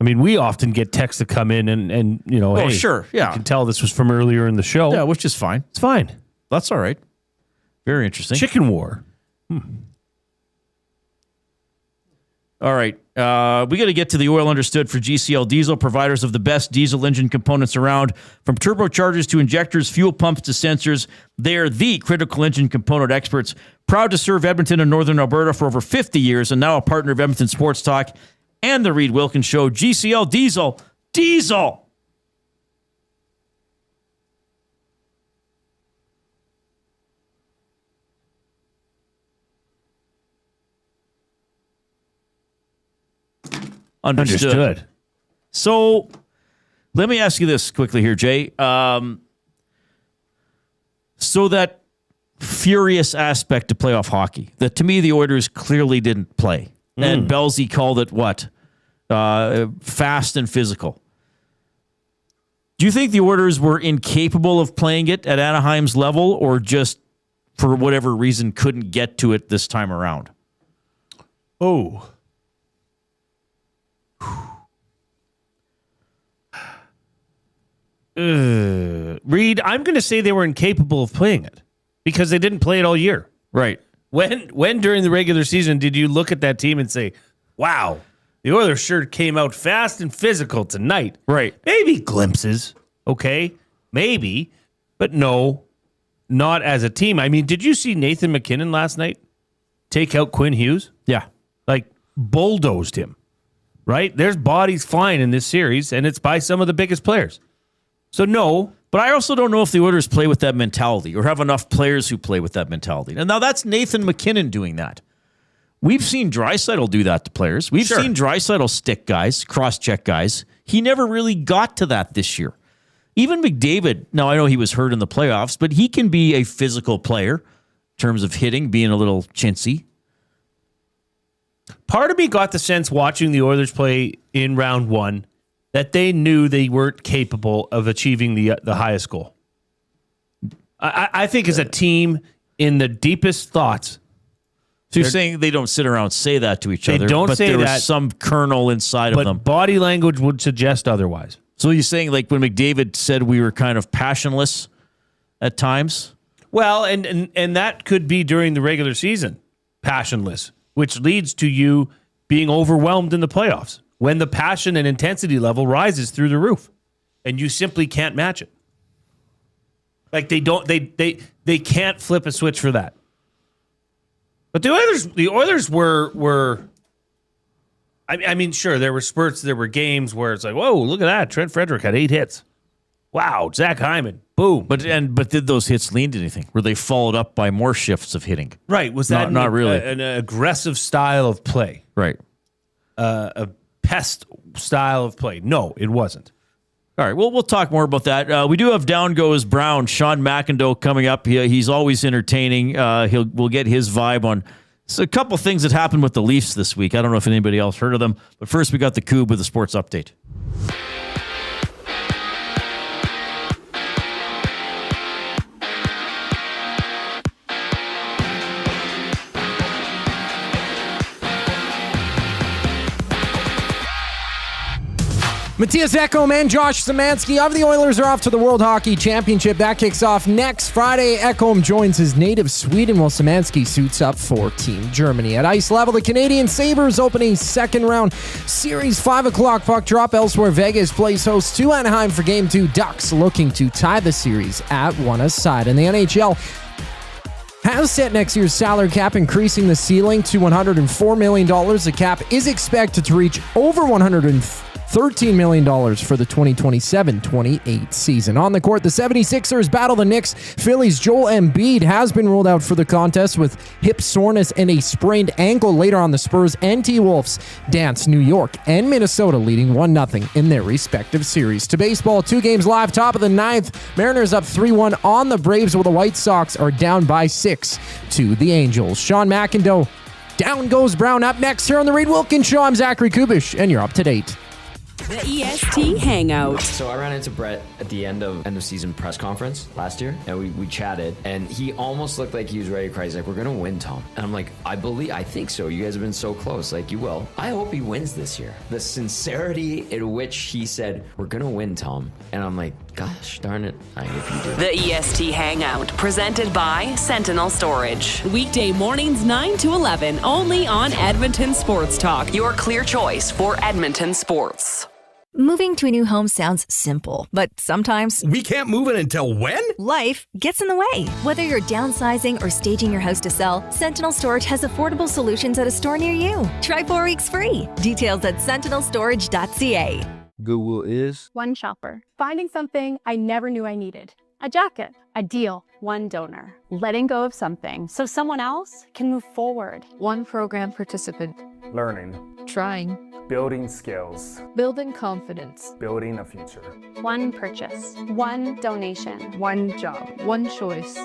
[SPEAKER 2] I mean, we often get texts that come in and you know, hey,
[SPEAKER 3] sure, yeah.
[SPEAKER 2] you can tell this was from earlier in the show.
[SPEAKER 3] Yeah, which is fine.
[SPEAKER 2] It's fine.
[SPEAKER 3] That's all right. Very interesting.
[SPEAKER 2] Chicken war.
[SPEAKER 3] All right. We got to get to the oil understood for GCL Diesel, providers of the best diesel engine components around. From turbochargers to injectors, fuel pumps to sensors, they're the critical engine component experts. Proud to serve Edmonton and Northern Alberta for over 50 years and now a partner of Edmonton Sports Talk and the Reid Wilkins Show. GCL Diesel. Diesel! Understood. So, let me ask you this quickly here, Jay. So that furious aspect of playoff hockey that to me the Oilers clearly didn't play. And Belsey called it what? Fast and physical. Do you think the Oilers were incapable of playing it at Anaheim's level or just for whatever reason couldn't get to it this time around?
[SPEAKER 2] Oh. Reid, I'm going to say they were incapable of playing it because they didn't play it all year.
[SPEAKER 3] Right.
[SPEAKER 2] When during the regular season did you look at that team and say, wow, the Oilers sure came out fast and physical tonight?
[SPEAKER 3] Right.
[SPEAKER 2] Maybe glimpses, okay? Maybe, but no, not as a team. I mean, did you see Nathan McKinnon last night take out Quinn Hughes?
[SPEAKER 3] Yeah.
[SPEAKER 2] Like, bulldozed him, right? There's bodies flying in this series, and it's by some of the biggest players. So, no.
[SPEAKER 3] But I also don't know if the Oilers play with that mentality or have enough players who play with that mentality. And now that's Nathan McKinnon doing that. We've seen Draisaitl do that to players. We've seen Draisaitl stick guys, cross-check guys. He never really got to that this year. Even McDavid, now I know he was hurt in the playoffs, but he can be a physical player in terms of hitting, being a little chintzy.
[SPEAKER 2] Part of me got the sense watching the Oilers play in round one that they knew they weren't capable of achieving the highest goal. I think as a team, in the deepest thoughts.
[SPEAKER 3] So you're saying they don't sit around and say that to each other.
[SPEAKER 2] They don't say
[SPEAKER 3] there
[SPEAKER 2] that.
[SPEAKER 3] Was some kernel inside of them.
[SPEAKER 2] But body language would suggest otherwise.
[SPEAKER 3] So you're saying like when McDavid said we were kind of passionless at times?
[SPEAKER 2] Well, and that could be during the regular season, passionless, which leads to you being overwhelmed in the playoffs when the passion and intensity level rises through the roof and you simply can't match it. Like they can't flip a switch for that. But the Oilers were I mean, sure, there were spurts, there were games where it's like, whoa, look at that. Trent Frederick had 8 hits. Wow, Zach Hyman, boom.
[SPEAKER 3] But did those hits lead to anything? Were they followed up by more shifts of hitting?
[SPEAKER 2] Right. Was that
[SPEAKER 3] not really
[SPEAKER 2] an aggressive style of play?
[SPEAKER 3] Right.
[SPEAKER 2] A pest style of play? No, it wasn't.
[SPEAKER 3] All right, well, we'll talk more about that. We do have Down Goes Brown, Sean McIndoe coming up. He's always entertaining. We'll get his vibe on a couple things that happened with the Leafs this week. I don't know if anybody else heard of them, but first we got the Coob with a sports update.
[SPEAKER 5] Matthias Ekholm and Josh Szymanski of the Oilers are off to the World Hockey Championship. That kicks off next Friday. Ekholm joins his native Sweden while Szymanski suits up for Team Germany. At ice level, the Canadian Sabres opening second round series 5 o'clock puck drop. Elsewhere, Vegas plays host to Anaheim for Game 2. Ducks looking to tie the series at 1-1. And the NHL has set next year's salary cap, increasing the ceiling to $104 million. The cap is expected to reach over $113 million for the 2027-28 season. On the court, the 76ers battle the Knicks. Philly's Joel Embiid has been ruled out for the contest with hip soreness and a sprained ankle. Later on, the Spurs and T-Wolves dance New York and Minnesota, leading 1-0 in their respective series. To baseball, 2 games live, top of the 9th. Mariners up 3-1 on the Braves, while the White Sox are down by 6 to the Angels. Sean McIndoe, Down Goes Brown up next here on the Reid Wilkins Show. I'm Zachary Kubish, and you're up to date.
[SPEAKER 6] The EST Hangout.
[SPEAKER 17] So I ran into Brett at the end of season press conference last year, and we chatted, and he almost looked like he was ready to cry. He's like, "We're gonna win, Tom." And I'm like, I think so. You guys have been so close. Like, you will. I hope he wins this year. The sincerity in which he said, "We're gonna win, Tom," and I'm like, gosh darn it, I hope you do.
[SPEAKER 6] The EST Hangout, presented by Sentinel Storage. Weekday mornings 9 to 11, only on Edmonton Sports Talk. Your clear choice for Edmonton sports.
[SPEAKER 18] Moving to a new home sounds simple, but sometimes
[SPEAKER 20] we can't move it until when?
[SPEAKER 18] Life gets in the way. Whether you're downsizing or staging your house to sell, Sentinel Storage has affordable solutions at a store near you. Try 4 weeks free. Details at sentinelstorage.ca.
[SPEAKER 19] Goodwill is
[SPEAKER 21] one shopper, finding something I never knew I needed. A jacket, a deal, one donor, letting go of something so someone else can move forward.
[SPEAKER 22] One program participant,
[SPEAKER 26] learning,
[SPEAKER 22] trying,
[SPEAKER 26] building skills,
[SPEAKER 22] building confidence,
[SPEAKER 26] building a future.
[SPEAKER 21] One purchase, one donation,
[SPEAKER 22] one job, one choice.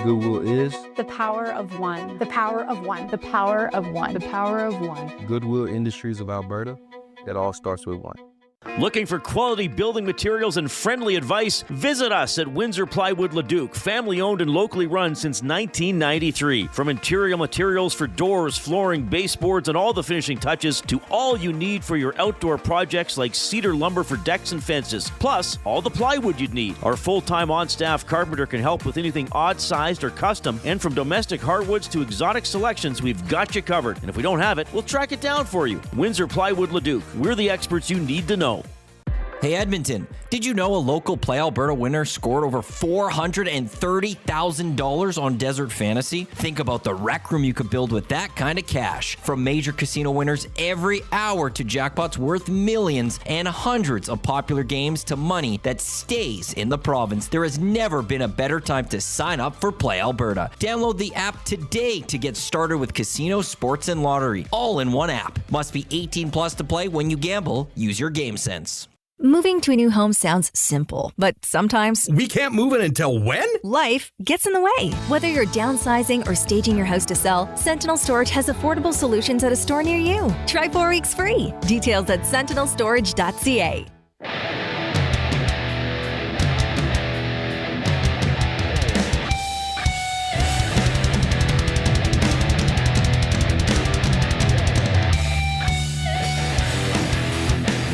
[SPEAKER 19] Goodwill is
[SPEAKER 21] the power of one, the power of one, the power of one, the power of one.
[SPEAKER 19] Goodwill Industries of Alberta. That all starts with one.
[SPEAKER 3] Looking for quality building materials and friendly advice? Visit us at Windsor Plywood Leduc, family owned and locally run since 1993. From interior materials for doors, flooring, baseboards, and all the finishing touches to all you need for your outdoor projects like cedar lumber for decks and fences, plus all the plywood you'd need. Our full-time on-staff carpenter can help with anything odd-sized or custom, and from domestic hardwoods to exotic selections, we've got you covered. And if we don't have it, we'll track it down for you. Windsor Plywood Leduc. We're the experts you need to know.
[SPEAKER 15] Hey Edmonton, did you know a local Play Alberta winner scored over $430,000 on Desert Fantasy? Think about the rec room you could build with that kind of cash. From major casino winners every hour to jackpots worth millions and hundreds of popular games to money that stays in the province, there has never been a better time to sign up for Play Alberta. Download the app today to get started with casino, sports, and lottery, all in one app. Must be 18 plus to play. When you gamble, use your game sense.
[SPEAKER 18] Moving to a new home sounds simple, but sometimes
[SPEAKER 20] we can't move it until when?
[SPEAKER 18] Life gets in the way. Whether you're downsizing or staging your house to sell, Sentinel Storage has affordable solutions at a store near you. Try 4 weeks free. Details at sentinelstorage.ca.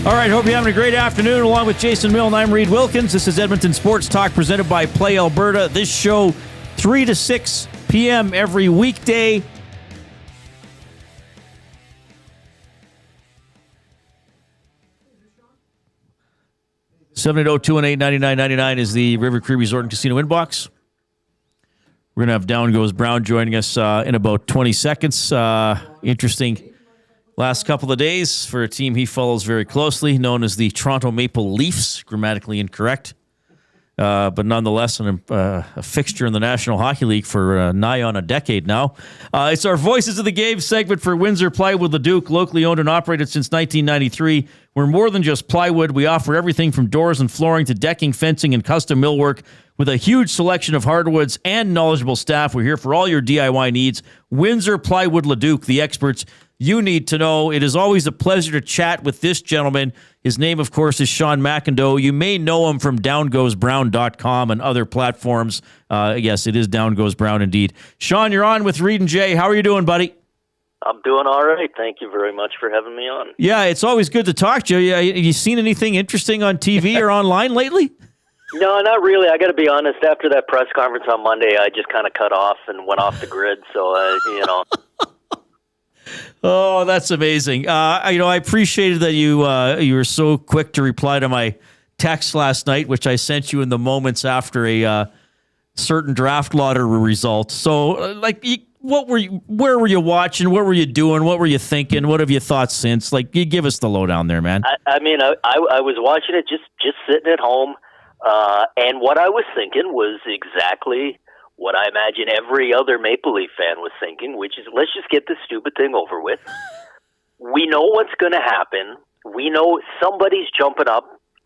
[SPEAKER 3] All right, hope you're having a great afternoon. Along with Jason Milne, I'm Reid Wilkins. This is Edmonton Sports Talk presented by Play Alberta. This show, 3 to 6 p.m. every weekday. $780-218-9999 is the River Cree Resort and Casino inbox. We're going to have Down Goes Brown joining us in about 20 seconds. Interesting last couple of days for a team he follows very closely, known as the Toronto Maple Leafs, grammatically incorrect, but nonetheless a fixture in the National Hockey League for nigh on a decade now. It's our Voices of the Game segment for Windsor Plywood Leduc, locally owned and operated since 1993. We're more than just plywood. We offer everything from doors and flooring to decking, fencing, and custom millwork. With a huge selection of hardwoods and knowledgeable staff, we're here for all your DIY needs. Windsor Plywood Leduc, the experts you need to know. It is always a pleasure to chat with this gentleman. His name, of course, is Sean McIndoe. You may know him from downgoesbrown.com and other platforms. Yes, it is Down Goes Brown indeed. Sean, you're on with Reid and Jay. How are you doing, buddy?
[SPEAKER 27] I'm doing all right. Thank you very much for having me on.
[SPEAKER 3] Yeah, it's always good to talk to you. Have you seen anything interesting on TV or online lately?
[SPEAKER 27] No, not really. I got to be honest. After that press conference on Monday, I just kind of cut off and went off the grid. So,
[SPEAKER 3] Oh, that's amazing. I appreciated that you were so quick to reply to my text last night, which I sent you in the moments after a certain draft lottery result. So, where were you watching? What were you doing? What were you thinking? What have you thought since? You give us the lowdown there, man.
[SPEAKER 27] I was watching it just sitting at home. And what I was thinking was exactly what I imagine every other Maple Leaf fan was thinking, which is, let's just get this stupid thing over with. We know what's going to happen. We know somebody's jumping up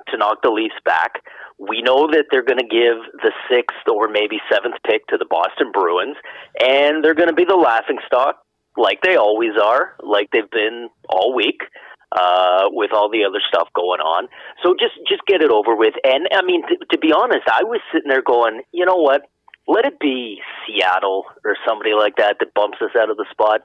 [SPEAKER 27] to knock the Leafs back. We know that they're going to give the 6th or maybe 7th pick to the Boston Bruins, and they're going to be the laughingstock, like they always are, like they've been all week. with all the other stuff going on. So just get it over with. And I mean, to be honest, I was sitting there going, you know what? Let it be Seattle or somebody like that bumps us out of the spot.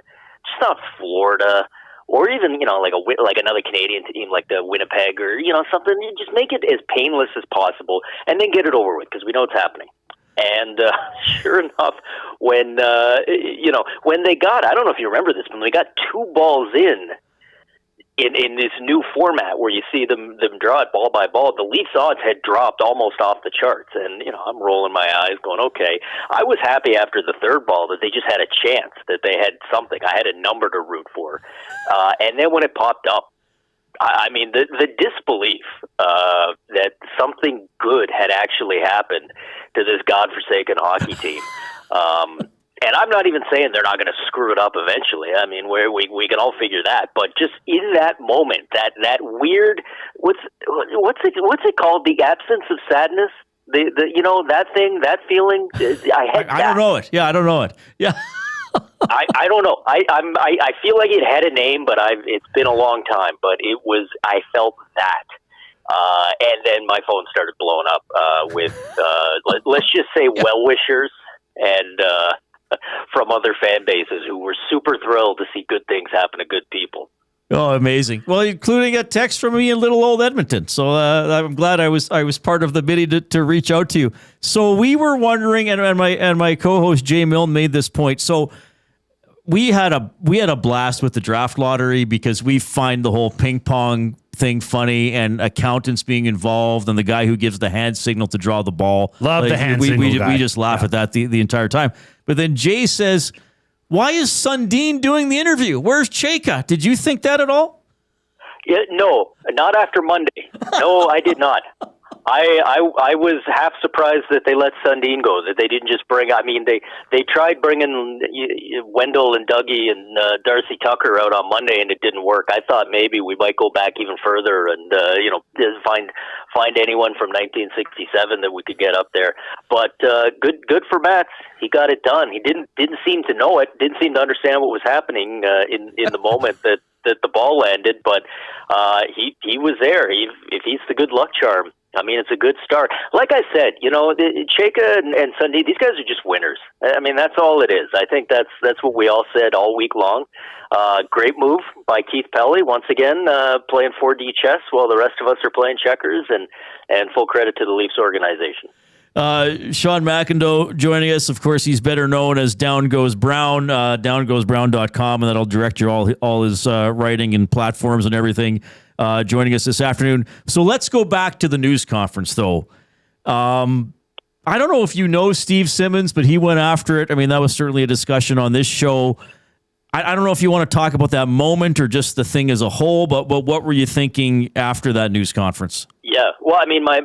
[SPEAKER 27] Just not Florida, or even like another Canadian team like the Winnipeg, or something. You just make it as painless as possible, and then get it over with, because we know it's happening. And sure enough, when they got, I don't know if you remember this, when they got 2 balls in this new format where you see them draw it ball by ball, the Leafs odds had dropped almost off the charts. And, I'm rolling my eyes going, okay. I was happy after the 3rd ball that they just had a chance, that they had something. I had a number to root for. And then when it popped up, I mean, the disbelief that something good had actually happened to this godforsaken hockey team. And I'm not even saying they're not going to screw it up eventually. I mean, we can all figure that. But just in that moment, that weird, what's it called? The absence of sadness. That thing, that feeling.
[SPEAKER 3] I don't know it. Yeah, I don't know it. Yeah.
[SPEAKER 27] I don't know. I feel like it had a name, but it's been a long time. But I felt that. And then my phone started blowing up with let's just say well-wishers and from other fan bases who were super thrilled to see good things happen to good people.
[SPEAKER 3] Oh, amazing! Well, including a text from me in little old Edmonton. So I'm glad I was part of the bidding to reach out to you. So we were wondering, and my co-host Jay Milne made this point. So we had a blast with the draft lottery because we find the whole ping pong thing funny, and accountants being involved, and the guy who gives the hand signal to draw the ball.
[SPEAKER 2] Love the hand signal guy.
[SPEAKER 3] We just laugh at that the entire time. But then Jay says, "Why is Sundin doing the interview? Where's Chayka?" Did you think that at all?
[SPEAKER 27] Yeah, no, not after Monday. No, I did not. I was half surprised that they let Sundin go, that they didn't just bring, I mean, they tried bringing Wendell and Dougie and Darcy Tucker out on Monday, and it didn't work. I thought maybe we might go back even further and, find anyone from 1967 that we could get up there. But good for Mats. He got it done. He didn't seem to know it, didn't seem to understand what was happening in the moment that the ball landed, but he was there. If he's the good luck charm, I mean, it's a good start. Like I said, Chayka and Sundin, these guys are just winners. I mean, that's all it is. I think that's what we all said all week long. Great move by Keith Pelley, once again, playing 4D chess while the rest of us are playing checkers, and full credit to the Leafs organization.
[SPEAKER 3] Sean McIndoe joining us. Of course, he's better known as Down Goes Brown, downgoesbrown.com, and that'll direct you all his writing and platforms and everything. Joining us this afternoon. So let's go back to the news conference, though. I don't know if you know Steve Simmons, but he went after it. I mean, that was certainly a discussion on this show. I don't know if you want to talk about that moment or just the thing as a whole, but what were you thinking after that news conference?
[SPEAKER 27] Yeah, well, I mean, my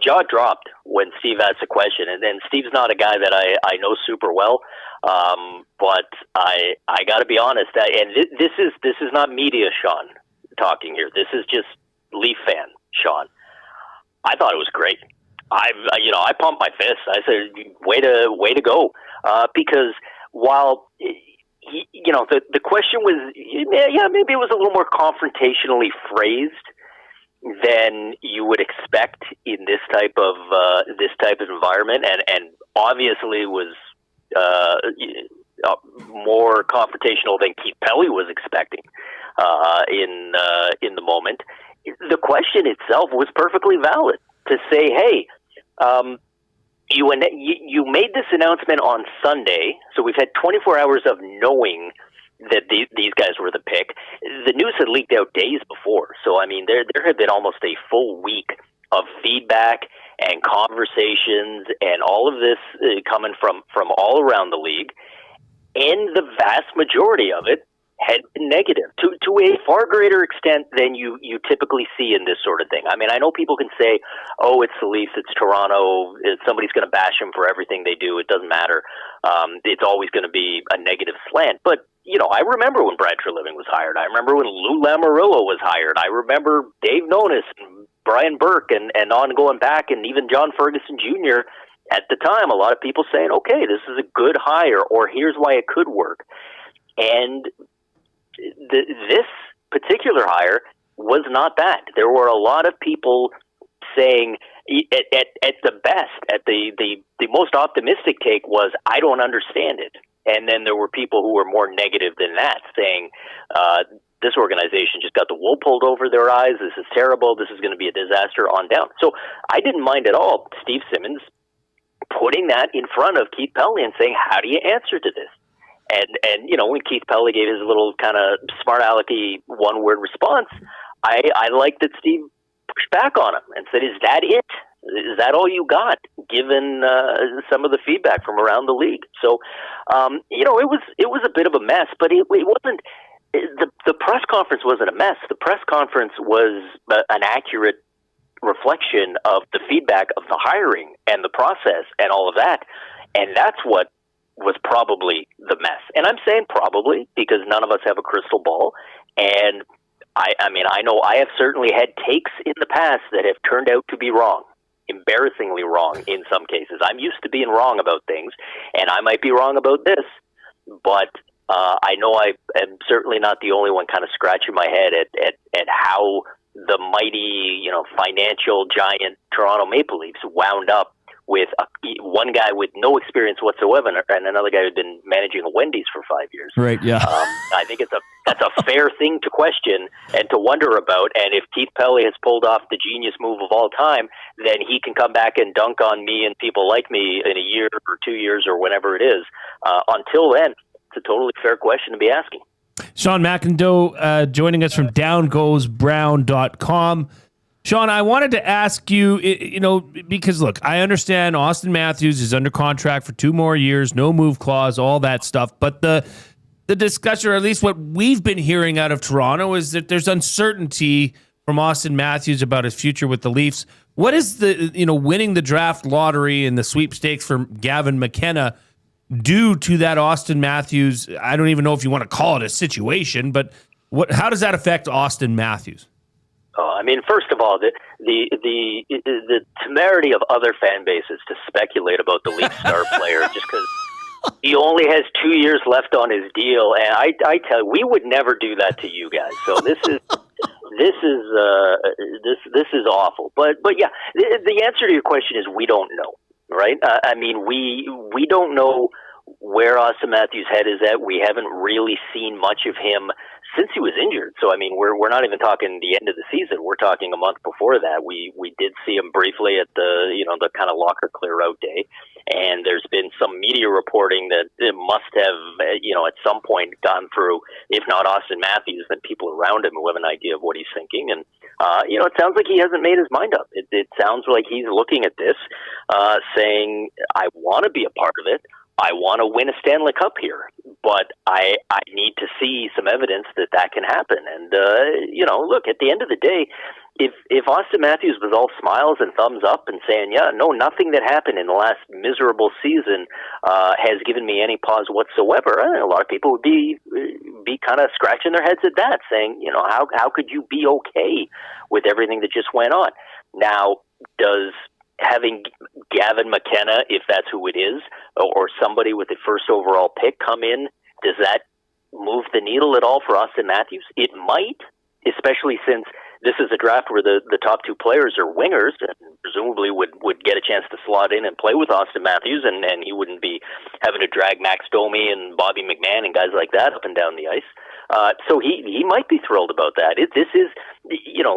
[SPEAKER 27] jaw dropped when Steve asked a question, and Steve's not a guy that I know super well, but I got to be honest, and this is not media, Sean, talking here. This is just Leaf fan, Sean. I thought it was great. I pumped my fist. I said, way to go, because while the question was, maybe it was a little more confrontationally phrased than you would expect in this type of environment, and obviously was more confrontational than Keith Pelley was expecting in the moment. The question itself was perfectly valid to say, hey, you made this announcement on Sunday, so we've had 24 hours of knowing that these guys were the pick. The news had leaked out days before, so I mean there had been almost a full week of feedback and conversations and all of this coming from all around the league, and the vast majority of it had been negative to a far greater extent than you typically see in this sort of thing. I mean, I know people can say, oh, it's the Leafs, it's Toronto, somebody's going to bash them for everything they do, it doesn't matter. It's always going to be a negative slant. But, I remember when Brad Treliving was hired. I remember when Lou Lamoriello was hired. I remember Dave Nonis and Brian Burke and on going back, and even John Ferguson Jr. At the time, a lot of people saying, okay, this is a good hire, or here's why it could work. And this particular hire was not that. There were a lot of people saying, at the best, at the most optimistic take was, I don't understand it. And then there were people who were more negative than that, saying, this organization just got the wool pulled over their eyes. This is terrible. This is going to be a disaster on down. So I didn't mind at all Steve Simmons putting that in front of Keith Pelley and saying, how do you answer to this? And you know, when Keith Pelley gave his little kind of smart alecky one-word response, I liked that Steve pushed back on him and said, is that it? Is that all you got, given some of the feedback from around the league? So, you know, it was a bit of a mess, but it wasn't. The press conference wasn't a mess. The press conference was an accurate reflection of the feedback of the hiring and the process and all of that, and that's what was probably the mess. And I'm saying probably because none of us have a crystal ball, and I mean, I know I have certainly had takes in the past that have turned out to be wrong. Embarrassingly wrong in some cases. I'm used to being wrong about things, and I might be wrong about this, but I know I am certainly not the only one kind of scratching my head at how the mighty, you know, financial giant Toronto Maple Leafs wound up with one guy with no experience whatsoever and another guy who'd been managing a Wendy's for 5 years.
[SPEAKER 3] Right, yeah.
[SPEAKER 27] I think that's a fair thing to question and to wonder about. And if Keith Pelley has pulled off the genius move of all time, then he can come back and dunk on me and people like me in a year or 2 years or whenever it is. Until then, it's a totally fair question to be asking.
[SPEAKER 2] Sean McIndoe joining us from downgoesbrown.com. Sean, I wanted to ask you, you know, because look, I understand Austin Matthews is under contract for 2 more years, no move clause, all that stuff. But the discussion, or at least what we've been hearing out of Toronto, is that there's uncertainty from Austin Matthews about his future with the Leafs. What is the, you know, winning the draft lottery and the sweepstakes for Gavin McKenna do to that Austin Matthews? I don't even know if you want to call it a situation, but how does that affect Austin Matthews?
[SPEAKER 27] Oh, I mean, first of all, the temerity of other fan bases to speculate about the Leafs star player just because he only has 2 years left on his deal, and I tell you, we would never do that to you guys. So this is awful. But yeah, the answer to your question is we don't know, right? I mean, we don't know where Austin Matthews' head is at. We haven't really seen much of him since he was injured. So, I mean, we're not even talking the end of the season. We're talking a month before that. We did see him briefly at the kind of locker clear out day. And there's been some media reporting that it must have, at some point gone through, if not Austin Matthews, then people around him who have an idea of what he's thinking. And, it sounds like he hasn't made his mind up. It sounds like he's looking at this, saying, I want to be a part of it. I want to win a Stanley Cup here, but I need to see some evidence that can happen. And, look, at the end of the day, if Austin Matthews was all smiles and thumbs up and saying, yeah, no, nothing that happened in the last miserable season has given me any pause whatsoever, a lot of people would be kind of scratching their heads at that, saying, how could you be okay with everything that just went on? Now, does having Gavin McKenna, if that's who it is, or somebody with the first overall pick come in, does that move the needle at all for Austin Matthews? It might, especially since this is a draft where the top 2 players are wingers and presumably would get a chance to slot in and play with Austin Matthews, and he wouldn't be having to drag Max Domi and Bobby McMahon and guys like that up and down the ice. So he might be thrilled about that. This is,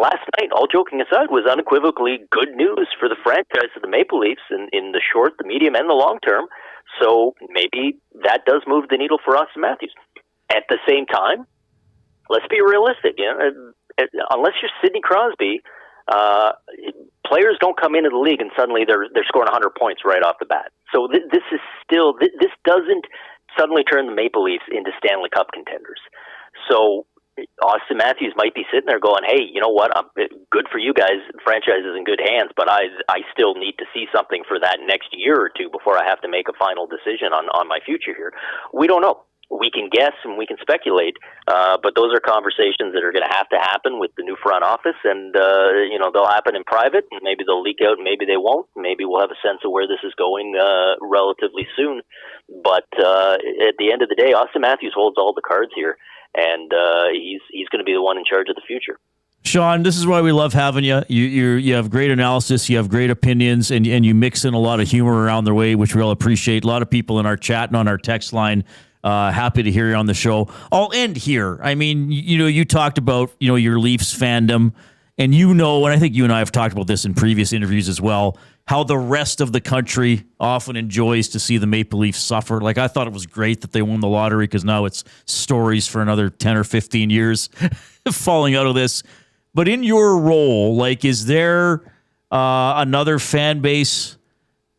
[SPEAKER 27] last night, all joking aside, was unequivocally good news for the franchise of the Maple Leafs in the short, the medium, and the long term. So maybe that does move the needle for Austin Matthews. At the same time, let's be realistic. Unless you're Sidney Crosby, players don't come into the league and suddenly they're scoring 100 points right off the bat. So this doesn't suddenly turn the Maple Leafs into Stanley Cup contenders. So Austin Matthews might be sitting there going, hey, you know what? Good for you guys. The franchise is in good hands, but I still need to see something for that next year or two before I have to make a final decision on my future here. We don't know. We can guess and we can speculate, but those are conversations that are going to happen with the new front office, and they'll happen in private, and maybe they'll leak out, and maybe they won't. Maybe we'll have a sense of where this is going relatively soon. But at the end of the day, Austin Matthews holds all the cards here, and he's going to be the one in charge of the future.
[SPEAKER 3] Shawn, this is why we love having you. You have great analysis, you have great opinions, and you mix in a lot of humor around the way, which we all appreciate. A lot of people in our chat and on our text line, happy to hear you on the show. I'll end here. I mean, you talked about, your Leafs fandom, and and I think you and I have talked about this in previous interviews as well, how the rest of the country often enjoys to see the Maple Leafs suffer. Like, I thought it was great that they won the lottery because now it's stories for another 10 or 15 years falling out of this. But in your role, like, is there another fan base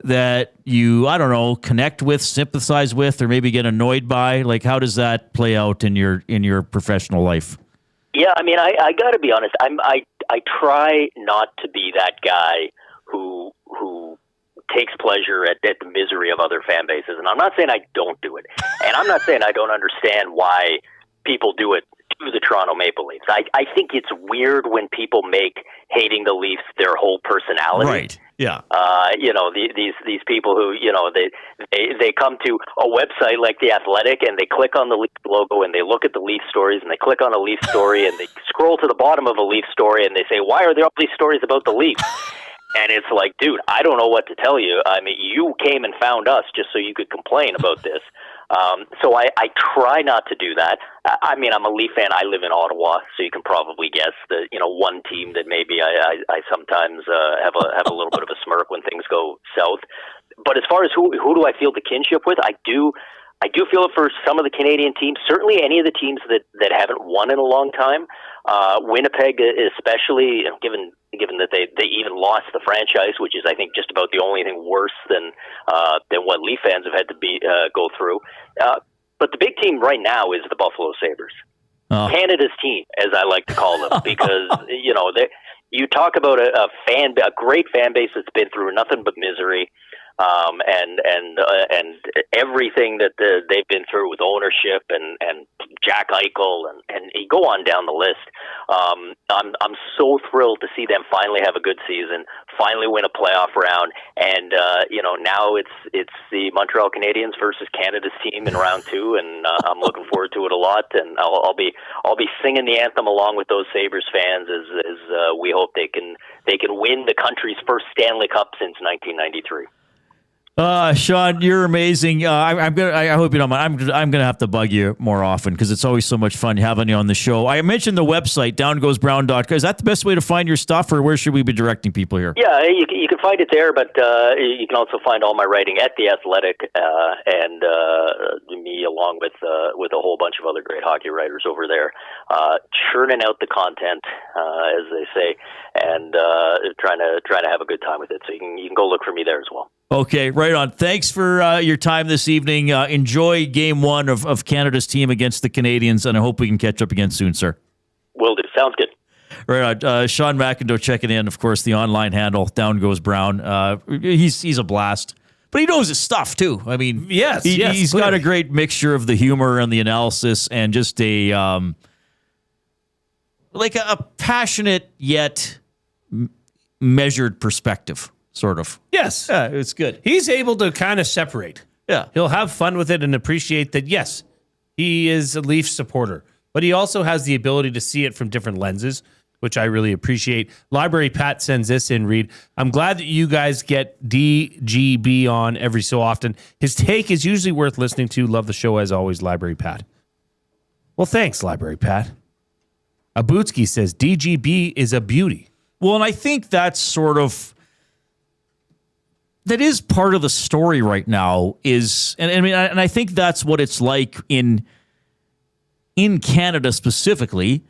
[SPEAKER 3] that you, I don't know, connect with, sympathize with, or maybe get annoyed by? Like, how does that play out in your professional life?
[SPEAKER 27] Yeah, I mean, I got to be honest. I try not to be that guy who takes pleasure at the misery of other fan bases, and I'm not saying I don't do it, and I'm not saying I don't understand why people do it to the Toronto Maple Leafs. I think it's weird when people make hating the Leafs their whole personality.
[SPEAKER 3] Right. Yeah.
[SPEAKER 27] These people who, they come to a website like The Athletic and they click on the Leafs logo and they look at the Leafs stories and they click on a Leafs story and they scroll to the bottom of a Leafs story and they say, why are there all these stories about the Leafs? And it's like, dude, I don't know what to tell you. I mean, you came and found us just so you could complain about this. So I try not to do that. I mean, I'm a Leaf fan. I live in Ottawa, so you can probably guess that, one team that maybe I sometimes have a little bit of a smirk when things go south. But as far as who do I feel the kinship with, I do feel it for some of the Canadian teams, certainly any of the teams that haven't won in a long time. Winnipeg especially, given that they even lost the franchise, which is, I think, just about the only thing worse than what Leaf fans have had to go through. But the big team right now is the Buffalo Sabres. Oh. Canada's team, as I like to call them, because, you talk about a great fan base that's been through nothing but misery. And everything that they've been through with ownership and Jack Eichel and you go on down the list. I'm so thrilled to see them finally have a good season, finally win a playoff round, and now it's the Montreal Canadiens versus Canada's team in round 2, and I'm looking forward to it a lot. And I'll be singing the anthem along with those Sabres fans as we hope they can win the country's first Stanley Cup since 1993.
[SPEAKER 3] Shawn, you're amazing. I hope you don't mind. I'm gonna have to bug you more often because it's always so much fun having you on the show. I mentioned the website, downgoesbrown.com. Is that the best way to find your stuff, or where should we be directing people here?
[SPEAKER 27] Yeah, you can find it there, but you can also find all my writing at The Athletic, and me along with a whole bunch of other great hockey writers over there, churning out the content, as they say, and trying to have a good time with it. So you can go look for me there as well.
[SPEAKER 3] Okay, right on. Thanks for your time this evening. Enjoy Game 1 of Canada's team against the Canadiens, and I hope we can catch up again soon, sir.
[SPEAKER 27] Will do. Sounds good.
[SPEAKER 3] Right on. Sean McIndoe checking in, of course, the online handle, Down Goes Brown. He's a blast. But he knows his stuff, too. I mean, he's got a great mixture of the humor and the analysis and just a passionate yet measured perspective. Sort of.
[SPEAKER 2] Yes.
[SPEAKER 3] Yeah, it's good.
[SPEAKER 2] He's able to kind of separate.
[SPEAKER 3] Yeah.
[SPEAKER 2] He'll have fun with it and appreciate that, yes, he is a Leafs supporter. But he also has the ability to see it from different lenses, which I really appreciate. Library Pat sends this in, Reid. I'm glad that you guys get DGB on every so often. His take is usually worth listening to. Love the show as always, Library Pat. Well, thanks, Library Pat. Abutsky says DGB is a beauty.
[SPEAKER 3] Well, and I think that's sort of... That is part of the story right now and I think that's what it's like in Canada specifically.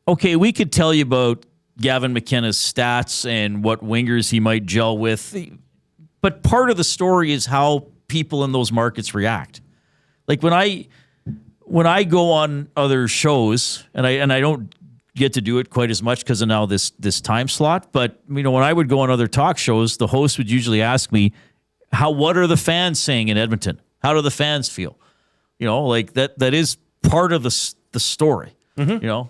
[SPEAKER 3] Okay, we could tell you about Gavin McKenna's stats and what wingers he might gel with, but part of the story is how people in those markets react. Like when I go on other shows and I don't get to do it quite as much because of now this time slot. But, when I would go on other talk shows, the host would usually ask me, what are the fans saying in Edmonton? How do the fans feel? That is part of the story,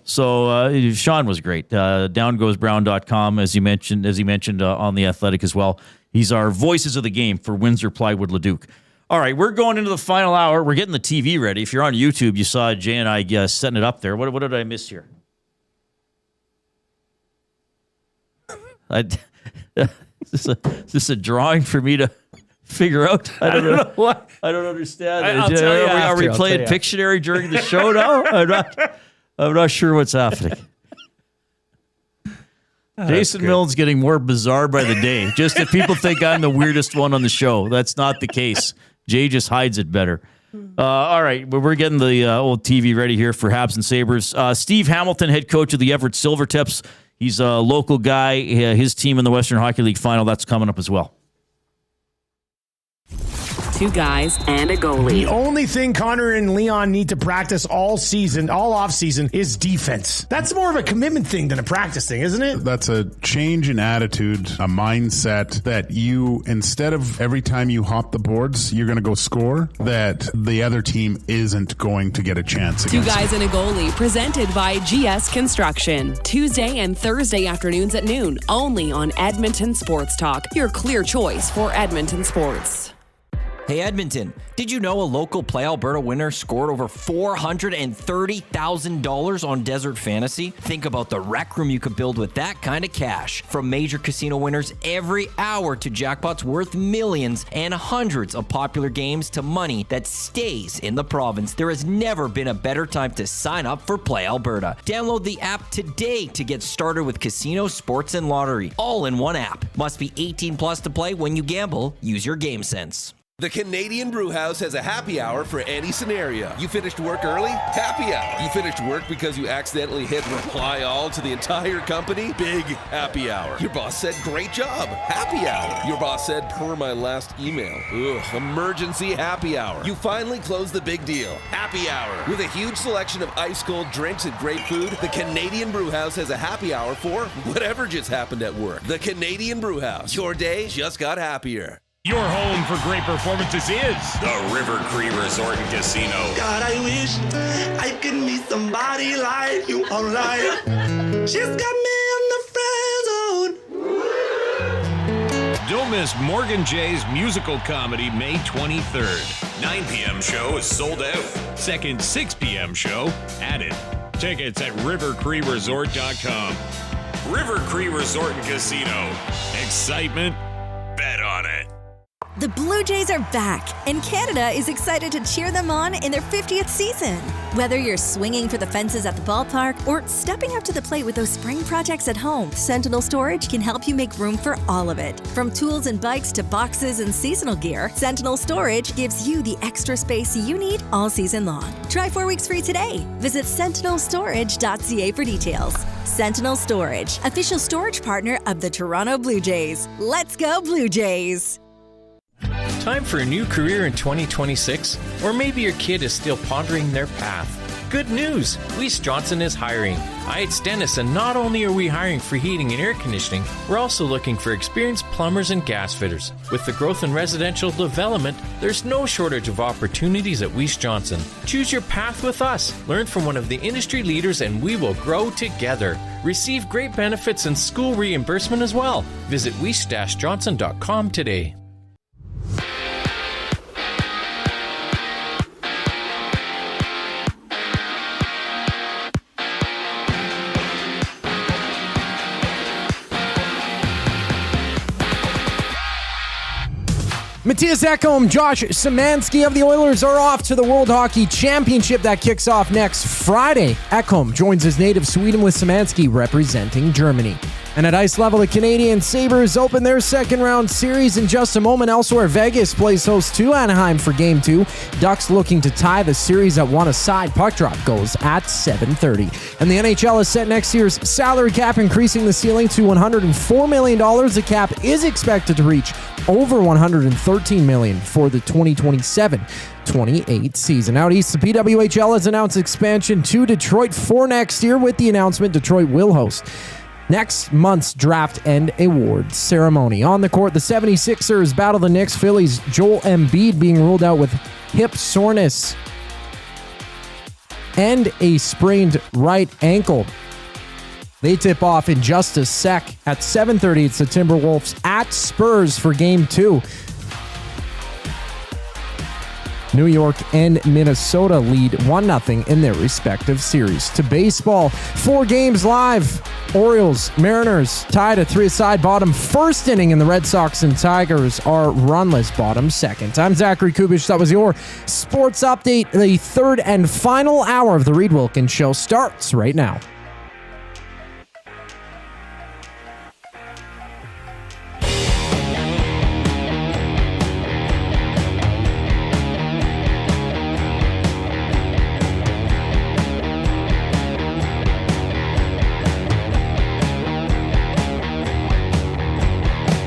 [SPEAKER 3] So Shawn was great. Downgoesbrown.com, as he mentioned on The Athletic as well. He's our voices of the game for Windsor, Plywood, Leduc. All right, we're going into the final hour. We're getting the TV ready. If you're on YouTube, you saw Jay and I setting it up there. What did I miss here? Is this a drawing for me to figure out? I don't know what. I don't understand. Are we playing Pictionary during the show now? I'm not sure what's happening. Jason Milne's getting more bizarre by the day. Just if people think I'm the weirdest one on the show, that's not the case. Jay just hides it better. All right, we're getting the old TV ready here for Habs and Sabres. Steve Hamilton, head coach of the Everett Silvertips. He's a local guy. His team in the Western Hockey League final, that's coming up as well.
[SPEAKER 6] Two guys and a goalie.
[SPEAKER 7] The only thing Connor and Leon need to practice all off season is defense. That's more of a commitment thing than a practice thing, isn't it?
[SPEAKER 1] That's a change in attitude, a mindset that you, instead of every time you hop the boards, you're going to go score, that the other team isn't going to get a chance
[SPEAKER 6] Two
[SPEAKER 1] against
[SPEAKER 6] guys and a goalie, presented by GS Construction. Tuesday and Thursday afternoons at noon, only on Edmonton Sports Talk, your clear choice for Edmonton sports.
[SPEAKER 15] Hey Edmonton, did you know a local Play Alberta winner scored over $430,000 on Desert Fantasy? Think about the rec room you could build with that kind of cash. From major casino winners every hour to jackpots worth millions and hundreds of popular games to money that stays in the province, there has never been a better time to sign up for Play Alberta. Download the app today to get started with casino, sports, and lottery, all in one app. Must be 18 plus to play. When you gamble, use your game sense.
[SPEAKER 4] The Canadian Brewhouse has a happy hour for any scenario. You finished work early? Happy hour. You finished work because you accidentally hit reply all to the entire company? Big happy hour. Your boss said, great job. Happy hour. Your boss said, per my last email. Ugh, emergency happy hour. You finally closed the big deal. Happy hour. With a huge selection of ice cold drinks and great food, the Canadian Brewhouse has a happy hour for whatever just happened at work. The Canadian Brewhouse. Your day just got happier.
[SPEAKER 9] Your home for great performances is the River Cree Resort and Casino.
[SPEAKER 10] God, I wish I could meet somebody like you online. She's got me in the friend zone.
[SPEAKER 9] Don't miss Morgan Jay's musical comedy May 23rd. 9 p.m. show is sold out. Second 6 p.m. show added. Tickets at rivercreeresort.com. River Cree Resort and Casino. Excitement? Bet on it.
[SPEAKER 18] The Blue Jays are back, and Canada is excited to cheer them on in their 50th season. Whether you're swinging for the fences at the ballpark or stepping up to the plate with those spring projects at home, Sentinel Storage can help you make room for all of it. From tools and bikes to boxes and seasonal gear, Sentinel Storage gives you the extra space you need all season long. Try 4 weeks free today. Visit sentinelstorage.ca for details. Sentinel Storage, official storage partner of the Toronto Blue Jays. Let's go Blue Jays!
[SPEAKER 11] Time for a new career in 2026? Or maybe your kid is still pondering their path. Good news! Weiss Johnson is hiring. It's Dennis, and not only are we hiring for heating and air conditioning, we're also looking for experienced plumbers and gas fitters. With the growth in residential development, there's no shortage of opportunities at Weiss Johnson. Choose your path with us. Learn from one of the industry leaders, and we will grow together. Receive great benefits and school reimbursement as well. Visit weiss-johnson.com today.
[SPEAKER 5] Matthias Ekholm, Josh Szymanski of the Oilers are off to the World Hockey Championship that kicks off next Friday. Ekholm joins his native Sweden with Szymanski representing Germany. And at ice level, the Canadiens Sabres open their second round series in just a moment. Elsewhere, Vegas plays host to Anaheim for Game 2. Ducks looking to tie the series at one aside. Puck drop goes at 7:30. And the NHL has set next year's salary cap, increasing the ceiling to $104 million. The cap is expected to reach over $113 million for the 2027-28 season. Out east, the PWHL has announced expansion to Detroit for next year. With the announcement, Detroit will host next month's draft and awards ceremony. On the court, the 76ers battle the Knicks. Phillies' Joel Embiid being ruled out with hip soreness and a sprained right ankle. They tip off in just a sec. At 7:30, it's the Timberwolves at Spurs for Game 2. New York and Minnesota lead 1-0 in their respective series. To baseball, 4 games live. Orioles, Mariners tied at 3-a-side bottom first inning, and the Red Sox and Tigers are runless bottom second. I'm Zachary Kubish. That was your sports update. The third and final hour of the Reid Wilkins Show starts right now.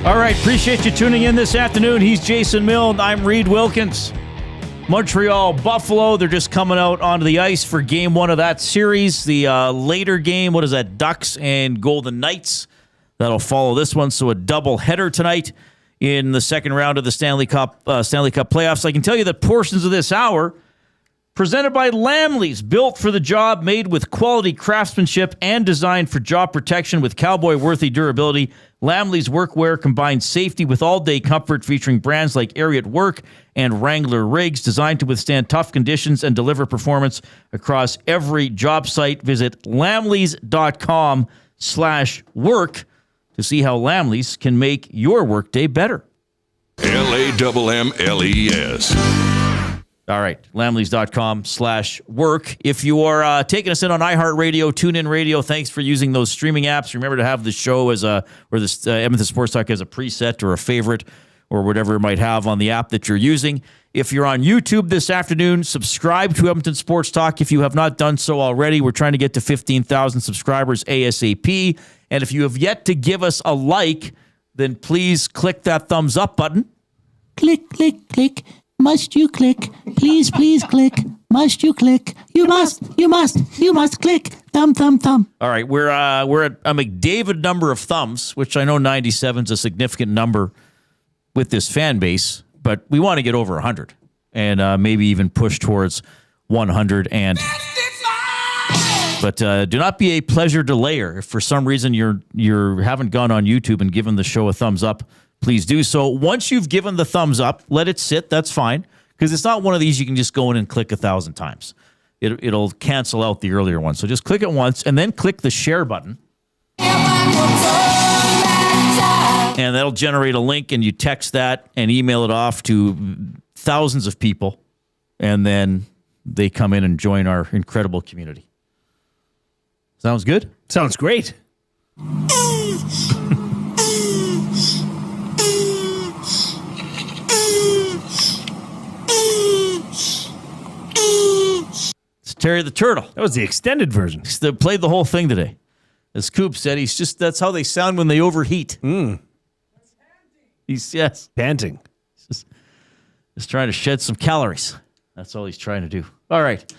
[SPEAKER 3] All right, appreciate you tuning in this afternoon. He's Jason Milne. I'm Reid Wilkins. Montreal, Buffalo, they're just coming out onto the ice for game 1 of that series. The later game, what is that, Ducks and Golden Knights. That'll follow this one, so a double header tonight in the second round of the Stanley Cup playoffs. I can tell you that portions of this hour presented by Lamley's, built for the job, made with quality craftsmanship and designed for job protection with cowboy-worthy durability. Lamley's workwear combines safety with all-day comfort, featuring brands like Ariat Work and Wrangler Rigs, designed to withstand tough conditions and deliver performance across every job site. Visit lamleys.com/work to see how Lamley's can make your workday better.
[SPEAKER 9] LAMMLES.
[SPEAKER 3] All right, lamleys.com/work. If you are taking us in on iHeartRadio, TuneIn Radio, thanks for using those streaming apps. Remember to have the show as or this Edmonton Sports Talk as a preset or a favorite or whatever it might have on the app that you're using. If you're on YouTube this afternoon, subscribe to Edmonton Sports Talk if you have not done so already. We're trying to get to 15,000 subscribers ASAP. And if you have yet to give us a like, then please click that thumbs up button.
[SPEAKER 8] Click, click, click. Must you click? Please, please click. Must you click? You must click. Thumb, thumb, thumb.
[SPEAKER 3] All right, we're at a McDavid number of thumbs, which I know 97 is a significant number with this fan base, but we want to get over 100 and maybe even push towards 100. But do not be a pleasure delayer. If for some reason you haven't gone on YouTube and given the show a thumbs up, please do so. Once you've given the thumbs up, let it sit. That's fine, because it's not one of these you can just go in and click 1,000 times. It'll cancel out the earlier one. So just click it once and then click the share button. And that'll generate a link, and you text that and email it off to thousands of people. And then they come in and join our incredible community. Sounds good?
[SPEAKER 2] Sounds great.
[SPEAKER 3] It's Terry the Turtle.
[SPEAKER 2] That was the extended version.
[SPEAKER 3] They played the whole thing today. As Coop said, that's how they sound when they overheat. He's
[SPEAKER 2] panting.
[SPEAKER 3] He's just trying to shed some calories. That's all he's trying to do. All right.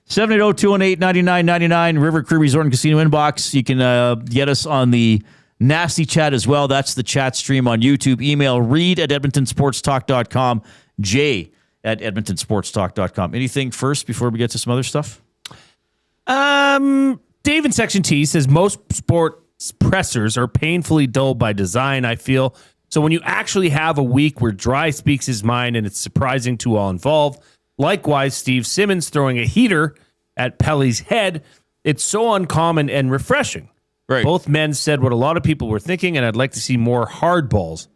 [SPEAKER 3] 780-218-9999, River Crew Resort and Casino inbox. You can get us on the Nasty Chat as well. That's the chat stream on YouTube. Email reid@edmontonsportstalk.com, j@edmontonsportstalk.com. Anything first before we get to some other stuff?
[SPEAKER 2] Dave in Section T says most sports pressers are painfully dull by design, I feel. So when you actually have a week where Dry speaks his mind and it's surprising to all involved, likewise, Steve Simmons throwing a heater at Pelly's head, it's so uncommon and refreshing.
[SPEAKER 3] Right.
[SPEAKER 2] Both men said what a lot of people were thinking, and I'd like to see more hardballs.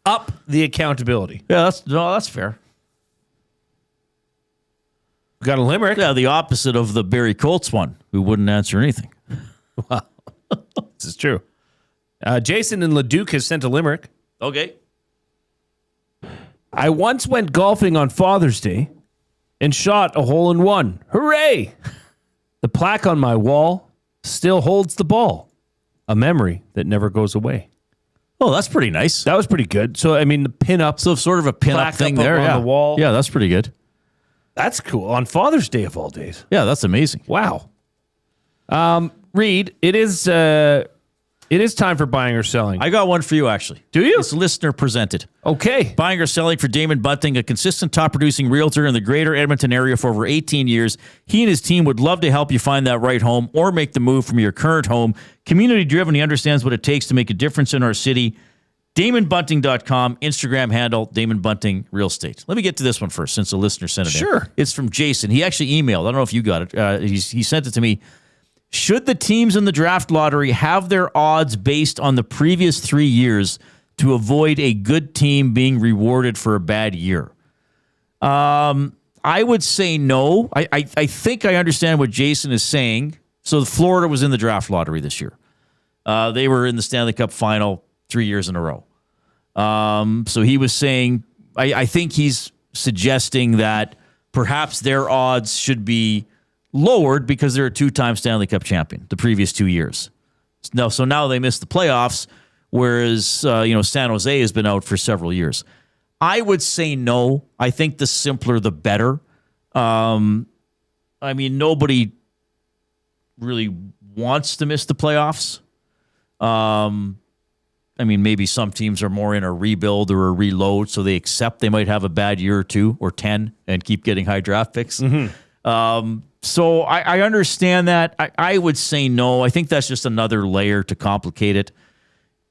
[SPEAKER 2] Up the accountability.
[SPEAKER 3] Yeah, that's fair.
[SPEAKER 2] We got a limerick.
[SPEAKER 3] Yeah, the opposite of the Barrie Colts one, who wouldn't answer anything.
[SPEAKER 2] Wow. This is true. Jason in Leduc has sent a limerick.
[SPEAKER 3] Okay.
[SPEAKER 2] I once went golfing on Father's Day and shot a hole-in-one. Hooray! The plaque on my wall still holds the ball. A memory that never goes away.
[SPEAKER 3] Oh, that's pretty nice.
[SPEAKER 2] That was pretty good. So, I mean, the pin-up.
[SPEAKER 3] So sort of a pin-up thing there.
[SPEAKER 2] On the wall.
[SPEAKER 3] Yeah, that's pretty good.
[SPEAKER 2] That's cool. On Father's Day of all days.
[SPEAKER 3] Yeah, that's amazing.
[SPEAKER 2] Wow. Reid, it is time for buying or selling.
[SPEAKER 3] I got one for you, actually.
[SPEAKER 2] Do you?
[SPEAKER 3] It's listener presented.
[SPEAKER 2] Okay.
[SPEAKER 3] Buying or selling for Damon Bunting, a consistent top-producing realtor in the greater Edmonton area for over 18 years. He and his team would love to help you find that right home or make the move from your current home. Community-driven, he understands what it takes to make a difference in our city. DamonBunting.com, Instagram handle, Damon Bunting Real Estate. Let me get to this one first, since a listener sent it in.
[SPEAKER 2] Sure.
[SPEAKER 3] It's from Jason. He actually emailed. I don't know if you got it. He sent it to me. Should the teams in the draft lottery have their odds based on the previous 3 years to avoid a good team being rewarded for a bad year? I would say no. I think I understand what Jason is saying. So Florida was in the draft lottery this year. They were in the Stanley Cup final 3 years in a row. So he was saying, I think he's suggesting that perhaps their odds should be lowered because they're a two-time Stanley Cup champion the previous 2 years. So now they missed the playoffs, whereas San Jose has been out for several years. I would say no. I think the simpler the better. Nobody really wants to miss the playoffs. Maybe some teams are more in a rebuild or a reload, so they accept they might have a bad year or two or 10 and keep getting high draft picks.
[SPEAKER 2] Mm-hmm.
[SPEAKER 3] So I understand that. I would say no. I think that's just another layer to complicate it.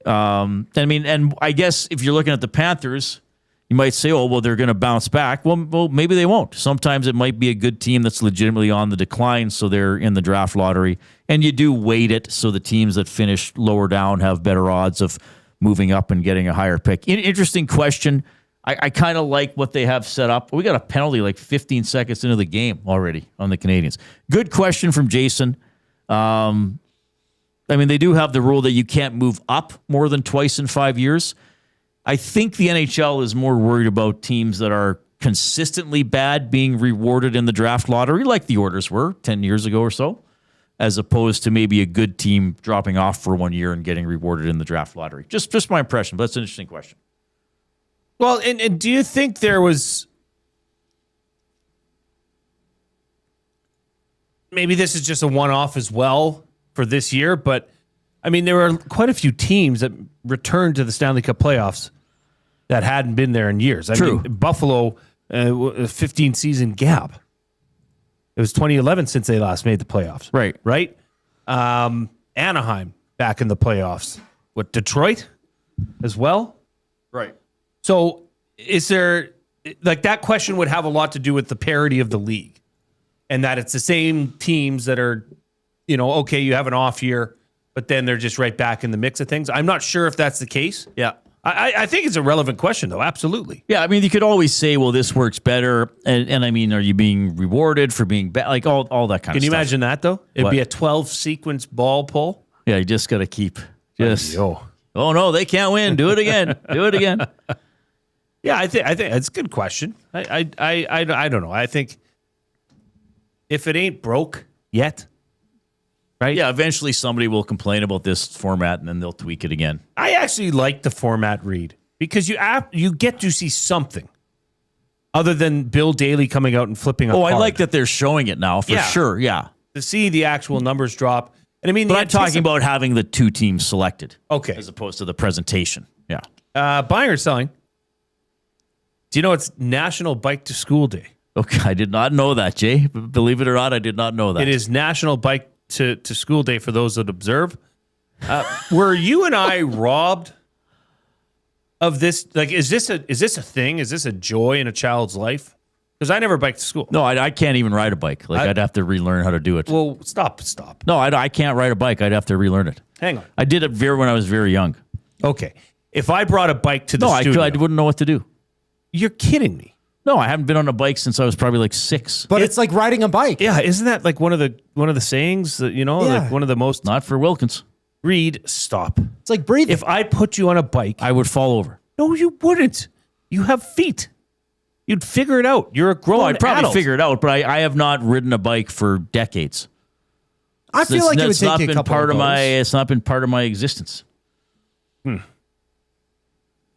[SPEAKER 3] And I guess if you're looking at the Panthers, you might say, oh, well, they're going to bounce back. Well, maybe they won't. Sometimes it might be a good team that's legitimately on the decline, so they're in the draft lottery. And you do weight it so the teams that finish lower down have better odds of moving up and getting a higher pick. Interesting question. I kind of like what they have set up. We got a penalty like 15 seconds into the game already on the Canadiens. Good question from Jason. They do have the rule that you can't move up more than twice in 5 years. I think the NHL is more worried about teams that are consistently bad being rewarded in the draft lottery, like the Oilers were 10 years ago or so, as opposed to maybe a good team dropping off for 1 year and getting rewarded in the draft lottery. Just my impression, but that's an interesting question.
[SPEAKER 2] Well, and do you think there was... Maybe this is just a one-off as well for this year, but there were quite a few teams that returned to the Stanley Cup playoffs that hadn't been there in years.
[SPEAKER 3] True.
[SPEAKER 2] Buffalo, a 15-season gap. It was 2011 since they last made the playoffs.
[SPEAKER 3] Right.
[SPEAKER 2] Anaheim back in the playoffs. What, Detroit as well?
[SPEAKER 3] Right.
[SPEAKER 2] So is there, that question would have a lot to do with the parity of the league and that it's the same teams that are, okay, you have an off year, but then they're just right back in the mix of things. I'm not sure if that's the case.
[SPEAKER 3] Yeah.
[SPEAKER 2] I think it's a relevant question, though. Absolutely.
[SPEAKER 3] Yeah, you could always say, well, this works better. And are you being rewarded for being bad? Like all that kind of stuff.
[SPEAKER 2] Can you imagine that, though? It'd be a 12-sequence ball pull.
[SPEAKER 3] Yeah, you just got to keep.
[SPEAKER 2] Oh,
[SPEAKER 3] no, they can't win. Do it again. Do it again.
[SPEAKER 2] Yeah, I think it's a good question. I don't know. I think if it ain't broke yet, right?
[SPEAKER 3] Yeah, eventually somebody will complain about this format and then they'll tweak it again.
[SPEAKER 2] I actually like the format, Reid, because you get to see something other than Bill Daly coming out and flipping a card.
[SPEAKER 3] I like that they're showing it now for sure. Yeah,
[SPEAKER 2] to see the actual numbers drop. And
[SPEAKER 3] but I'm talking about having the two teams selected,
[SPEAKER 2] okay,
[SPEAKER 3] as opposed to the presentation. Yeah,
[SPEAKER 2] buying or selling. Do you know it's National Bike to School Day?
[SPEAKER 3] Okay, I did not know that, Jay. Believe it or not, I did not know that.
[SPEAKER 2] It is National Bike to School Day for those that observe. Were you and I robbed of this? Like, is this a thing? Is this a joy in a child's life? Because I never biked to school.
[SPEAKER 3] No, I can't even ride a bike. I'd have to relearn how to do it.
[SPEAKER 2] Well, stop.
[SPEAKER 3] No, I can't ride a bike. I'd have to relearn it.
[SPEAKER 2] Hang on.
[SPEAKER 3] I did it when I was very young.
[SPEAKER 2] Okay. If I brought a bike to the studio.
[SPEAKER 3] I wouldn't know what to do.
[SPEAKER 2] You're kidding me.
[SPEAKER 3] No, I haven't been on a bike since I was probably like 6.
[SPEAKER 5] But it's like riding a bike.
[SPEAKER 2] Yeah, isn't that like one of the sayings that, like one of the most...
[SPEAKER 3] Not for Wilkins.
[SPEAKER 2] Reid, stop.
[SPEAKER 5] It's like breathing.
[SPEAKER 2] If I put you on a bike...
[SPEAKER 3] I would fall over.
[SPEAKER 2] No, you wouldn't. You have feet. You'd figure it out. You're a grown
[SPEAKER 3] I'd probably
[SPEAKER 2] adult.
[SPEAKER 3] figure it out, but I have not ridden a bike for decades.
[SPEAKER 5] I feel like it would take you a couple of those.
[SPEAKER 3] It's not been part of my existence.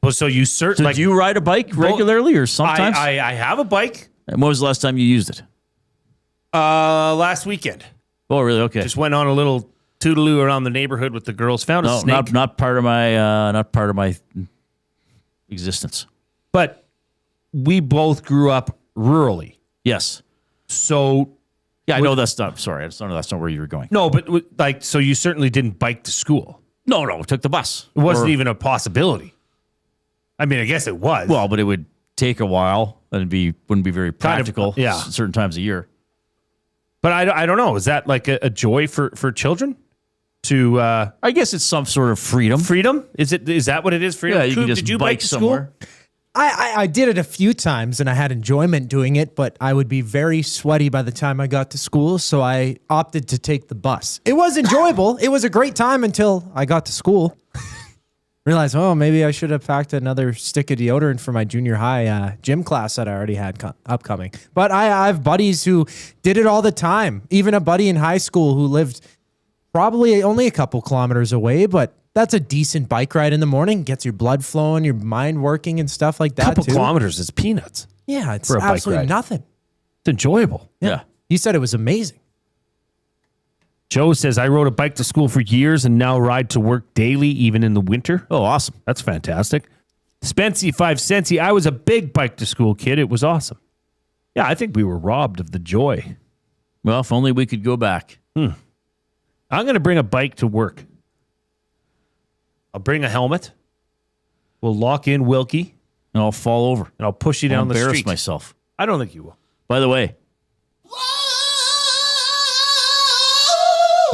[SPEAKER 2] Well, so you certainly...
[SPEAKER 3] do you ride a bike regularly or sometimes?
[SPEAKER 2] I have a bike.
[SPEAKER 3] And when was the last time you used it?
[SPEAKER 2] Last weekend.
[SPEAKER 3] Oh, really? Okay.
[SPEAKER 2] Just went on a little toodaloo around the neighborhood with the girls. Found a snake.
[SPEAKER 3] Not part of my existence.
[SPEAKER 2] But we both grew up rurally.
[SPEAKER 3] Yes.
[SPEAKER 2] So...
[SPEAKER 3] Yeah, I know that's not... Sorry, that's not where you were going.
[SPEAKER 2] No, but so you certainly didn't bike to school.
[SPEAKER 3] No, took the bus.
[SPEAKER 2] It wasn't even a possibility. I mean, I guess it was.
[SPEAKER 3] Well, but it would take a while and wouldn't be very practical.
[SPEAKER 2] yeah.
[SPEAKER 3] Certain times a year.
[SPEAKER 2] But I don't know. Is that like a joy for children? To
[SPEAKER 3] I guess it's some sort of freedom.
[SPEAKER 2] Freedom? Is that what it is? Freedom?
[SPEAKER 3] Yeah, you can
[SPEAKER 2] Coop,
[SPEAKER 3] just
[SPEAKER 2] did you
[SPEAKER 3] bike
[SPEAKER 2] bike to
[SPEAKER 3] somewhere.
[SPEAKER 2] school?
[SPEAKER 5] I did it a few times and I had enjoyment doing it, but I would be very sweaty by the time I got to school, so I opted to take the bus. It was enjoyable. It was a great time until I got to school. Realized, maybe I should have packed another stick of deodorant for my junior high gym class that I already had upcoming. But I have buddies who did it all the time. Even a buddy in high school who lived probably only a couple kilometers away, but that's a decent bike ride in the morning. Gets your blood flowing, your mind working and stuff like that.
[SPEAKER 2] Couple kilometers is peanuts.
[SPEAKER 5] Yeah, it's
[SPEAKER 2] for a bike
[SPEAKER 5] absolutely
[SPEAKER 2] ride.
[SPEAKER 5] nothing.
[SPEAKER 2] It's enjoyable.
[SPEAKER 3] Yeah.
[SPEAKER 5] He said it was amazing.
[SPEAKER 2] Joe says, I rode a bike to school for years and now ride to work daily, even in the winter.
[SPEAKER 3] Oh, awesome.
[SPEAKER 2] That's fantastic. Spency 5 Centsy, I was a big bike to school kid. It was awesome. Yeah, I think we were robbed of the joy.
[SPEAKER 3] Well, if only we could go back.
[SPEAKER 2] I'm going to bring a bike to work. I'll bring a helmet. We'll lock in Wilkie.
[SPEAKER 3] And I'll fall over.
[SPEAKER 2] And I'll push you down the
[SPEAKER 3] embarrass
[SPEAKER 2] street.
[SPEAKER 3] myself.
[SPEAKER 2] I don't think you will.
[SPEAKER 3] By the way,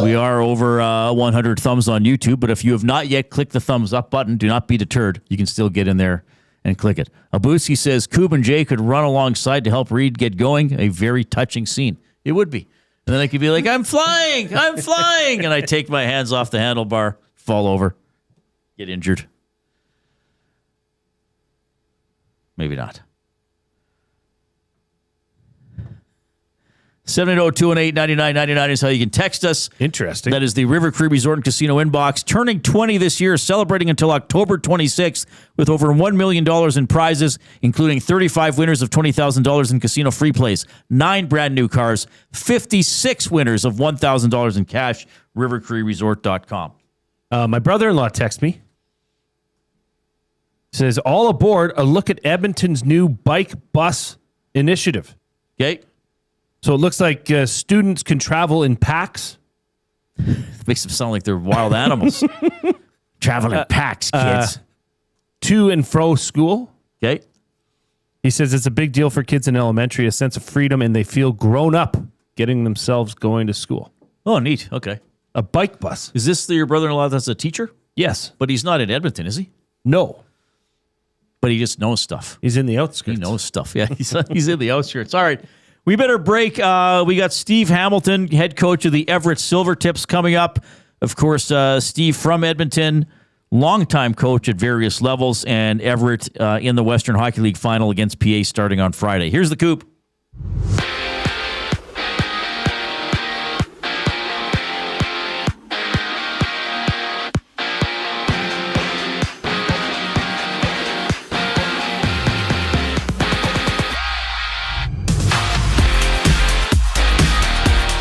[SPEAKER 3] we are over 100 thumbs on YouTube, but if you have not yet clicked the thumbs up button, do not be deterred. You can still get in there and click it. Abuski says, Coob and Jay could run alongside to help Reid get going. A very touching scene. It would be. And then I could be like, I'm flying. And I take my hands off the handlebar, fall over, get injured. Maybe not. 780-218-9999 is how you can text us.
[SPEAKER 2] Interesting.
[SPEAKER 3] That is the River Cree Resort and Casino inbox. Turning 20 this year, celebrating until October 26th with over $1 million in prizes, including 35 winners of $20,000 in casino free plays, 9 brand new cars, 56 winners of $1,000 in cash. RiverCreeResort.com.
[SPEAKER 2] My brother-in-law texted me. Says, all aboard, a look at Edmonton's new bike bus initiative.
[SPEAKER 3] Okay.
[SPEAKER 2] So it looks like students can travel in packs.
[SPEAKER 3] Makes them sound like they're wild animals. Travel in packs, kids.
[SPEAKER 2] To and fro school.
[SPEAKER 3] Okay.
[SPEAKER 2] He says it's a big deal for kids in elementary, a sense of freedom, and they feel grown up getting themselves going to school.
[SPEAKER 3] Oh, neat. Okay.
[SPEAKER 2] A bike bus.
[SPEAKER 3] Is this your brother-in-law that's a teacher?
[SPEAKER 2] Yes.
[SPEAKER 3] But he's not in Edmonton, is he?
[SPEAKER 2] No.
[SPEAKER 3] But he just knows stuff.
[SPEAKER 2] He's in the outskirts.
[SPEAKER 3] He knows stuff. Yeah, he's in the outskirts. All right. We better break. We got Steve Hamilton, head coach of the Everett Silvertips, coming up. Of course, Steve from Edmonton, longtime coach at various levels, and Everett in the Western Hockey League final against PA starting on Friday. Here's the Coop.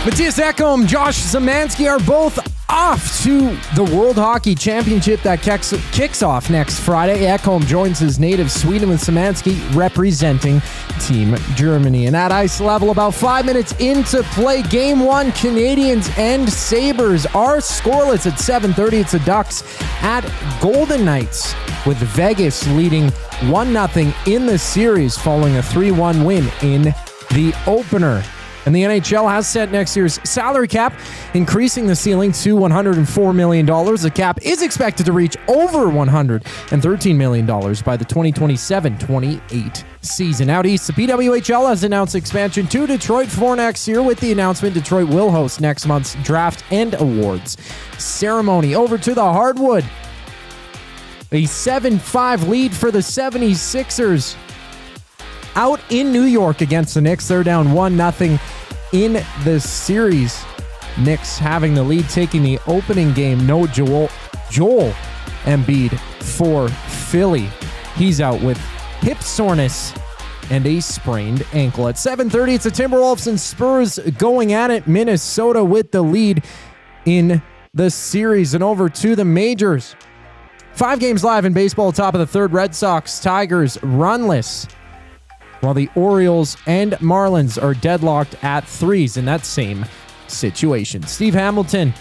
[SPEAKER 5] Matthias Ekholm, Josh Szymanski are both off to the World Hockey Championship that kicks off next Friday. Ekholm joins his native Sweden with Szymanski representing Team Germany. And at ice level, about 5 minutes into play, Game 1, Canadiens and Sabres are scoreless at 7:30. It's the Ducks at Golden Knights, with Vegas leading 1-0 in the series following a 3-1 win in the opener. And the NHL has set next year's salary cap, increasing the ceiling to $104 million. The cap is expected to reach over $113 million by the 2027-28 season. Out east, the PWHL has announced expansion to Detroit for next year, with the announcement Detroit will host next month's draft and awards ceremony. Over to the hardwood. A 7-5 lead for the 76ers. Out in New York against the Knicks. They're down 1-0 in the series. Knicks having the lead, taking the opening game. No Joel Embiid for Philly. He's out with hip soreness and a sprained ankle. At 7:30, it's the Timberwolves and Spurs going at it. Minnesota with the lead in the series. And over to the majors. 5 games live in baseball. Top of the third, Red Sox, Tigers runless, while the Orioles and Marlins are deadlocked at 3s in that same situation. Steve Hamilton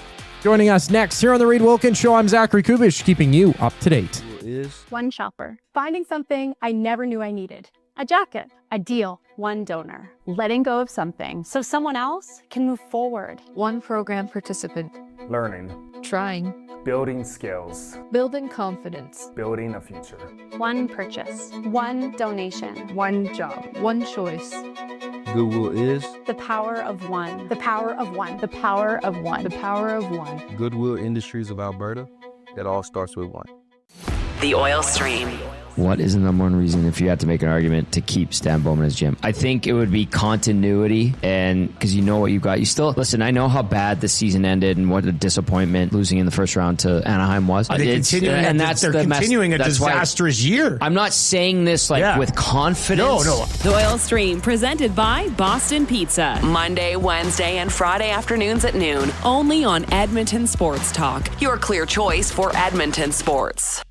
[SPEAKER 5] joining us next here on the Reid Wilkins Show. I'm Zachary Kubish, keeping you up to date.
[SPEAKER 26] is?
[SPEAKER 21] One shopper. Finding something I never knew I needed. A jacket. A deal. One donor. Letting go of something so someone else can move forward.
[SPEAKER 22] One program participant.
[SPEAKER 26] Learning.
[SPEAKER 22] Trying.
[SPEAKER 26] Building skills.
[SPEAKER 22] Building confidence.
[SPEAKER 26] Building a future.
[SPEAKER 21] One purchase. One donation.
[SPEAKER 22] One job. One choice.
[SPEAKER 19] Goodwill is?
[SPEAKER 21] The power of one. The power of one. The power of one.
[SPEAKER 22] The power of one.
[SPEAKER 19] Goodwill Industries of Alberta. It all starts with one.
[SPEAKER 6] The Oil Stream.
[SPEAKER 17] What is the number one reason, if you had to make an argument, to keep Stan Bowman as GM? I think it would be continuity, and because you know what you got. You still, listen, I know how bad the season ended and what a disappointment losing in the first round to Anaheim was.
[SPEAKER 7] They're continuing a disastrous year.
[SPEAKER 17] I'm not saying this with confidence.
[SPEAKER 7] No.
[SPEAKER 6] The Oil Stream, presented by Boston Pizza. Monday, Wednesday, and Friday afternoons at noon. Only on Edmonton Sports Talk. Your clear choice for Edmonton sports.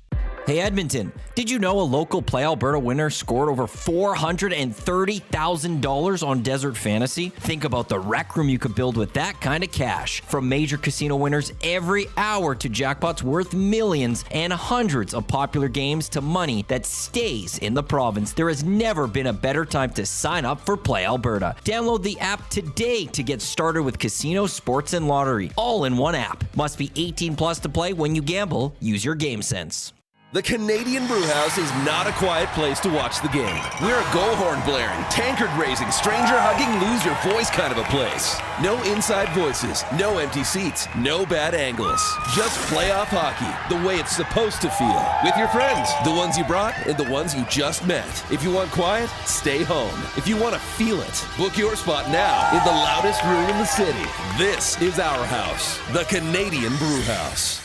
[SPEAKER 15] Hey Edmonton, did you know a local Play Alberta winner scored over $430,000 on Desert Fantasy? Think about the rec room you could build with that kind of cash. From major casino winners every hour to jackpots worth millions and hundreds of popular games to money that stays in the province. There has never been a better time to sign up for Play Alberta. Download the app today to get started with casino, sports, and lottery. All in one app. Must be 18 plus to play. When you gamble, use your game sense.
[SPEAKER 4] The Canadian Brewhouse is not a quiet place to watch the game. We're a goal horn blaring, tankard raising, stranger hugging, lose your voice kind of a place. No inside voices, no empty seats, no bad angles. Just playoff hockey, the way it's supposed to feel. With your friends, the ones you brought and the ones you just met. If you want quiet, stay home. If you want to feel it, book your spot now in the loudest room in the city. This is our house, the Canadian Brewhouse.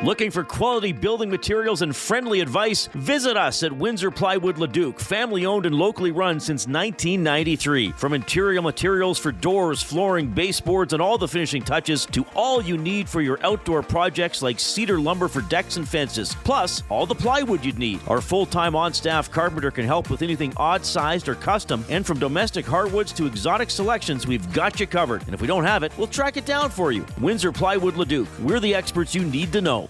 [SPEAKER 3] Looking for quality building materials and friendly advice? Visit us at Windsor Plywood Leduc, family owned and locally run since 1993. From interior materials for doors, flooring, baseboards, and all the finishing touches to all you need for your outdoor projects like cedar lumber for decks and fences, plus all the plywood you'd need. Our full-time on-staff carpenter can help with anything odd-sized or custom, and from domestic hardwoods to exotic selections, we've got you covered. And if we don't have it, we'll track it down for you. Windsor Plywood Leduc. We're the experts you need to know.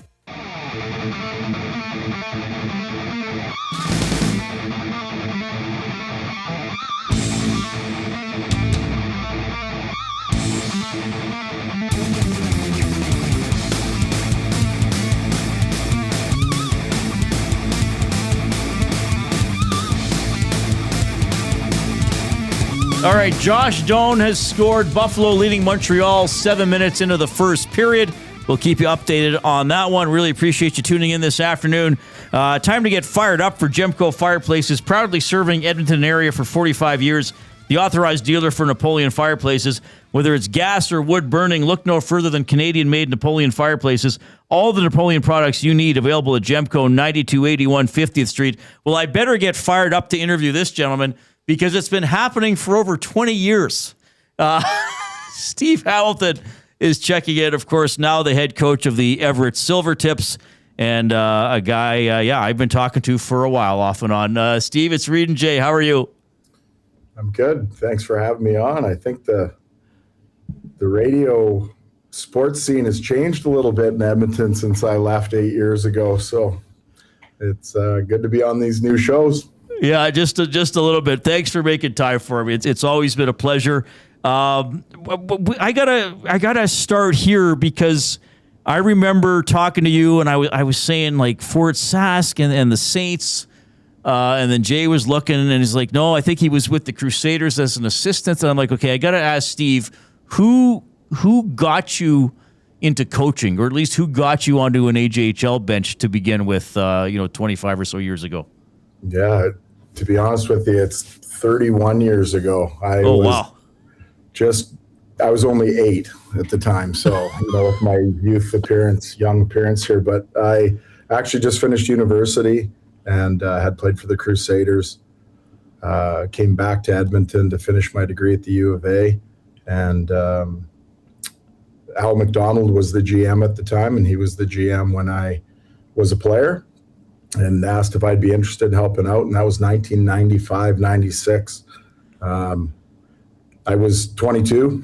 [SPEAKER 3] All right, Josh Doan has scored. Buffalo leading Montreal 7 minutes into the first period. We'll keep you updated on that one. Really appreciate you tuning in this afternoon. Time to get fired up for Gemco Fireplaces, proudly serving Edmonton area for 45 years. The authorized dealer for Napoleon Fireplaces. Whether it's gas or wood burning, look no further than Canadian-made Napoleon Fireplaces. All the Napoleon products you need available at Gemco, 9281 50th Street. Well, I better get fired up to interview this gentleman because it's been happening for over 20 years. Steve Hamilton is checking in, of course, now the head coach of the Everett Silvertips, and a guy, I've been talking to for a while off and on. Steve, it's Reid and Jay. How are you?
[SPEAKER 12] I'm good. Thanks for having me on. I think the radio sports scene has changed a little bit in Edmonton since I left 8 years ago, so it's good to be on these new shows.
[SPEAKER 3] Yeah, just a little bit. Thanks for making time for me. It's always been a pleasure. I gotta start here because I remember talking to you and I was saying like Fort Sask and the Saints, and then Jay was looking and he's like, no, I think he was with the Crusaders as an assistant. And I'm like, okay, I gotta ask Steve, who got you into coaching, or at least who got you onto an AJHL bench to begin with, 25 or so years ago?
[SPEAKER 12] Yeah, to be honest with you, it's 31 years ago. Wow. I was only 8 at the time, so with my young appearance here. But I actually just finished university and had played for the Crusaders. Came back to Edmonton to finish my degree at the U of A, and Al McDonald was the GM at the time, and he was the GM when I was a player, and asked if I'd be interested in helping out, and that was 1995, 96. I was 22,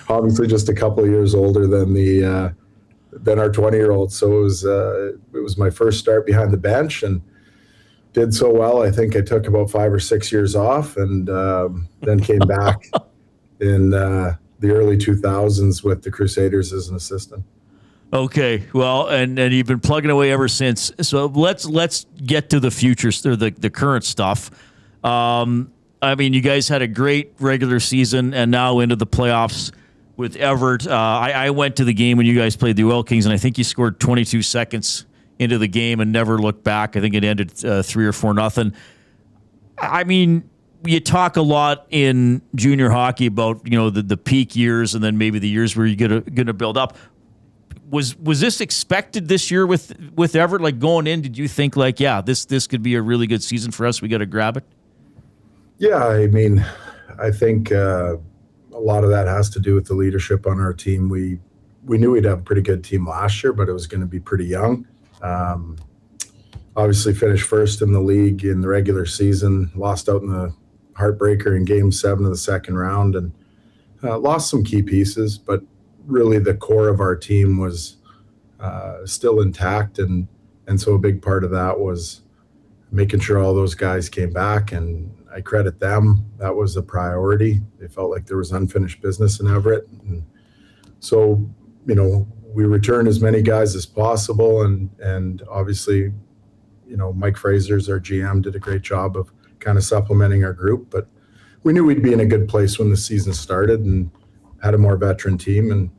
[SPEAKER 12] obviously just a couple of years older than the than our 20-year-old. So it was my first start behind the bench, and did so well. I think I took about 5 or 6 years off, and then came back in the early 2000s with the Crusaders as an assistant.
[SPEAKER 3] Okay, well, and you've been plugging away ever since. So let's get to the future, or the current stuff. I mean, you guys had a great regular season, and now into the playoffs with Everett. I went to the game when you guys played the Oil Kings, and I think you scored 22 seconds into the game and never looked back. I think it ended 3 or 4-0. I mean, you talk a lot in junior hockey about the peak years, and then maybe the years where you're gonna build up. Was this expected this year with Everett? Like, going in, did you think this could be a really good season for us? We got to grab it.
[SPEAKER 12] Yeah, I mean, I think a lot of that has to do with the leadership on our team. We knew we'd have a pretty good team last year, but it was going to be pretty young. Obviously finished first in the league in the regular season, lost out in the heartbreaker in Game 7 of the second round, and lost some key pieces, but really the core of our team was still intact, and so a big part of that was making sure all those guys came back, and I credit them. That was a priority. They felt like there was unfinished business in Everett, and so we returned as many guys as possible, and obviously Mike Fraser's our GM did a great job of kind of supplementing our group, but we knew we'd be in a good place when the season started and had a more veteran team, and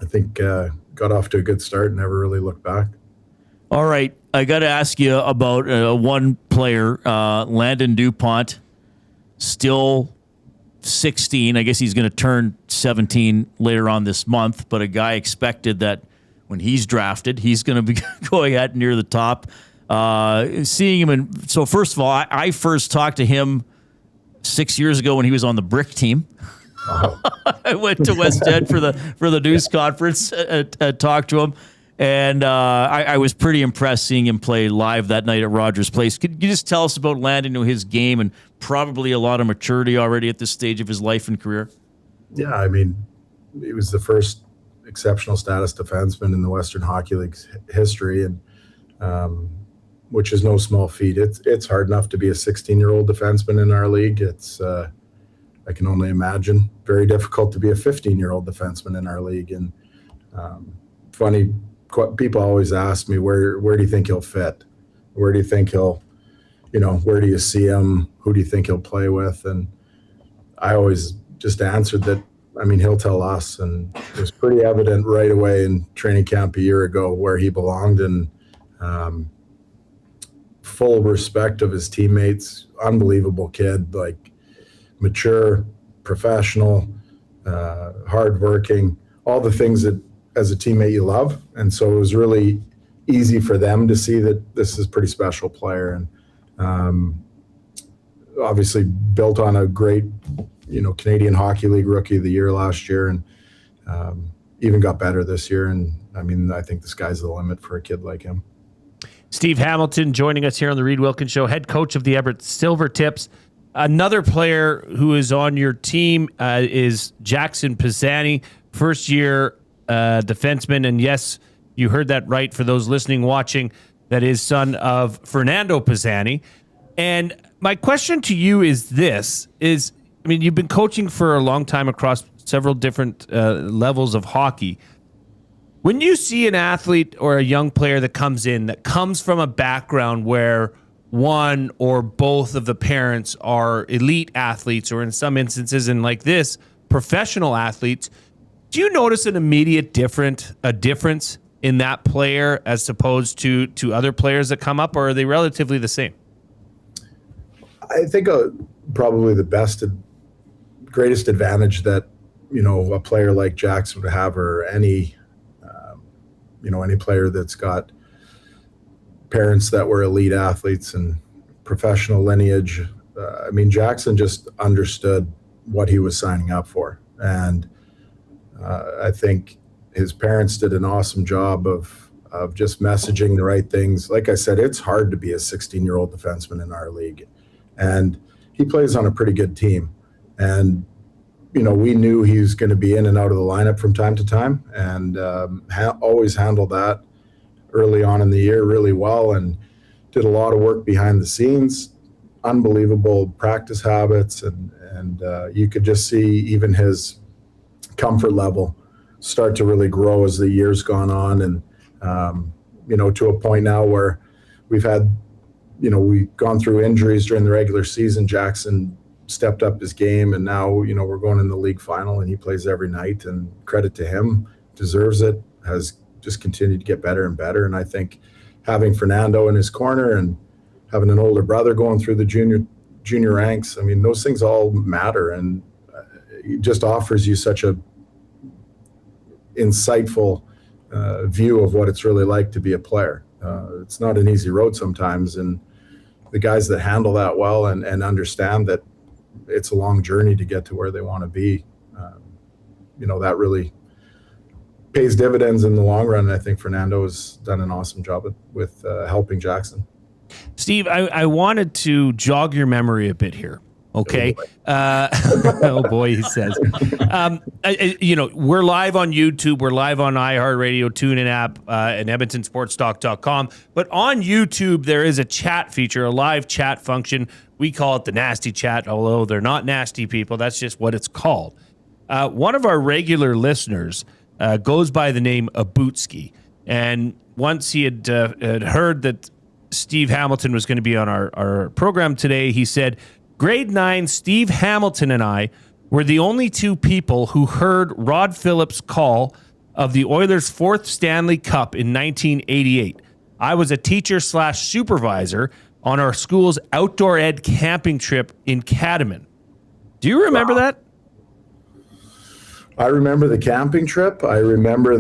[SPEAKER 12] I think got off to a good start and never really looked back.
[SPEAKER 3] All right. I got to ask you about one player, Landon DuPont, still 16. I guess he's going to turn 17 later on this month, but a guy expected that when he's drafted, he's going to be going out near the top. Seeing him, so first of all, I first talked to him 6 years ago when he was on the Brick team. I went to West End for the news conference, talked to him, and I was pretty impressed seeing him play live that night at Rogers Place. Could you just tell us about Landon, his game, and probably a lot of maturity already at this stage of his life and career?
[SPEAKER 12] Yeah, I mean, he was the first exceptional status defenseman in the Western Hockey League's history, and which is no small feat. It's hard enough to be a 16-year-old defenseman in our league. It's I can only imagine very difficult to be a 15-year-old defenseman in our league. And funny, people always ask me, where do you think he'll fit? Where do you think he'll, where do you see him? Who do you think he'll play with? And I always just answered that, I mean, he'll tell us. And it was pretty evident right away in training camp a year ago where he belonged, and full respect of his teammates, unbelievable kid, like, mature, professional, hardworking, all the things that as a teammate you love. And so it was really easy for them to see that this is a pretty special player, and obviously built on a great, Canadian Hockey League Rookie of the Year last year, and even got better this year. And I mean, I think the sky's the limit for a kid like him.
[SPEAKER 2] Steve Hamilton joining us here on the Reid Wilkins Show, head coach of the Everett Silvertips. Another player who is on your team is Jackson Pisani, first-year defenseman. And yes, you heard that right for those listening, watching. That is son of Fernando Pisani. And my question to you is this: you've been coaching for a long time across several different levels of hockey. When you see an athlete or a young player that comes from a background where one or both of the parents are elite athletes, or in some instances, and like this, professional athletes, do you notice an immediate difference in that player as opposed to other players that come up, or are they relatively the same?
[SPEAKER 12] I think probably the greatest advantage that, a player like Jackson would have, or any player that's got parents that were elite athletes and professional lineage. Jackson just understood what he was signing up for. And I think his parents did an awesome job of just messaging the right things. Like I said, it's hard to be a 16-year-old defenseman in our league. And he plays on a pretty good team. And we knew he was going to be in and out of the lineup from time to time, and always handled that early on in the year really well, and did a lot of work behind the scenes, unbelievable practice habits, and you could just see even his comfort level start to really grow as the years gone on, and to a point now where we've had, we've gone through injuries during the regular season. Jackson stepped up his game, and now, we're going in the league final, and he plays every night, and credit to him, deserves it, has just continued to get better and better. And I think having Fernando in his corner and having an older brother going through the junior ranks, I mean, those things all matter, and it just offers you such a insightful view of what it's really like to be a player. It's not an easy road sometimes, and the guys that handle that well and understand that it's a long journey to get to where they want to be, that really pays dividends in the long run. And I think Fernando has done an awesome job with helping Jackson.
[SPEAKER 2] Steve, I wanted to jog your memory a bit here. Okay. Oh boy, he says. We're live on YouTube. We're live on iHeartRadio, TuneIn app, and EdmontonSportsTalk.com. But on YouTube, there is a chat feature, a live chat function. We call it the nasty chat, although they're not nasty people. That's just what it's called. One of our regular listeners goes by the name Abutski. And once he had heard that Steve Hamilton was going to be on our program today, he said, Grade 9, Steve Hamilton and I were the only two people who heard Rod Phillips' call of the Oilers' fourth Stanley Cup in 1988. I was a teacher/supervisor on our school's outdoor ed camping trip in Catamount. Do you remember that?
[SPEAKER 12] I remember the camping trip. I remember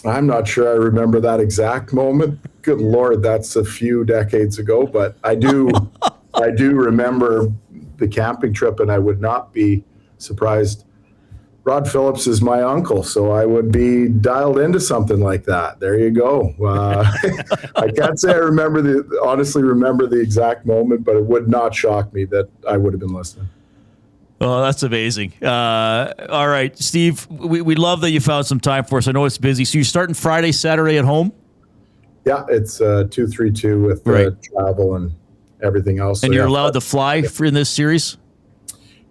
[SPEAKER 12] I'm not sure I remember that exact moment. Good Lord, that's a few decades ago, but I do remember the camping trip, and I would not be surprised. Rod Phillips is my uncle, so I would be dialed into something like that. There you go. I can't say I honestly remember the exact moment, but it would not shock me that I would have been listening.
[SPEAKER 3] Oh, that's amazing. All right, Steve, we love that you found some time for us. I know it's busy. So you're starting Friday, Saturday at home?
[SPEAKER 12] Yeah, it's 2-3-2 with travel and everything else.
[SPEAKER 3] And you're allowed to fly in this series?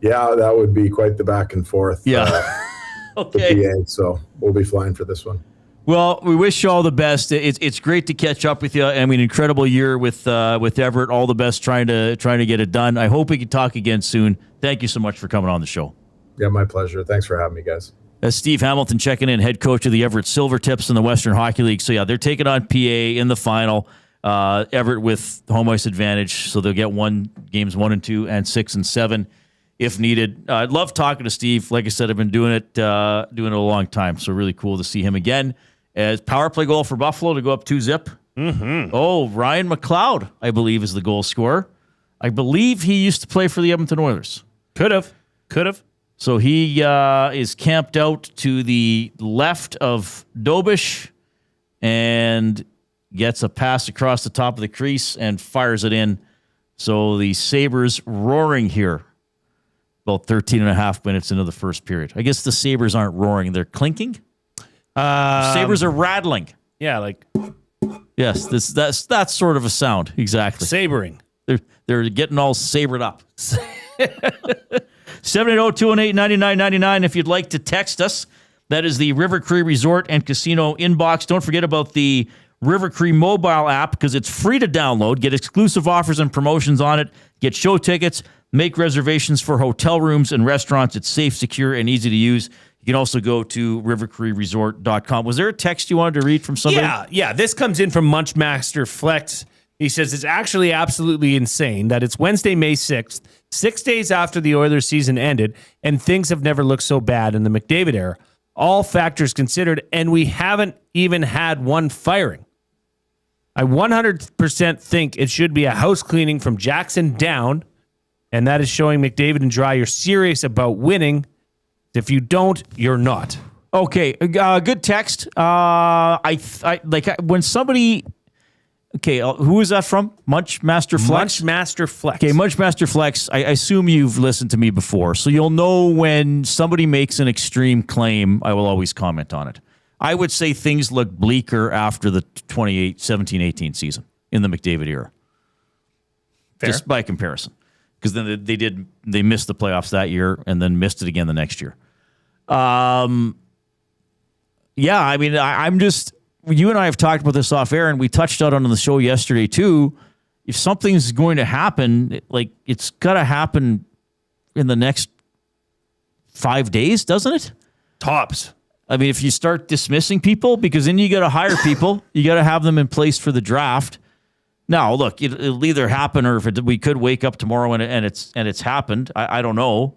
[SPEAKER 12] Yeah, that would be quite the back and forth.
[SPEAKER 3] Yeah. Okay.
[SPEAKER 12] The PA, so we'll be flying for this one.
[SPEAKER 3] Well, we wish you all the best. It's great to catch up with you. I mean, incredible year with Everett. All the best trying to get it done. I hope we can talk again soon. Thank you so much for coming on the show.
[SPEAKER 12] Yeah, my pleasure. Thanks for having me, guys.
[SPEAKER 3] Steve Hamilton checking in, head coach of the Everett Silvertips in the Western Hockey League. So yeah, they're taking on PA in the final. Everett with home ice advantage, so they'll get games 1 and 2 and 6 and 7 if needed. I love talking to Steve. Like I said, I've been doing it a long time, so really cool to see him again. As power play goal for Buffalo to go up 2-0.
[SPEAKER 2] Mm-hmm.
[SPEAKER 3] Oh, Ryan McLeod, I believe, is the goal scorer. I believe he used to play for the Edmonton Oilers.
[SPEAKER 2] Could have.
[SPEAKER 3] So he is camped out to the left of Dobish and gets a pass across the top of the crease and fires it in. So the Sabres roaring here about 13 and a half minutes into the first period. I guess the Sabres aren't roaring. They're clinking. Sabres are rattling.
[SPEAKER 2] Yeah, like.
[SPEAKER 3] Yes, that's sort of a sound. Exactly.
[SPEAKER 2] Sabering.
[SPEAKER 3] They're getting all sabered up. 780-218-9999 if you'd like to text us. That is the River Cree Resort and Casino inbox. Don't forget about the River Cree mobile app because it's free to download. Get exclusive offers and promotions on it. Get show tickets. Make reservations for hotel rooms and restaurants. It's safe, secure, and easy to use. You can also go to rivercreeresort.com. Was there a text you wanted to read from somebody?
[SPEAKER 2] Yeah. This comes in from Munchmaster Flex. He says it's actually absolutely insane that it's Wednesday, May 6th, 6 days after the Oilers season ended, and things have never looked so bad in the McDavid era. All factors considered, and we haven't even had one firing. I 100% think it should be a house cleaning from Jackson down, and that is showing McDavid and Dry you're serious about winning. If you don't, you're not.
[SPEAKER 3] Okay, good text. When somebody Okay, who is that from? Munchmaster Flex?
[SPEAKER 2] Munchmaster Flex.
[SPEAKER 3] Okay, Munchmaster Flex, I assume you've listened to me before, so you'll know when somebody makes an extreme claim, I will always comment on it. I would say things look bleaker after the 17-18 season in the McDavid era.
[SPEAKER 2] Fair.
[SPEAKER 3] Just by comparison. Because then they missed the playoffs that year and then missed it again the next year. Yeah, I mean, I'm just... You and I have talked about this off air, and we touched on it on the show yesterday too. If something's going to happen, it's got to happen in the next 5 days, doesn't it?
[SPEAKER 2] Tops.
[SPEAKER 3] I mean, if you start dismissing people, because then you got to hire people, you got to have them in place for the draft. Now, look, it'll either happen, or if we could wake up tomorrow and it's happened. I don't know.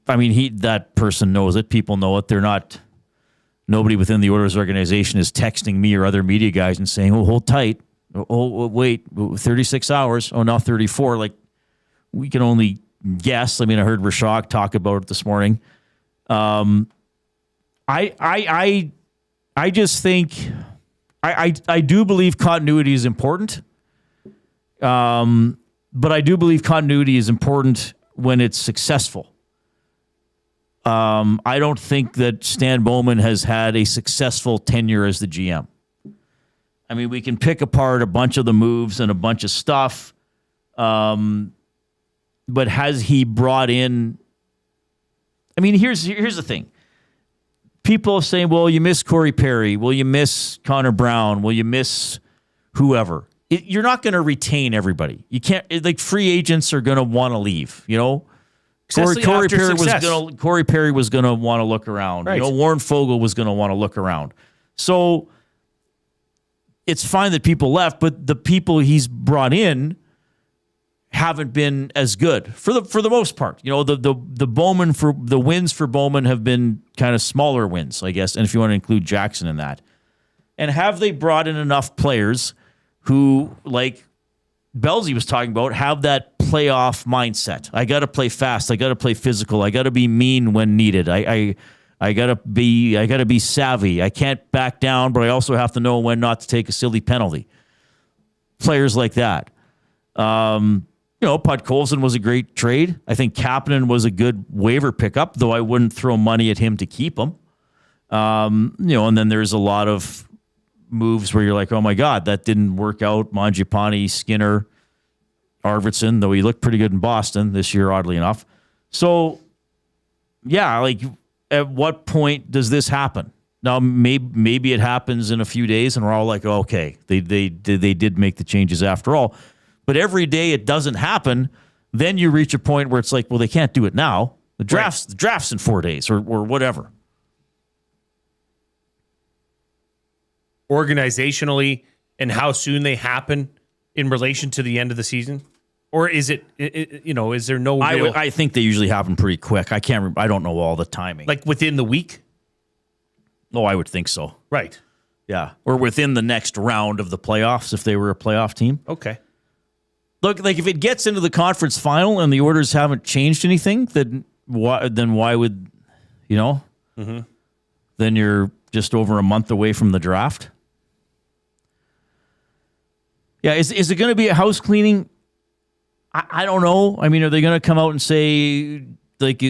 [SPEAKER 3] I mean, that person knows it. People know it. They're not. Nobody within the Oilers organization is texting me or other media guys and saying, "Oh, hold tight. Oh, wait, 36 hours. Oh, now 34." Like, we can only guess. I mean, I heard Rashog talk about it this morning. I just think I do believe continuity is important. But I do believe continuity is important when it's successful. I don't think that Stan Bowman has had a successful tenure as the GM. I mean, we can pick apart a bunch of the moves and a bunch of stuff, but has he brought in... I mean, here's the thing. People are saying, well, you miss Corey Perry. Will you miss Connor Brown? Will you miss whoever? You're not going to retain everybody. You can't... Like, free agents are going to want to leave, you know? Corey Perry was going to want to look around. Right. You know, Warren Fogle was going to want to look around. So it's fine that people left, but the people he's brought in haven't been as good for the most part. You know, the Bowman for the wins for Bowman have been kind of smaller wins, I guess. And if you want to include Jackson in that, and have they brought in enough players who, like Belsey was talking about, have that playoff mindset? I got to play fast. I got to play physical. I got to be mean when needed. I got to be savvy. I can't back down, but I also have to know when not to take a silly penalty. Players like that. You know, Podkolzin was a great trade. I think Kapanen was a good waiver pickup, though I wouldn't throw money at him to keep him. You know, and then there's a lot of moves where you're like, oh my God, that didn't work out. Mangiapane, Skinner, Arvidsson, though he looked pretty good in Boston this year, oddly enough. So, yeah, like, at what point does this happen? Now, maybe it happens in a few days, and we're all like, oh, okay, they did make the changes after all. But every day it doesn't happen, then you reach a point where it's like, well, they can't do it now. The draft's in 4 days or whatever.
[SPEAKER 2] Organizationally, and how soon they happen in relation to the end of the season? Or is it you know, is there no real...
[SPEAKER 3] I think they usually happen pretty quick. I don't know all the timing.
[SPEAKER 2] Like within the week?
[SPEAKER 3] Oh, I would think so.
[SPEAKER 2] Right.
[SPEAKER 3] Yeah. Or within the next round of the playoffs if they were a playoff team.
[SPEAKER 2] Okay.
[SPEAKER 3] Look, like if it gets into the conference final and the orders haven't changed anything, then why would, you know? Mm-hmm. Then you're just over a month away from the draft. Yeah, is it going to be a house cleaning? I don't know. I mean, are they going to come out and say, like,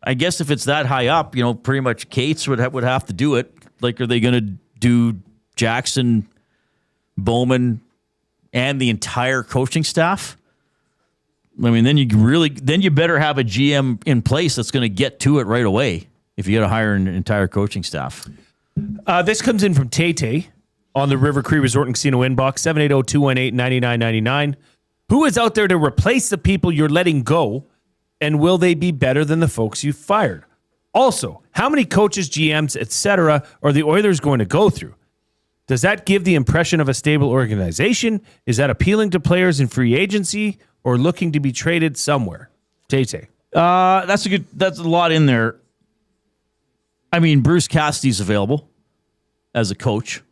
[SPEAKER 3] I guess if it's that high up, you know, pretty much Cates would have to do it. Like, are they going to do Jackson, Bowman, and the entire coaching staff? I mean, then you better have a GM in place that's going to get to it right away if you got to hire an entire coaching staff.
[SPEAKER 2] This comes in from Tay on the River Cree Resort and Casino inbox, 780-218-9999. Who is out there to replace the people you're letting go, and will they be better than the folks you fired? Also, how many coaches, GMs, etc. are the Oilers going to go through? Does that give the impression of a stable organization? Is that appealing to players in free agency or looking to be traded somewhere? Tay.
[SPEAKER 3] That's a lot in there. I mean, Bruce Cassidy's available as a coach.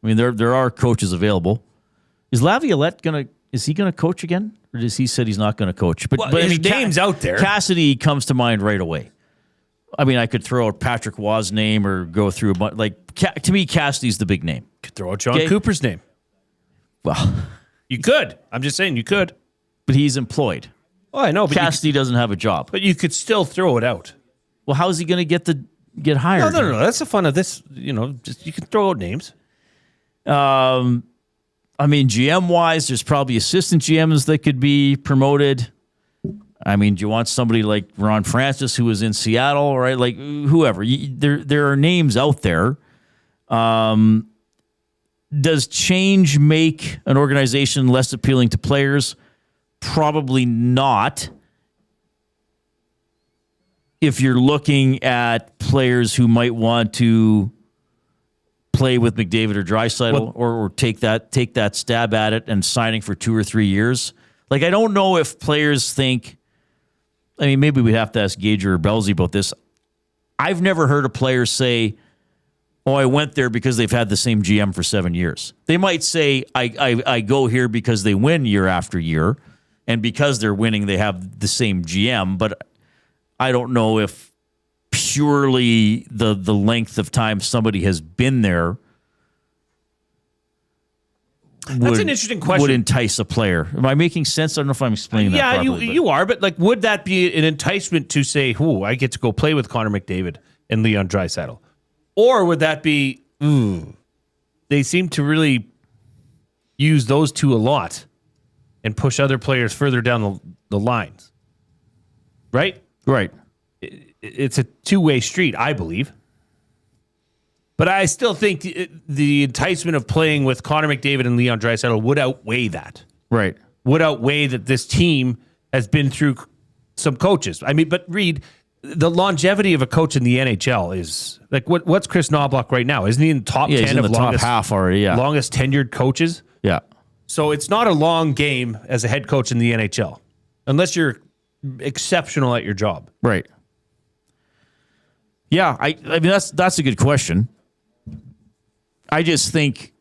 [SPEAKER 3] I mean, there are coaches available. Is Laviolette gonna coach again? Or does he said he's not gonna coach? But
[SPEAKER 2] his name's out there.
[SPEAKER 3] Cassidy comes to mind right away. I mean, I could throw out Patrick Waugh's name or go through a bunch. Like, to me, Cassidy's the big name.
[SPEAKER 2] Could throw out John Cooper's name.
[SPEAKER 3] Well,
[SPEAKER 2] you could. I'm just saying you could.
[SPEAKER 3] But he's employed.
[SPEAKER 2] Oh, I know. But
[SPEAKER 3] Cassidy doesn't have a job.
[SPEAKER 2] But you could still throw it out.
[SPEAKER 3] Well, how is he going to get hired?
[SPEAKER 2] No. That's the fun of this. You can throw out names.
[SPEAKER 3] I mean, GM-wise, there's probably assistant GMs that could be promoted. I mean, do you want somebody like Ron Francis, who was in Seattle, right? Like, whoever. There are names out there. Does change make an organization less appealing to players? Probably not. If you're looking at players who might want to play with McDavid or Draisaitl, or take that stab at it and signing for 2 or 3 years. Like, I don't know if players think. I mean, maybe we'd have to ask Gager or Belzy about this. I've never heard a player say, "Oh, I went there because they've had the same GM for 7 years." They might say, "I go here because they win year after year, and because they're winning, they have the same GM." But I don't know if purely the length of time somebody has been there
[SPEAKER 2] That's an interesting question.
[SPEAKER 3] Would entice a player. Am I making sense? I don't know if I'm explaining that properly.
[SPEAKER 2] Yeah, you are, but like, would that be an enticement to say, "Ooh, I get to go play with Connor McDavid and Leon Draisaitl," or would that be, they seem to really use those two a lot and push other players further down the lines, right?
[SPEAKER 3] Right.
[SPEAKER 2] It's a two-way street, I believe. But I still think the enticement of playing with Connor McDavid and Leon Draisaitl would outweigh that.
[SPEAKER 3] Right.
[SPEAKER 2] Would outweigh that this team has been through some coaches. I mean, but Reid, the longevity of a coach in the NHL is like, what's Chris Knobloch right now? Isn't he in the top 10
[SPEAKER 3] he's in
[SPEAKER 2] of
[SPEAKER 3] the
[SPEAKER 2] longest,
[SPEAKER 3] top half already, yeah.
[SPEAKER 2] longest tenured coaches?
[SPEAKER 3] Yeah.
[SPEAKER 2] So it's not a long game as a head coach in the NHL, unless you're exceptional at your job.
[SPEAKER 3] Right. Yeah, I mean, that's a good question. I just think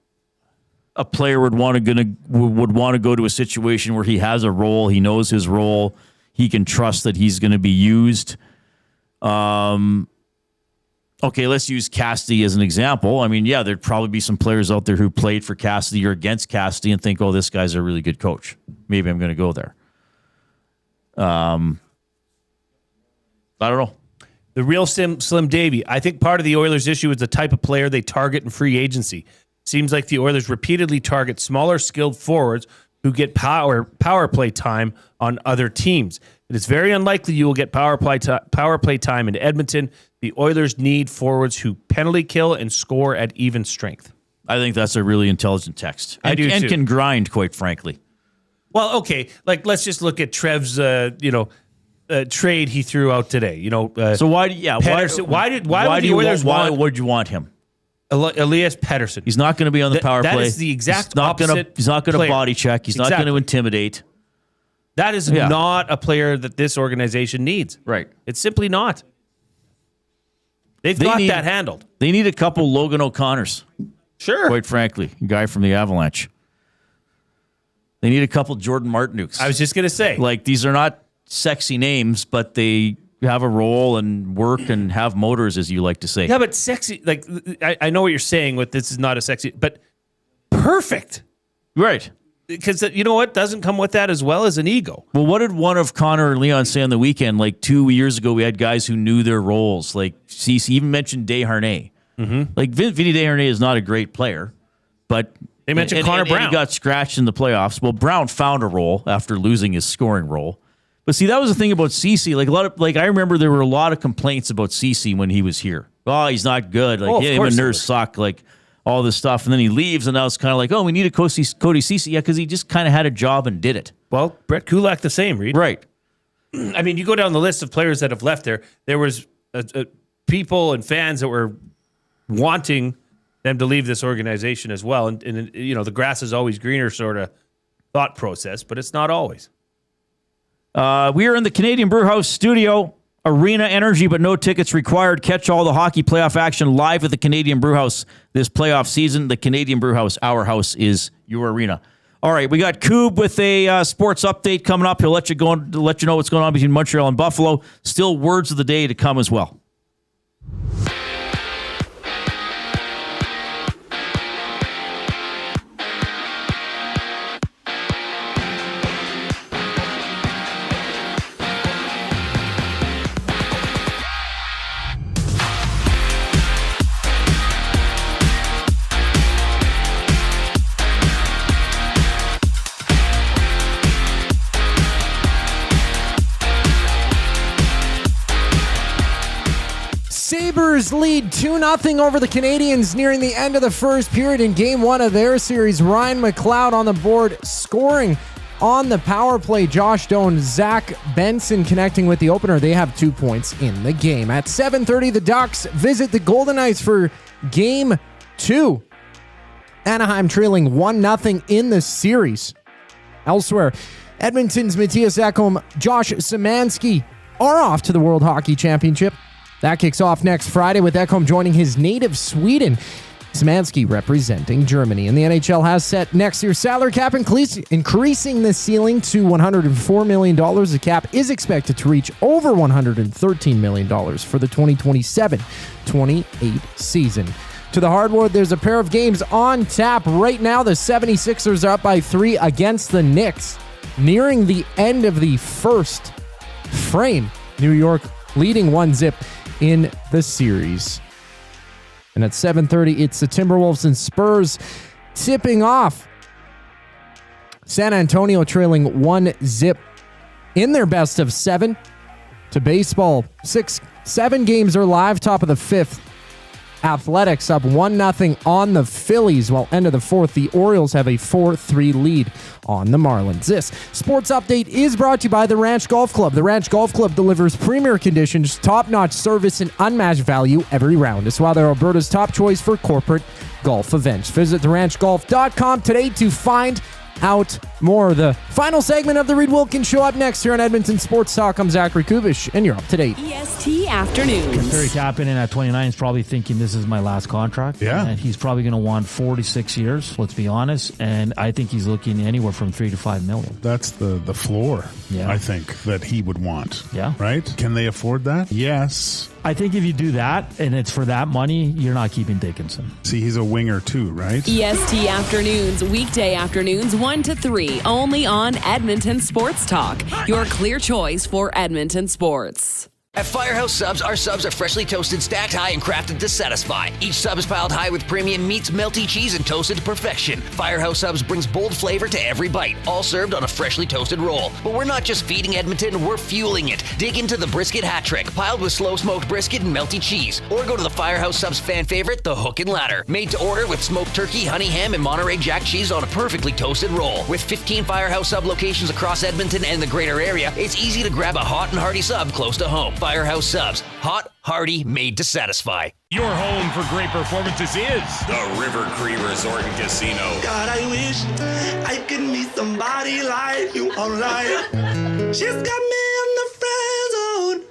[SPEAKER 3] a player would want to go to a situation where he has a role, he knows his role, he can trust that he's going to be used. Okay, let's use Cassidy as an example. I mean, yeah, there'd probably be some players out there who played for Cassidy or against Cassidy and think, "Oh, this guy's a really good coach. Maybe I'm going to go there." I don't know.
[SPEAKER 2] The real Slim Davy. I think part of the Oilers' issue is the type of player they target in free agency. Seems like the Oilers repeatedly target smaller, skilled forwards who get power play time on other teams. It is very unlikely you will get power play time in Edmonton. The Oilers need forwards who penalty kill and score at even strength.
[SPEAKER 3] I think that's a really intelligent text.
[SPEAKER 2] I do
[SPEAKER 3] and
[SPEAKER 2] too.
[SPEAKER 3] Can grind, quite frankly.
[SPEAKER 2] Well, okay, like let's just look at Trev's, trade he threw out today.
[SPEAKER 3] So why did the Oilers want? Why would you want him?
[SPEAKER 2] Elias Pettersson.
[SPEAKER 3] He's not going to be on the power play.
[SPEAKER 2] That is the exact opposite.
[SPEAKER 3] He's not going to body check. He's not going to intimidate.
[SPEAKER 2] That is not a player that this organization needs.
[SPEAKER 3] Right.
[SPEAKER 2] It's simply not. They got that handled.
[SPEAKER 3] They need a couple Logan O'Connors.
[SPEAKER 2] Sure.
[SPEAKER 3] Quite frankly, a guy from the Avalanche. They need a couple Jordan Martinukes.
[SPEAKER 2] I was just going to say.
[SPEAKER 3] Like, these are not sexy names, but they have a role and work and have motors, as you like to say.
[SPEAKER 2] Yeah, but sexy, like, I know what you're saying with this is not a sexy, but perfect.
[SPEAKER 3] Right.
[SPEAKER 2] Because you know what doesn't come with that as well as an ego.
[SPEAKER 3] Well, what did one of Connor and Leon say on the weekend? Like 2 years ago, we had guys who knew their roles. Like CeCe even mentioned Desharnais.
[SPEAKER 2] Mm-hmm.
[SPEAKER 3] Like Vinny Desharnais is not a great player, but
[SPEAKER 2] they mentioned Connor Brown.
[SPEAKER 3] And he got scratched in the playoffs. Well, Brown found a role after losing his scoring role. But see, that was the thing about CeCe. I remember there were a lot of complaints about CeCe when he was here. Oh, he's not good. Like him and Nurse suck. Like all this stuff, and then he leaves, and now it's kind of like, oh, we need a Cody CeCe, yeah, because he just kind of had a job and did it.
[SPEAKER 2] Well, Brett Kulak the same, Reid.
[SPEAKER 3] Right.
[SPEAKER 2] I mean, you go down the list of players that have left there. There was people and fans that were wanting them to leave this organization as well, and the grass is always greener sort of thought process, but it's not always.
[SPEAKER 3] We are in the Canadian Brewhouse studio. Arena energy, but no tickets required. Catch all the hockey playoff action live at the Canadian Brewhouse this playoff season. The Canadian Brewhouse, our house, is your arena. All right, we got Coob with a sports update coming up. He'll let you know what's going on between Montreal and Buffalo. Still words of the day to come as well.
[SPEAKER 5] Sabres lead 2-0 over the Canadiens nearing the end of the first period in Game 1 of their series. Ryan McLeod on the board, scoring on the power play. Josh Doan, Zach Benson connecting with the opener. They have 2 points in the game. At 7:30, the Ducks visit the Golden Knights for Game 2. Anaheim trailing 1-0 in the series. Elsewhere, Edmonton's Matthias Ekholm, Josh Szymanski are off to the World Hockey Championship. That kicks off next Friday with Ekholm joining his native Sweden. Szymanski representing Germany. And the NHL has set next year's salary cap, increasing the ceiling to $104 million. The cap is expected to reach over $113 million for the 2027-28 season. To the hardwood, there's a pair of games on tap right now. The 76ers are up by 3 against the Knicks, nearing the end of the first frame. New York leading 1-0 in the series. And at 7:30, it's the Timberwolves and Spurs tipping off. San Antonio trailing 1-0 in their best of 7 to baseball. 7 games are live, top of the 5th. Athletics up 1-0 on the Phillies, while end of the 4th, the Orioles have a 4-3 lead on the Marlins. This sports update is brought to you by the Ranch Golf Club. The Ranch Golf Club delivers premier conditions, top-notch service, and unmatched value every round. It's why they're Alberta's top choice for corporate golf events. Visit theranchgolf.com today to find out more. The final segment of the Reid Wilkins Show up next here on Edmonton Sports Talk. I'm Zachary Kubish, and you're up to date.
[SPEAKER 6] EST Afternoons.
[SPEAKER 13] Barrie Kapanen at 29 is probably thinking this is my last contract.
[SPEAKER 1] Yeah.
[SPEAKER 13] And he's probably going to want 4 to 6 years, let's be honest. And I think he's looking anywhere from $3 to $5 million.
[SPEAKER 1] That's the floor,
[SPEAKER 13] Yeah.
[SPEAKER 1] I think, that he would want.
[SPEAKER 13] Yeah.
[SPEAKER 1] Right? Can they afford that? Yes.
[SPEAKER 13] I think if you do that and it's for that money, you're not keeping Dickinson.
[SPEAKER 1] See, he's a winger too, right?
[SPEAKER 6] EST Afternoons, weekday afternoons 1 to 3, only on Edmonton Sports Talk. Your clear choice for Edmonton sports.
[SPEAKER 14] At Firehouse Subs, our subs are freshly toasted, stacked high, and crafted to satisfy. Each sub is piled high with premium meats, melty cheese, and toasted to perfection. Firehouse Subs brings bold flavor to every bite, all served on a freshly toasted roll. But we're not just feeding Edmonton, we're fueling it. Dig into the brisket hat trick, piled with slow-smoked brisket and melty cheese. Or go to the Firehouse Subs fan favorite, the Hook and Ladder. Made to order with smoked turkey, honey ham, and Monterey Jack cheese on a perfectly toasted roll. With 15 Firehouse Sub locations across Edmonton and the greater area, it's easy to grab a hot and hearty sub close to home. Firehouse Subs. Hot, hearty, made to satisfy.
[SPEAKER 9] Your home for great performances is the River Cree Resort and Casino.
[SPEAKER 10] God, I wish I could meet somebody like you online. She's got me in the friend zone.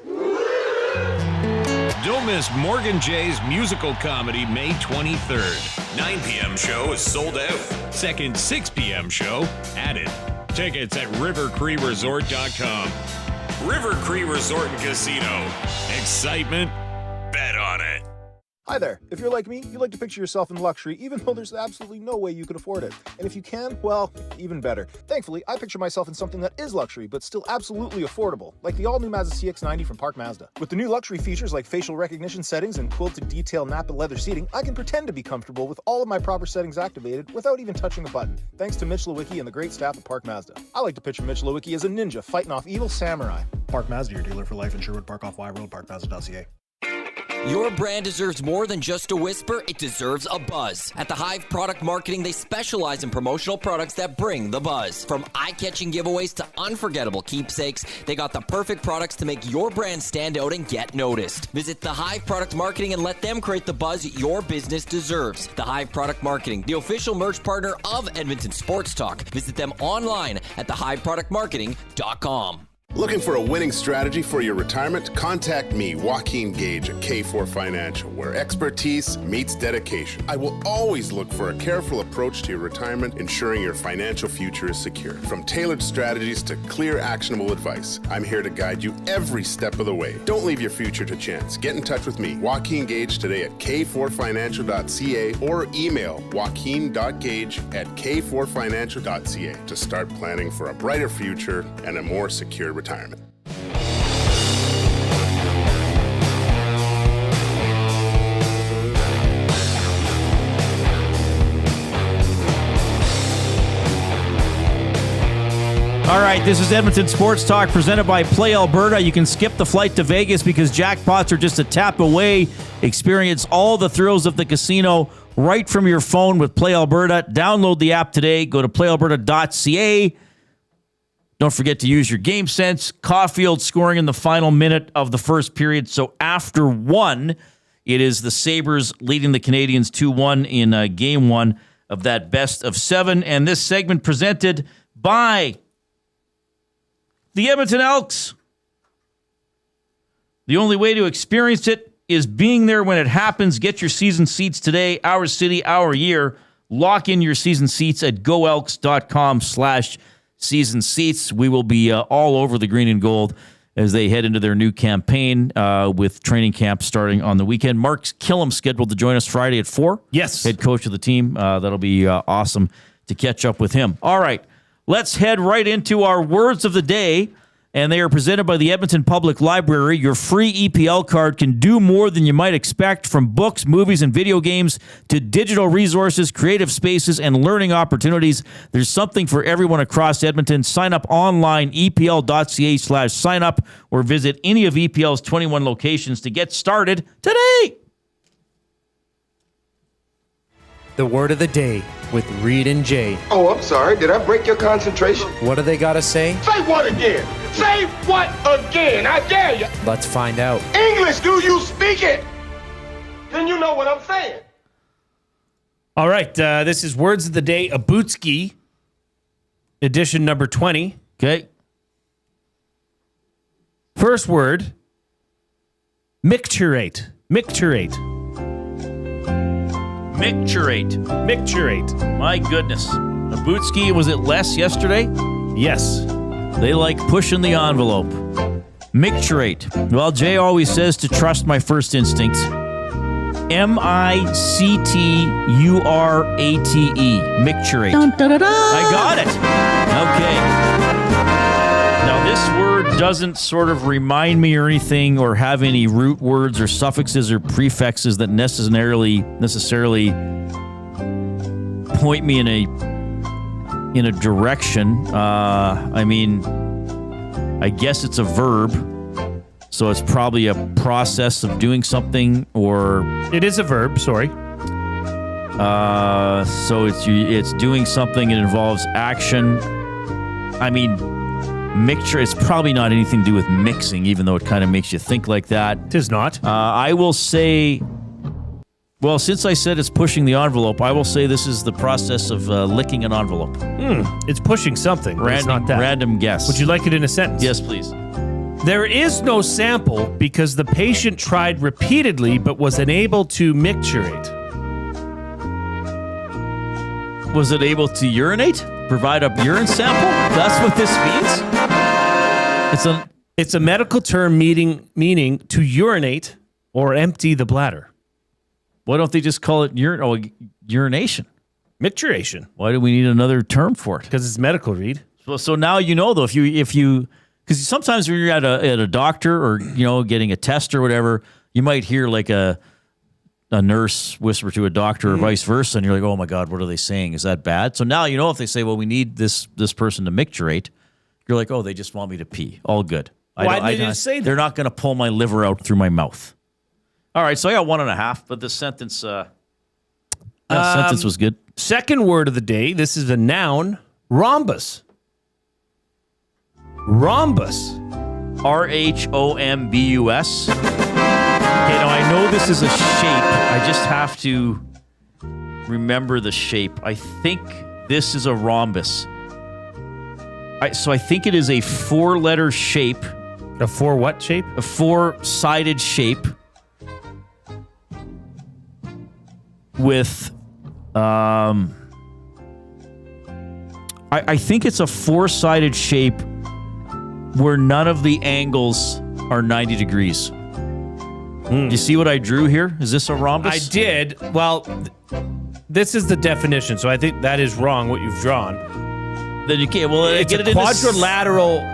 [SPEAKER 9] Don't miss Morgan Jay's musical comedy May 23rd. 9 p.m. show is sold out. Second 6 p.m. show added. Tickets at rivercreeresort.com. River Cree Resort and Casino. Excitement? Bet on it.
[SPEAKER 16] Hi there. If you're like me, you like to picture yourself in luxury, even though there's absolutely no way you could afford it. And if you can, well, even better. Thankfully, I picture myself in something that is luxury, but still absolutely affordable, like the all-new Mazda CX-90 from Park Mazda. With the new luxury features like facial recognition settings and quilted detail Napa leather seating, I can pretend to be comfortable with all of my proper settings activated without even touching a button, thanks to Mitch Lewicki and the great staff at Park Mazda. I like to picture Mitch Lewicki as a ninja fighting off evil samurai.
[SPEAKER 26] Park Mazda, your dealer for life in Sherwood Park off Y Road, parkmazda.ca.
[SPEAKER 15] Your brand deserves more than just a whisper, it deserves a buzz. At the Hive Product Marketing, they specialize in promotional products that bring the buzz. From eye-catching giveaways to unforgettable keepsakes, they got the perfect products to make your brand stand out and get noticed. Visit the Hive Product Marketing and let them create the buzz your business deserves. The Hive Product Marketing, the official merch partner of Edmonton Sports Talk. Visit them online at thehiveproductmarketing.com.
[SPEAKER 1] Looking for a winning strategy for your retirement? Contact me, Joaquin Gage at K4 Financial, where expertise meets dedication. I will always look for a careful approach to your retirement, ensuring your financial future is secure. From tailored strategies to clear, actionable advice, I'm here to guide you every step of the way. Don't leave your future to chance. Get in touch with me, Joaquin Gage, today at k4financial.ca or email joaquin.gage@k4financial.ca to start planning for a brighter future and a more secure retirement.
[SPEAKER 3] All right, this is Edmonton Sports Talk presented by Play Alberta. You can skip the flight to Vegas because jackpots are just a tap away. Experience all the thrills of the casino right from your phone with Play Alberta. Download the app today. Go to playalberta.ca. Don't forget to use your game sense. Caulfield scoring in the final minute of the first period. So after one, it is the Sabres leading the Canadiens 2-1 in game one of that best of seven. And this segment presented by the Edmonton Elks. The only way to experience it is being there when it happens. Get your season seats today. Our city, our year. Lock in your season seats at goelks.com/season seats. We will be all over the green and gold as they head into their new campaign with training camp starting on the weekend. Mark Killam scheduled to join us Friday at 4.
[SPEAKER 2] Yes.
[SPEAKER 3] Head coach of the team. That'll be awesome to catch up with him. All right. Let's head right into our words of the day, and they are presented by the Edmonton Public Library. Your free EPL card can do more than you might expect, from books, movies, and video games to digital resources, creative spaces, and learning opportunities. There's something for everyone across Edmonton. Sign up online, epl.ca/sign up, or visit any of EPL's 21 locations to get started today.
[SPEAKER 5] The word of the day with Reid and Jay.
[SPEAKER 11] Oh, I'm sorry. Did I break your concentration?
[SPEAKER 5] What do they got to say?
[SPEAKER 11] Say what again? Say what again? I dare you.
[SPEAKER 5] Let's find out.
[SPEAKER 11] English, do you speak it? Then you know what I'm saying.
[SPEAKER 2] All right, this is Words of the Day, Abutski, edition number 20.
[SPEAKER 3] Okay.
[SPEAKER 2] First word, micturate. Micturate.
[SPEAKER 3] Micturate.
[SPEAKER 2] Micturate.
[SPEAKER 3] My goodness. Abutski, was it less yesterday?
[SPEAKER 2] Yes.
[SPEAKER 3] They like pushing the envelope. Micturate. Well, Jay always says to trust my first instinct. M-I-C-T-U-R-A-T-E. Micturate.
[SPEAKER 8] Dun, da, da, da.
[SPEAKER 3] I got it. Okay. Now, this word doesn't sort of remind me or anything or have any root words or suffixes or prefixes that necessarily point me in a direction. I mean, I guess it's a verb, so it's probably a process of doing something, or
[SPEAKER 2] it is a verb. Sorry.
[SPEAKER 3] So it's doing something. It involves action. I mean, mixture. It's probably not anything to do with mixing, even though it kind of makes you think like that.
[SPEAKER 2] It is not.
[SPEAKER 3] I will say. Well, since I said it's pushing the envelope, I will say this is the process of licking an envelope.
[SPEAKER 2] It's pushing something. It's not that.
[SPEAKER 3] Random guess.
[SPEAKER 2] Would you like it in a sentence?
[SPEAKER 3] Yes, please.
[SPEAKER 2] There is no sample because the patient tried repeatedly but was unable to micturate.
[SPEAKER 3] Was it able to urinate? Provide a urine sample? That's what this means?
[SPEAKER 2] It's a medical term meaning to urinate or empty the bladder.
[SPEAKER 3] Why don't they just call it urination?
[SPEAKER 2] Micturation.
[SPEAKER 3] Why do we need another term for it?
[SPEAKER 2] Because it's medical, Reid.
[SPEAKER 3] So now you know, though, if you because sometimes when you're at a doctor or getting a test or whatever, you might hear like a nurse whisper to a doctor or vice versa, and you're like, oh my God, what are they saying? Is that bad? So now if they say, well, we need this person to micturate, you're like, oh, they just want me to pee. All good.
[SPEAKER 2] Why did they say that?
[SPEAKER 3] They're not going to pull my liver out through my mouth. All right, so I got 1.5, but the sentence sentence was good.
[SPEAKER 2] Second word of the day. This is a noun. Rhombus. Rhombus.
[SPEAKER 3] R-H-O-M-B-U-S. Okay, now I know this is a shape. I just have to remember the shape. I think this is a rhombus. So I think it is a 4-letter shape.
[SPEAKER 2] A 4 what shape?
[SPEAKER 3] A 4-sided shape with, I think it's a 4-sided shape where none of the angles are 90 degrees. Do you see what I drew here? Is this a rhombus?
[SPEAKER 2] I did. Well, this is the definition, so I think that is wrong what you've drawn.
[SPEAKER 3] Then you can't. Well,
[SPEAKER 2] it's a quadrilateral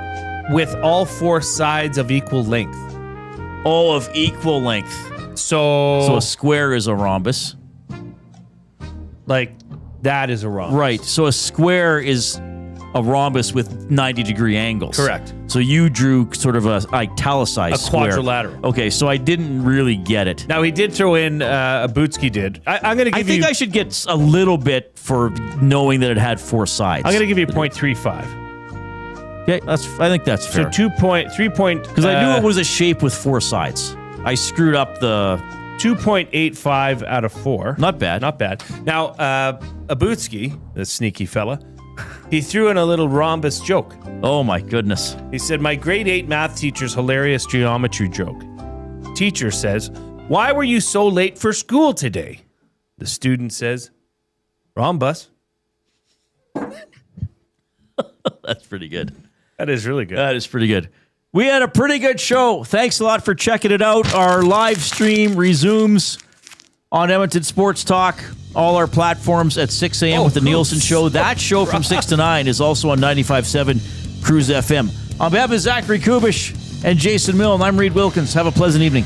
[SPEAKER 2] with all 4 sides of equal length.
[SPEAKER 3] Oh, of equal length. So
[SPEAKER 2] So
[SPEAKER 3] a square is a rhombus.
[SPEAKER 2] like that is a rhombus.
[SPEAKER 3] Right. So a square is a rhombus with 90-degree angles.
[SPEAKER 2] Correct.
[SPEAKER 3] So you drew sort of a italicized square.
[SPEAKER 2] quadrilateral.
[SPEAKER 3] Okay, so I didn't really get it.
[SPEAKER 2] Now he did throw in Abutsky did. I'm going to give you.
[SPEAKER 3] I think I should get a little bit for knowing that it had 4 sides.
[SPEAKER 2] I'm going to give you 0.35.
[SPEAKER 3] Okay, I think that's fair.
[SPEAKER 2] So 3 point.
[SPEAKER 3] Because I knew it was a shape with 4 sides. I screwed up the
[SPEAKER 2] 2.85 out of 4.
[SPEAKER 3] Not bad.
[SPEAKER 2] Not bad. Now Abutsky, the sneaky fella, he threw in a little rhombus joke.
[SPEAKER 3] Oh my goodness.
[SPEAKER 2] He said, my grade 8 math teacher's hilarious geometry joke. Teacher says, why were you so late for school today? The student says, rhombus.
[SPEAKER 3] That's pretty good.
[SPEAKER 2] That is really good.
[SPEAKER 3] That is pretty good. We had a pretty good show. Thanks a lot for checking it out. Our live stream resumes on Edmonton Sports Talk, all our platforms at 6 a.m. with the Nielsen Show. That show from 6 to 9 is also on 95.7 Cruise FM. On behalf of Zachary Kubish and Jason Milne, I'm Reid Wilkins. Have a pleasant evening.